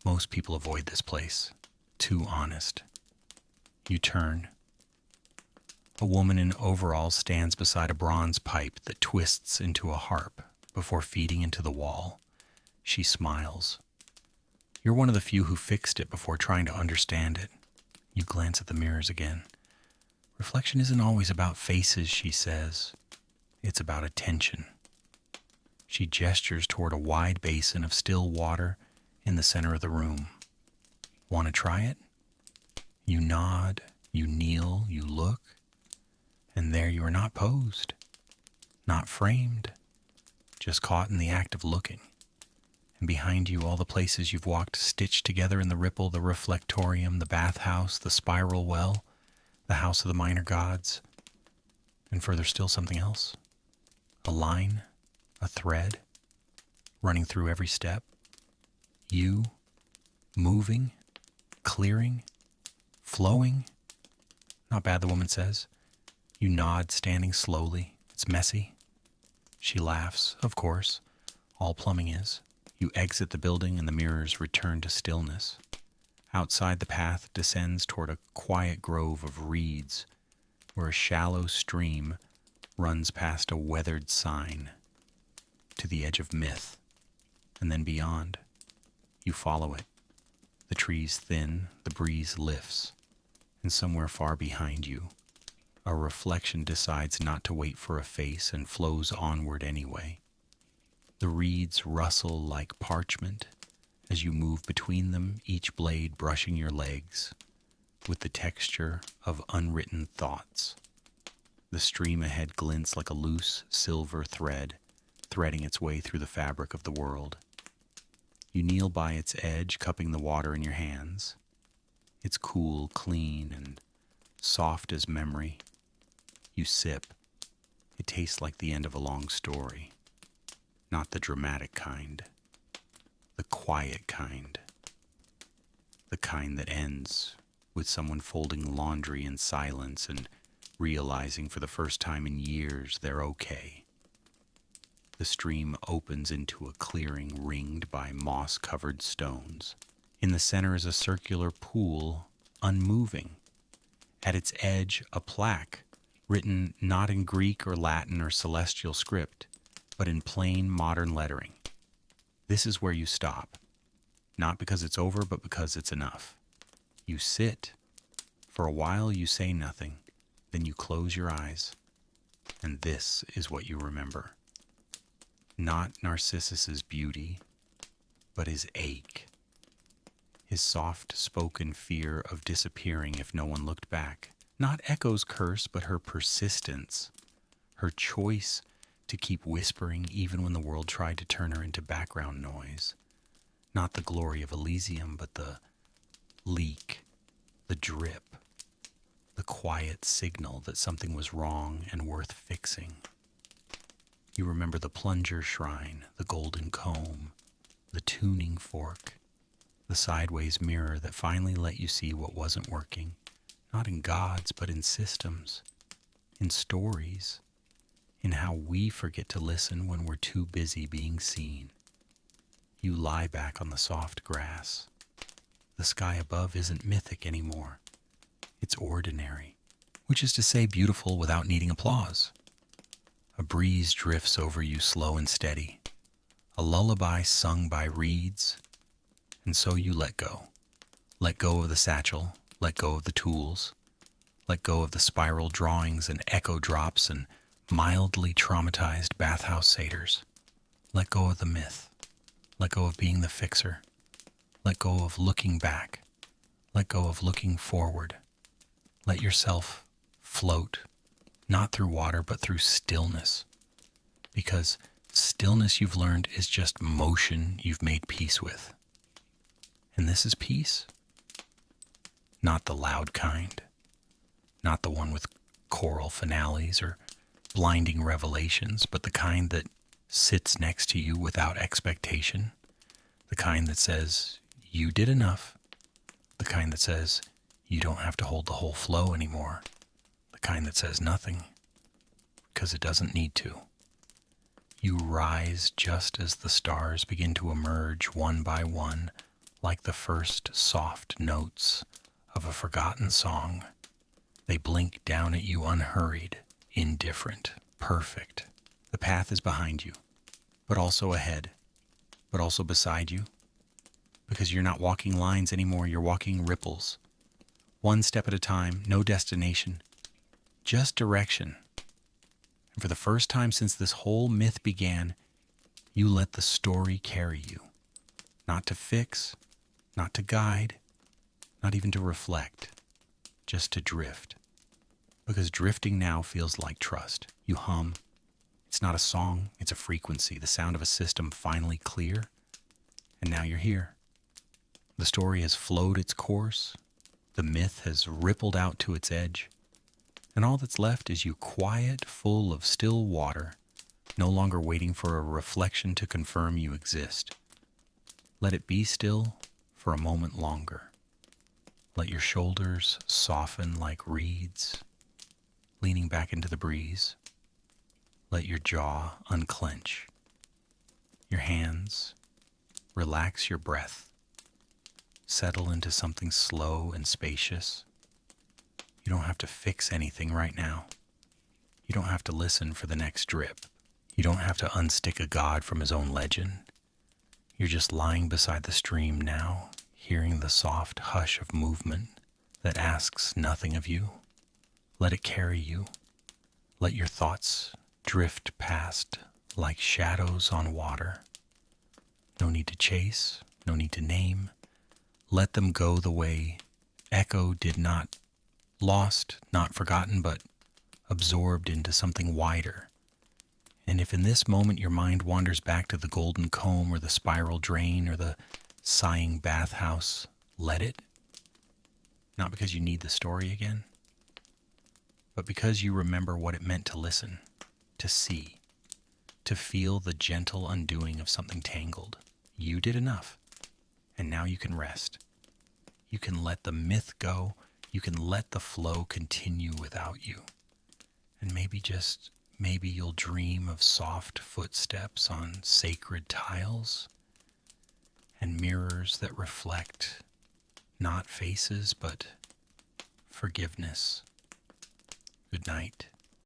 Speaker 1: Most people avoid this place. Too honest. You turn. A woman in overalls stands beside a bronze pipe that twists into a harp before feeding into the wall. She smiles. You're one of the few who fixed it before trying to understand it. You glance at the mirrors again. Reflection isn't always about faces, she says. It's about attention. She gestures toward a wide basin of still water in the center of the room. Want to try it? You nod, you kneel, you look. And there you are, not posed, not framed, just caught in the act of looking. And behind you, all the places you've walked stitched together in the ripple, the reflectorium, the bathhouse, the spiral well, the house of the minor gods, and further still something else. A line, a thread, running through every step. You, moving, clearing, flowing. Not bad, the woman says. You nod, standing slowly. It's messy. She laughs, of course. All plumbing is. You exit the building and the mirrors return to stillness. Outside, the path descends toward a quiet grove of reeds where a shallow stream runs past a weathered sign to the edge of myth, and then beyond. You follow it. The trees thin, the breeze lifts, and somewhere far behind you, a reflection decides not to wait for a face and flows onward anyway. The reeds rustle like parchment as you move between them, each blade brushing your legs with the texture of unwritten thoughts. The stream ahead glints like a loose silver thread, threading its way through the fabric of the world. You kneel by its edge, cupping the water in your hands. It's cool, clean, and soft as memory. You sip. It tastes like the end of a long story. Not the dramatic kind. The quiet kind. The kind that ends with someone folding laundry in silence and realizing for the first time in years they're okay. The stream opens into a clearing ringed by moss-covered stones. In the center is a circular pool, unmoving. At its edge, a plaque, written not in Greek or Latin or celestial script, but in plain modern lettering. This is where you stop. Not because it's over, but because it's enough. You sit. For a while you say nothing. Then you close your eyes. And this is what you remember. Not Narcissus's beauty, but his ache. His soft-spoken fear of disappearing if no one looked back. Not Echo's curse, but her persistence. Her choice to keep whispering even when the world tried to turn her into background noise. Not the glory of Elysium, but the leak, the drip, the quiet signal that something was wrong and worth fixing. You remember the plunger shrine, the golden comb, the tuning fork, the sideways mirror that finally let you see what wasn't working, not in gods, but in systems, in stories, in how we forget to listen when we're too busy being seen. You lie back on the soft grass. The sky above isn't mythic anymore. It's ordinary, which is to say beautiful without needing applause. A breeze drifts over you slow and steady, a lullaby sung by reeds, and so you let go. Let go of the satchel, let go of the tools, let go of the spiral drawings and echo drops and mildly traumatized bathhouse satyrs. Let go of the myth. Let go of being the fixer. Let go of looking back. Let go of looking forward. Let yourself float, not through water, but through stillness. Because stillness, you've learned, is just motion you've made peace with. And this is peace. Not the loud kind. Not the one with choral finales or blinding revelations, but the kind that sits next to you without expectation. The kind that says, you did enough. The kind that says, you don't have to hold the whole flow anymore. The kind that says nothing, because it doesn't need to. You rise just as the stars begin to emerge one by one, like the first soft notes of a forgotten song. They blink down at you unhurried, indifferent, perfect. The path is behind you, but also ahead, but also beside you, because you're not walking lines anymore, you're walking ripples. One step at a time, no destination, just direction. And for the first time since this whole myth began, you let the story carry you. Not to fix, not to guide, not even to reflect, just to drift. Because drifting now feels like trust. You hum. It's not a song, it's a frequency, the sound of a system finally clear. And now you're here. The story has flowed its course. The myth has rippled out to its edge. And all that's left is you quiet, full of still water, no longer waiting for a reflection to confirm you exist. Let it be still for a moment longer. Let your shoulders soften like reeds, leaning back into the breeze. Let your jaw unclench. Your hands, relax your breath. Settle into something slow and spacious. You don't have to fix anything right now. You don't have to listen for the next drip. You don't have to unstick a god from his own legend. You're just lying beside the stream now, hearing the soft hush of movement that asks nothing of you. Let it carry you. Let your thoughts drift past like shadows on water. No need to chase, no need to name. Let them go the way echo did not. Lost, not forgotten, but absorbed into something wider. And if in this moment your mind wanders back to the golden comb or the spiral drain or the sighing bathhouse, let it. Not because you need the story again, but because you remember what it meant to listen, to see, to feel the gentle undoing of something tangled. You did enough, and now you can rest. You can let the myth go. You can let the flow continue without you. And maybe you'll dream of soft footsteps on sacred tiles and mirrors that reflect not faces, but forgiveness. Good night.